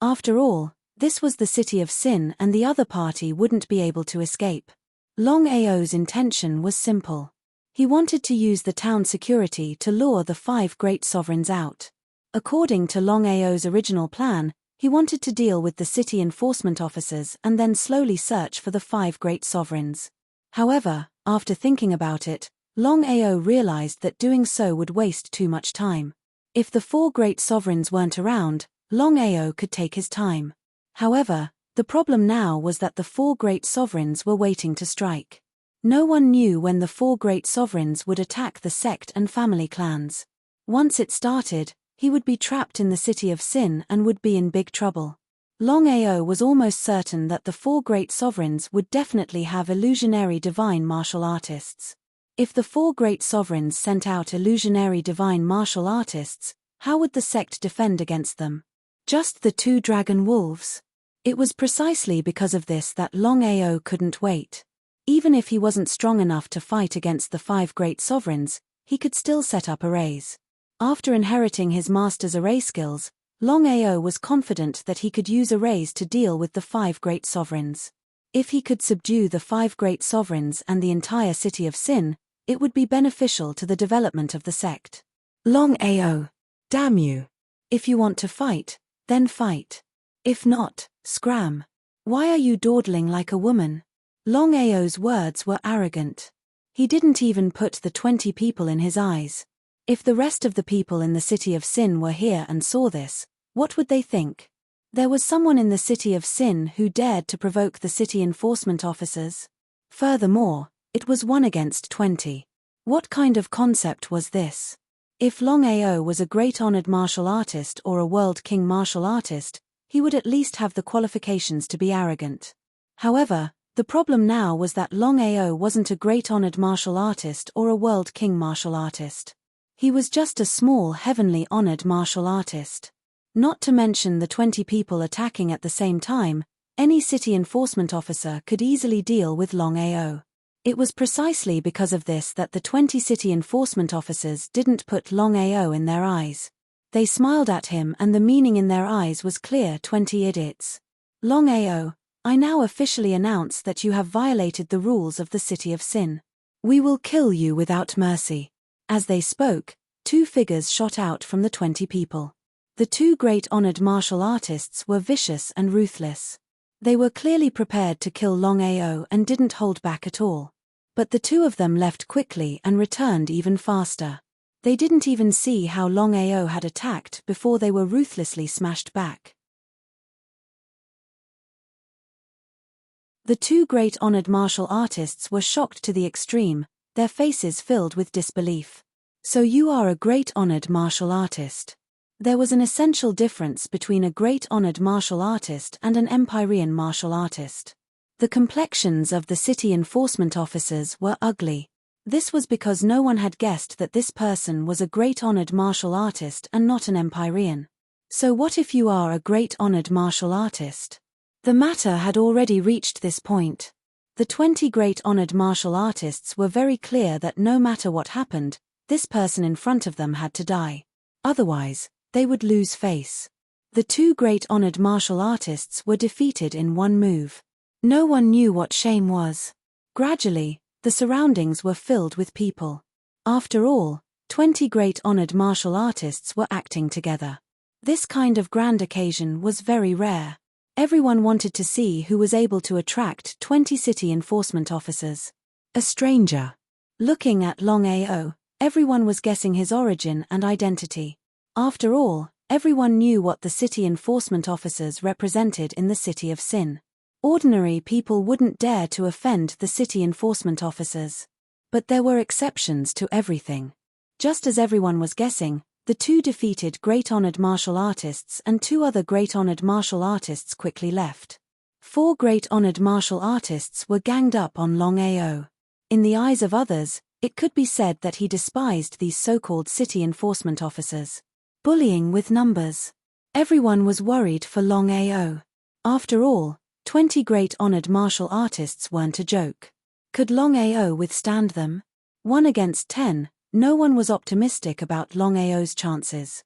After all, this was the city of Sin and the other party wouldn't be able to escape. Longao's intention was simple. He wanted to use the town security to lure the 5 great sovereigns out. According to Longao's original plan, he wanted to deal with the city enforcement officers and then slowly search for the 5 great sovereigns. However, after thinking about it, Longao realized that doing so would waste too much time. If the 4 great sovereigns weren't around, Longao could take his time. However, the problem now was that the 4 great sovereigns were waiting to strike. No one knew when the 4 great sovereigns would attack the sect and family clans. Once it started, he would be trapped in the city of Sin and would be in big trouble. Longao was almost certain that the 4 great sovereigns would definitely have illusionary divine martial artists. If the 4 great sovereigns sent out illusionary divine martial artists, how would the sect defend against them? Just the 2 dragon wolves? It was precisely because of this that Longao couldn't wait. Even if he wasn't strong enough to fight against the 5 great sovereigns, he could still set up arrays. After inheriting his master's array skills, Longao was confident that he could use arrays to deal with the 5 great sovereigns. If he could subdue the 5 great sovereigns and the entire city of Sin, it would be beneficial to the development of the sect. Longao, damn you. If you want to fight, then fight. If not, scram. Why are you dawdling like a woman? Longao's words were arrogant. He didn't even put the 20 people in his eyes. If the rest of the people in the city of Sin were here and saw this, what would they think? There was someone in the city of Sin who dared to provoke the city enforcement officers. Furthermore, it was 1 against 20. What kind of concept was this? If Longao was a great honored martial artist or a world king martial artist, he would at least have the qualifications to be arrogant. However, the problem now was that Longao wasn't a great honored martial artist or a world king martial artist. He was just a small heavenly honored martial artist. Not to mention the 20 people attacking at the same time, any city enforcement officer could easily deal with Longao. It was precisely because of this that the 20 city enforcement officers didn't put Longao in their eyes. They smiled at him and the meaning in their eyes was clear: 20 idiots. Longao, I now officially announce that you have violated the rules of the city of Sin. We will kill you without mercy. As they spoke, 2 figures shot out from the 20 people. The 2 great honored martial artists were vicious and ruthless. They were clearly prepared to kill Longao and didn't hold back at all. But the 2 of them left quickly and returned even faster. They didn't even see how Longao had attacked before they were ruthlessly smashed back. The 2 great honored martial artists were shocked to the extreme, their faces filled with disbelief. So you are a great honored martial artist. There was an essential difference between a great honored martial artist and an Empyrean martial artist. The complexions of the city enforcement officers were ugly. This was because no one had guessed that this person was a great honored martial artist and not an Empyrean. So what if you are a great honored martial artist? The matter had already reached this point. The 20 great honored martial artists were very clear that no matter what happened, this person in front of them had to die. Otherwise, they would lose face. The 2 great honored martial artists were defeated in 1 move. No one knew what shame was. Gradually, the surroundings were filled with people. After all, 20 great honored martial artists were acting together. This kind of grand occasion was very rare. Everyone wanted to see who was able to attract 20 city enforcement officers. A stranger. Looking at Longao, everyone was guessing his origin and identity. After all, Everyone knew what the city enforcement officers represented in the city of sin. Ordinary people wouldn't dare to offend the city enforcement officers. But there were exceptions to everything. Just as everyone was guessing, the two defeated great honored martial artists and two other great honored martial artists quickly left. 4 great honored martial artists were ganged up on Longao. In the eyes of others, it could be said that he despised these so-called city enforcement officers. Bullying with numbers. Everyone was worried for Longao. After all, 20 great honored martial artists weren't a joke. Could Longao withstand them? 1 against 10, no one was optimistic about Longao's chances.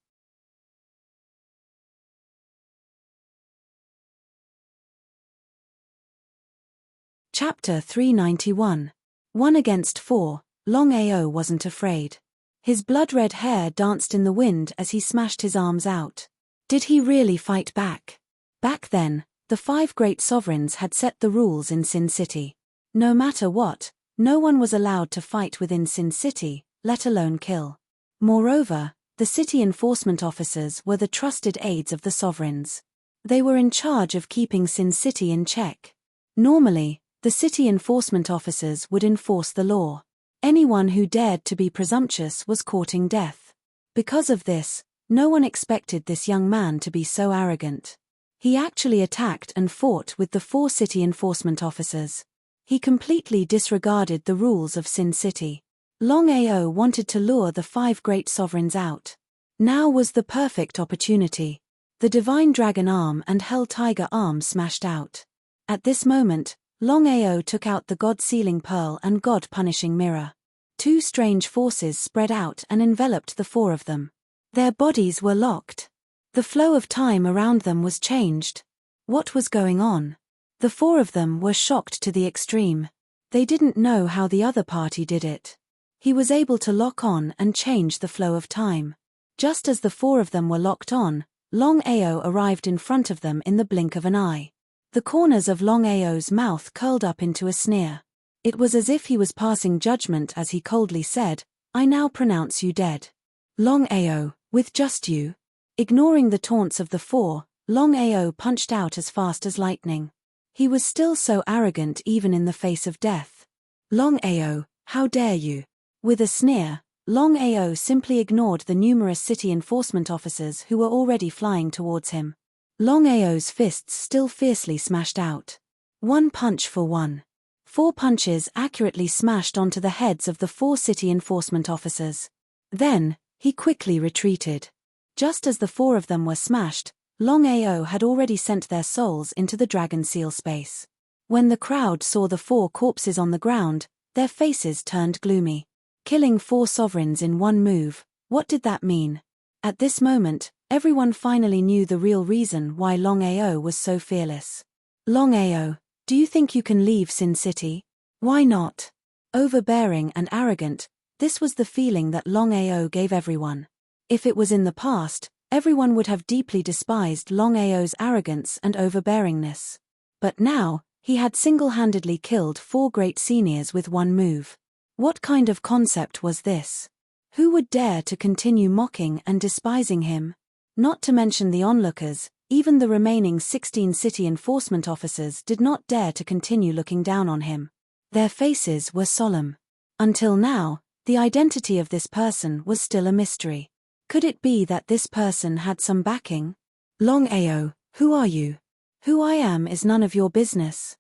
Chapter 391. 1 against 4, Longao wasn't afraid. His blood-red hair danced in the wind as he smashed his arms out. Did he really fight back? Back then, the 5 great sovereigns had set the rules in Sin City. No matter what, no one was allowed to fight within Sin City, let alone kill. Moreover, the city enforcement officers were the trusted aides of the sovereigns. They were in charge of keeping Sin City in check. Normally, the city enforcement officers would enforce the law. Anyone who dared to be presumptuous was courting death. Because of this, no one expected this young man to be so arrogant. He actually attacked and fought with the 4 city enforcement officers. He completely disregarded the rules of Sin City. Longao wanted to lure the 5 great sovereigns out. Now was the perfect opportunity. The divine dragon arm and hell tiger arm smashed out. At this moment, Longao took out the God-sealing pearl and God-punishing mirror. 2 strange forces spread out and enveloped the 4 of them. Their bodies were locked. The flow of time around them was changed. What was going on? The 4 of them were shocked to the extreme. They didn't know how the other party did it. He was able to lock on and change the flow of time. Just as the 4 of them were locked on, Longao arrived in front of them in the blink of an eye. The corners of Longao's mouth curled up into a sneer. It was as if he was passing judgment as he coldly said, "I now pronounce you dead." Longao, with just you. Ignoring the taunts of the 4, Longao punched out as fast as lightning. He was still so arrogant even in the face of death. "Longao, how dare you?" With a sneer, Longao simply ignored the numerous city enforcement officers who were already flying towards him. Longao's fists still fiercely smashed out. 1 punch for 1. 4 punches accurately smashed onto the heads of the 4 city enforcement officers. Then, he quickly retreated. Just as the 4 of them were smashed, Longao had already sent their souls into the dragon seal space. When the crowd saw the 4 corpses on the ground, their faces turned gloomy. Killing 4 sovereigns in 1 move, what did that mean? At this moment, everyone finally knew the real reason why Longao was so fearless. "Longao, do you think you can leave Sin City?" "Why not?" Overbearing and arrogant, this was the feeling that Longao gave everyone. If it was in the past, everyone would have deeply despised Longao's arrogance and overbearingness. But now, he had single-handedly killed 4 great seniors with 1 move. What kind of concept was this? Who would dare to continue mocking and despising him? Not to mention the onlookers, even the remaining 16 city enforcement officers did not dare to continue looking down on him. Their faces were solemn. Until now, the identity of this person was still a mystery. Could it be that this person had some backing? "Longao, who are you?" "Who I am is none of your business."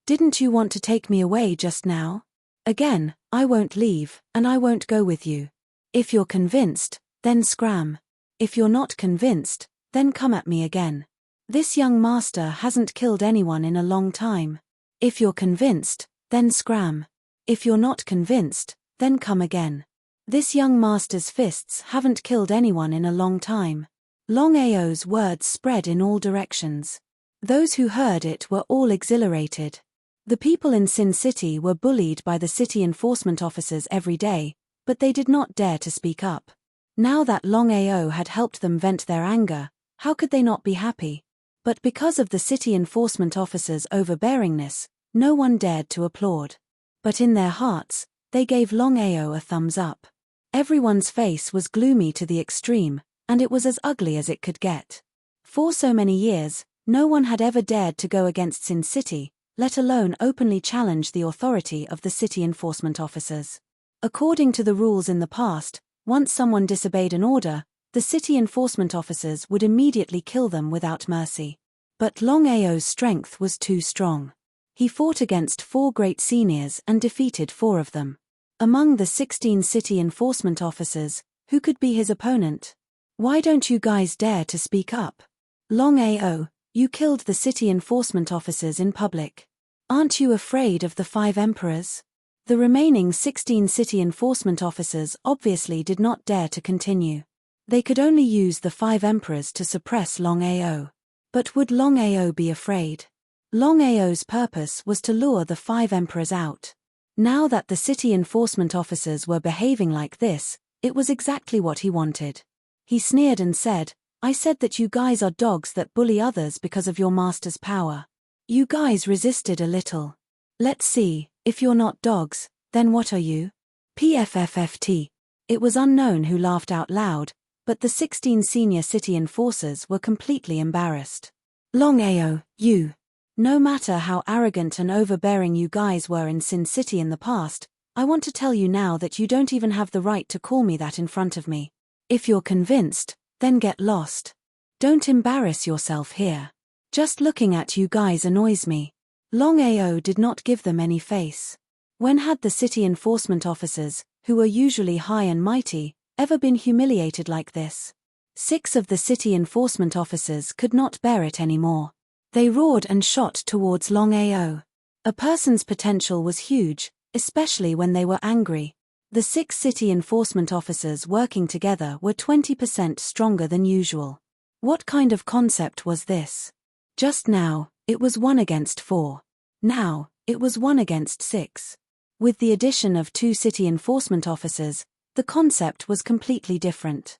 "Didn't you want to take me away just now?" "Again, I won't leave, and I won't go with you. If you're convinced, then scram. If you're not convinced, then come at me again. This young master hasn't killed anyone in a long time. If you're convinced, then scram. If you're not convinced, then come again. This young master's fists haven't killed anyone in a long time." Longao's words spread in all directions. Those who heard it were all exhilarated. The people in Sin City were bullied by the city enforcement officers every day, but they did not dare to speak up. Now that Longao had helped them vent their anger, how could they not be happy? But because of the city enforcement officers' overbearingness, no one dared to applaud. But in their hearts, they gave Longao a thumbs up. Everyone's face was gloomy to the extreme, and it was as ugly as it could get. For so many years, no one had ever dared to go against Sin City, let alone openly challenge the authority of the city enforcement officers. According to the rules in the past, once someone disobeyed an order, the city enforcement officers would immediately kill them without mercy. But Longao's strength was too strong. He fought against 4 great seniors and defeated 4 of them. Among the 16 city enforcement officers, who could be his opponent? Why don't you guys dare to speak up? Longao, you killed the city enforcement officers in public. Aren't you afraid of the 5 emperors? The remaining 16 city enforcement officers obviously did not dare to continue. They could only use the 5 emperors to suppress Longao. But would Longao be afraid? Longao's purpose was to lure the 5 emperors out. Now that the city enforcement officers were behaving like this, it was exactly what he wanted. He sneered and said, I said that you guys are dogs that bully others because of your master's power. You guys resisted a little. Let's see, if you're not dogs, then what are you? PFFFT. It was unknown who laughed out loud, but the 16 senior city enforcers were completely embarrassed. Longao, you. No matter how arrogant and overbearing you guys were in Sin City in the past, I want to tell you now that you don't even have the right to call me that in front of me. If you're convinced, then get lost. Don't embarrass yourself here. Just looking at you guys annoys me. Longao did not give them any face. When had the city enforcement officers, who were usually high and mighty, ever been humiliated like this? 6 of the city enforcement officers could not bear it anymore. They roared and shot towards Longao. A person's potential was huge, especially when they were angry. The 6 city enforcement officers working together were 20% stronger than usual. What kind of concept was this? Just now, it was 1 against 4. Now, it was 1 against 6. With the addition of 2 city enforcement officers, the concept was completely different.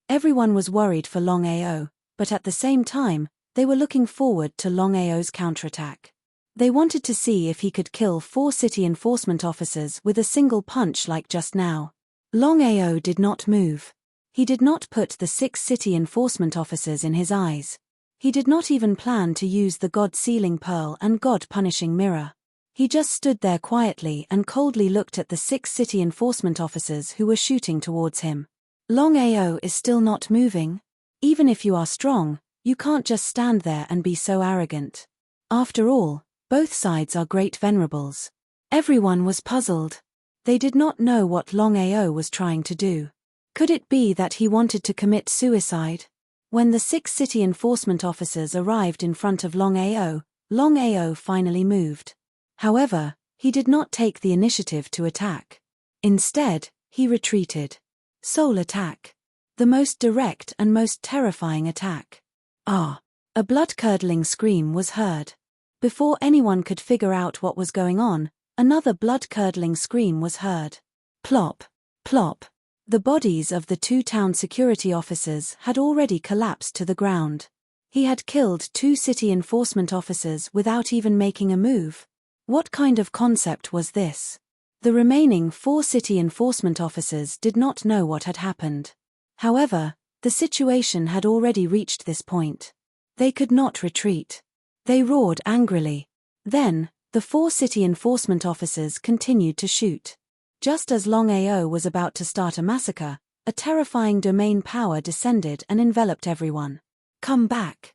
Everyone was worried for Longao, but at the same time, they were looking forward to Longao's counterattack. They wanted to see if he could kill 4 city enforcement officers with a single punch like just now. Longao did not move. He did not put the 6 city enforcement officers in his eyes. He did not even plan to use the God-sealing pearl and God-punishing mirror. He just stood there quietly and coldly looked at the 6 city enforcement officers who were shooting towards him. Longao is still not moving? Even if you are strong, you can't just stand there and be so arrogant. After all, both sides are great venerables. Everyone was puzzled. They did not know what Longao was trying to do. Could it be that he wanted to commit suicide? When the 6 city enforcement officers arrived in front of Longao, Longao finally moved. However, he did not take the initiative to attack. Instead, he retreated. Soul attack. The most direct and most terrifying attack. Ah! A blood-curdling scream was heard. Before anyone could figure out what was going on, another blood-curdling scream was heard. Plop! Plop! The bodies of the 2 town security officers had already collapsed to the ground. He had killed 2 city enforcement officers without even making a move. What kind of concept was this? The remaining 4 city enforcement officers did not know what had happened. However, the situation had already reached this point. They could not retreat. They roared angrily. Then, the 4 city enforcement officers continued to shoot. Just as Longao was about to start a massacre, a terrifying domain power descended and enveloped everyone. Come back.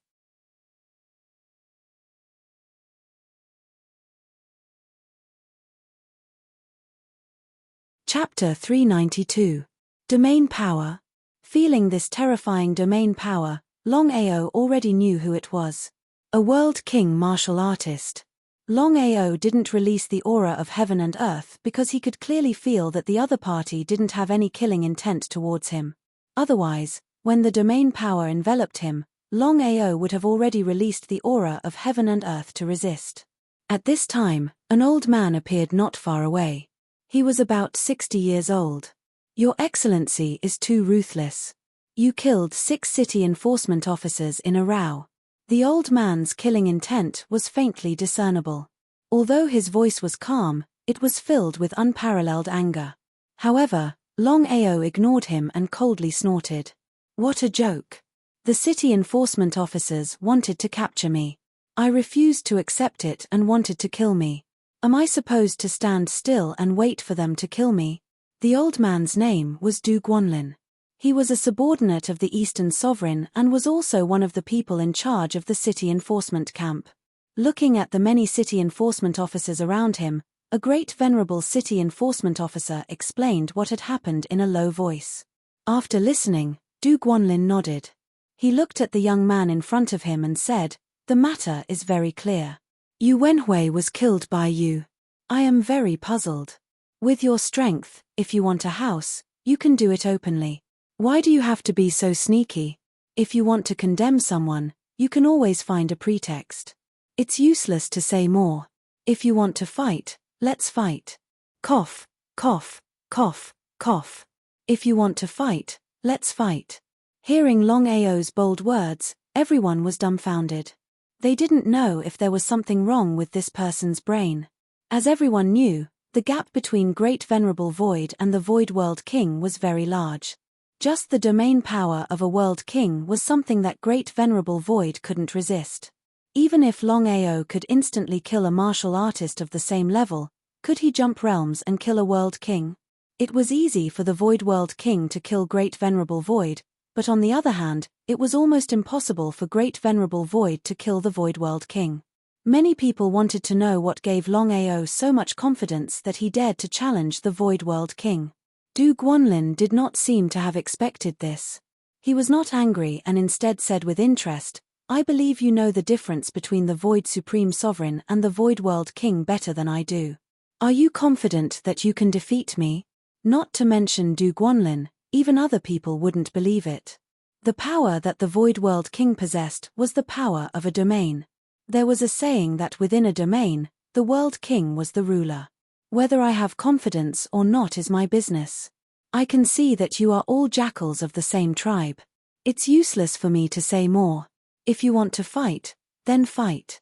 Chapter 392. Domain Power. Feeling this terrifying domain power, Longao already knew who it was. A world king martial artist. Longao didn't release the aura of heaven and earth because he could clearly feel that the other party didn't have any killing intent towards him. Otherwise, when the domain power enveloped him, Longao would have already released the aura of heaven and earth to resist. At this time, an old man appeared not far away. He was about 60 years old. Your Excellency is too ruthless. You killed 6 city enforcement officers in a row. The old man's killing intent was faintly discernible. Although his voice was calm, It was filled with unparalleled anger. However, Longao ignored him and coldly snorted. What a joke. The city enforcement officers wanted to capture me. I refused to accept it and wanted to kill me. Am I supposed to stand still and wait for them to kill me? The old man's name was Du Guanlin. He was a subordinate of the Eastern Sovereign and was also one of the people in charge of the city enforcement camp. Looking at the many city enforcement officers around him, a great venerable city enforcement officer explained what had happened in a low voice. After listening, Du Guanlin nodded. He looked at the young man in front of him and said, "The matter is very clear. Yu Wenhui was killed by you. I am very puzzled. With your strength, if you want a house, you can do it openly. Why do you have to be so sneaky? If you want to condemn someone, you can always find a pretext. It's useless to say more. If you want to fight, let's fight. Cough, cough, cough, cough. If you want to fight, let's fight." Hearing Longao's bold words, everyone was dumbfounded. They didn't know if there was something wrong with this person's brain. As everyone knew, the gap between Great Venerable Void and the Void World King was very large. Just the domain power of a World King was something that Great Venerable Void couldn't resist. Even if Longao could instantly kill a martial artist of the same level, could he jump realms and kill a World King? It was easy for the Void World King to kill Great Venerable Void, but on the other hand, it was almost impossible for Great Venerable Void to kill the Void World King. Many people wanted to know what gave Longao so much confidence that he dared to challenge the Void World King. Du Guanlin did not seem to have expected this. He was not angry and instead said with interest, "I believe you know the difference between the Void Supreme Sovereign and the Void World King better than I do. Are you confident that you can defeat me?" Not to mention Du Guanlin, even other people wouldn't believe it. The power that the Void World King possessed was the power of a domain. There was a saying that within a domain, the World King was the ruler. Whether I have confidence or not is my business. I can see that you are all jackals of the same tribe. It's useless for me to say more. If you want to fight, then fight.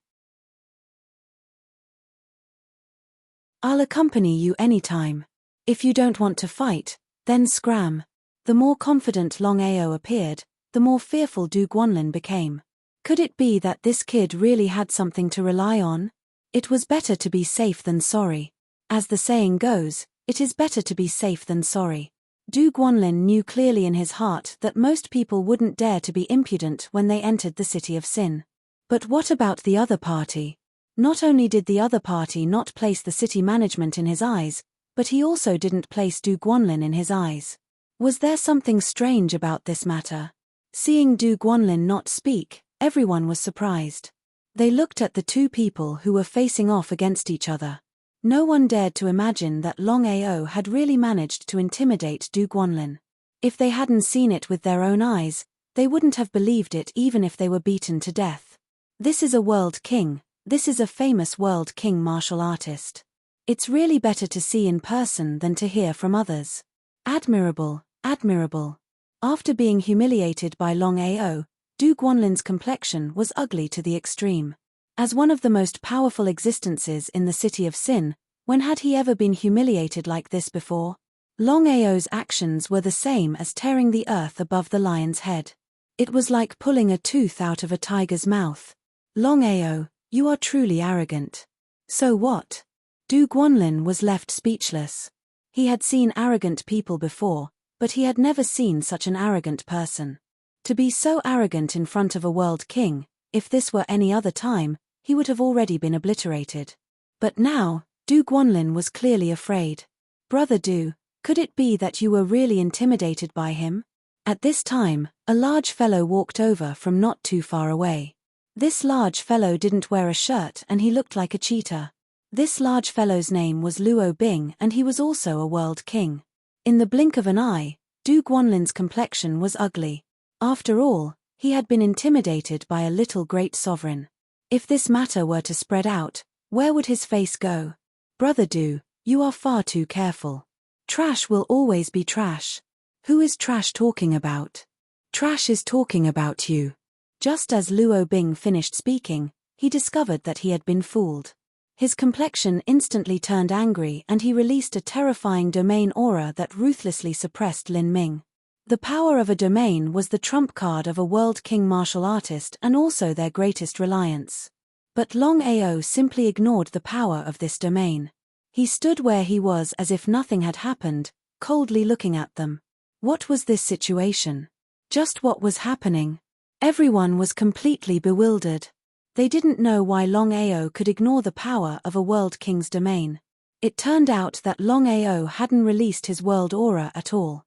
I'll accompany you anytime. If you don't want to fight, then scram. The more confident Longao appeared, the more fearful Du Guanlin became. Could it be that this kid really had something to rely on? It was better to be safe than sorry. As the saying goes, it is better to be safe than sorry. Du Guanlin knew clearly in his heart that most people wouldn't dare to be impudent when they entered the city of sin. But what about the other party? Not only did the other party not place the city management in his eyes, but he also didn't place Du Guanlin in his eyes. Was there something strange about this matter? Seeing Du Guanlin not speak, everyone was surprised. They looked at the two people who were facing off against each other. No one dared to imagine that Longao had really managed to intimidate Du Guanlin. If they hadn't seen it with their own eyes, they wouldn't have believed it even if they were beaten to death. This is a world king, this is a famous world king martial artist. It's really better to see in person than to hear from others. Admirable, admirable. After being humiliated by Longao, Du Guanlin's complexion was ugly to the extreme. As one of the most powerful existences in the city of sin, when had he ever been humiliated like this before? Longao's actions were the same as tearing the earth above the lion's head. It was like pulling a tooth out of a tiger's mouth. Longao, you are truly arrogant. So what? Du Guanlin was left speechless. He had seen arrogant people before, but he had never seen such an arrogant person. To be so arrogant in front of a world king, if this were any other time, he would have already been obliterated. But now, Du Guanlin was clearly afraid. Brother Du, could it be that you were really intimidated by him? At this time, a large fellow walked over from not too far away. This large fellow didn't wear a shirt and he looked like a cheetah. This large fellow's name was Luo Bing and he was also a world king. In the blink of an eye, Du Guanlin's complexion was ugly. After all, he had been intimidated by a little great sovereign. If this matter were to spread out, where would his face go? Brother Du, you are far too careful. Trash will always be trash. Who is trash talking about? Trash is talking about you. Just as Luo Bing finished speaking, he discovered that he had been fooled. His complexion instantly turned angry and he released a terrifying domain aura that ruthlessly suppressed Lin Ming. The power of a domain was the trump card of a world king martial artist and also their greatest reliance. But Longao simply ignored the power of this domain. He stood where he was as if nothing had happened, coldly looking at them. What was this situation? Just what was happening? Everyone was completely bewildered. They didn't know why Longao could ignore the power of a world king's domain. It turned out that Longao hadn't released his world aura at all.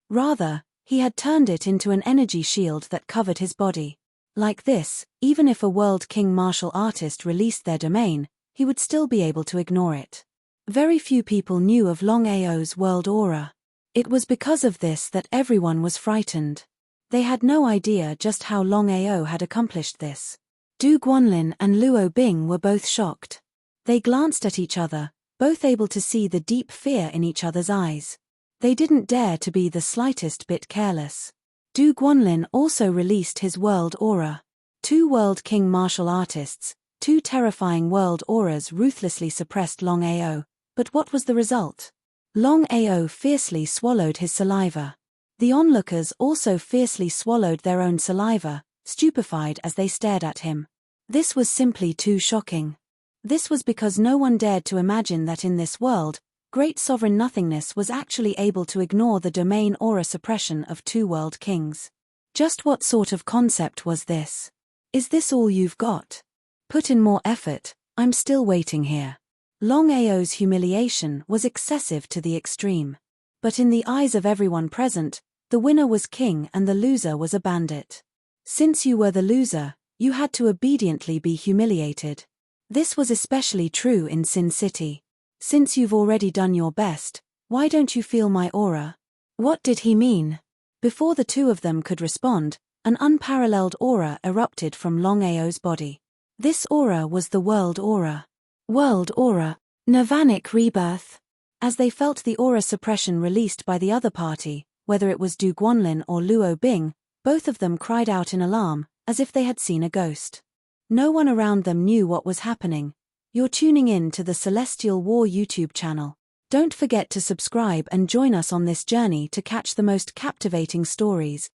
Rather, he had turned it into an energy shield that covered his body. Like this, even if a world king martial artist released their domain, he would still be able to ignore it. Very few people knew of Longao's world aura. It was because of this that everyone was frightened. They had no idea just how Longao had accomplished this. Du Guanlin and Luo Bing were both shocked. They glanced at each other, both able to see the deep fear in each other's eyes. They didn't dare to be the slightest bit careless. Du Guanlin also released his world aura. Two world king martial artists, two terrifying world auras ruthlessly suppressed Longao, but what was the result? Longao fiercely swallowed his saliva. The onlookers also fiercely swallowed their own saliva, stupefied as they stared at him. This was simply too shocking. This was because no one dared to imagine that in this world, great sovereign nothingness was actually able to ignore the domain aura suppression of two world kings. Just what sort of concept was this? Is this all you've got? Put in more effort, I'm still waiting here. Longao's humiliation was excessive to the extreme. But in the eyes of everyone present, the winner was king and the loser was a bandit. Since you were the loser, you had to obediently be humiliated. This was especially true in Sin City. Since you've already done your best, why don't you feel my aura? What did he mean? Before the two of them could respond, an unparalleled aura erupted from Longao's body. This aura was the world aura. World aura. Nirvanic rebirth. As they felt the aura suppression released by the other party, whether it was Du Guanlin or Luo Bing, both of them cried out in alarm, as if they had seen a ghost. No one around them knew what was happening. You're tuning in to the Celestial War YouTube channel. Don't forget to subscribe and join us on this journey to catch the most captivating stories,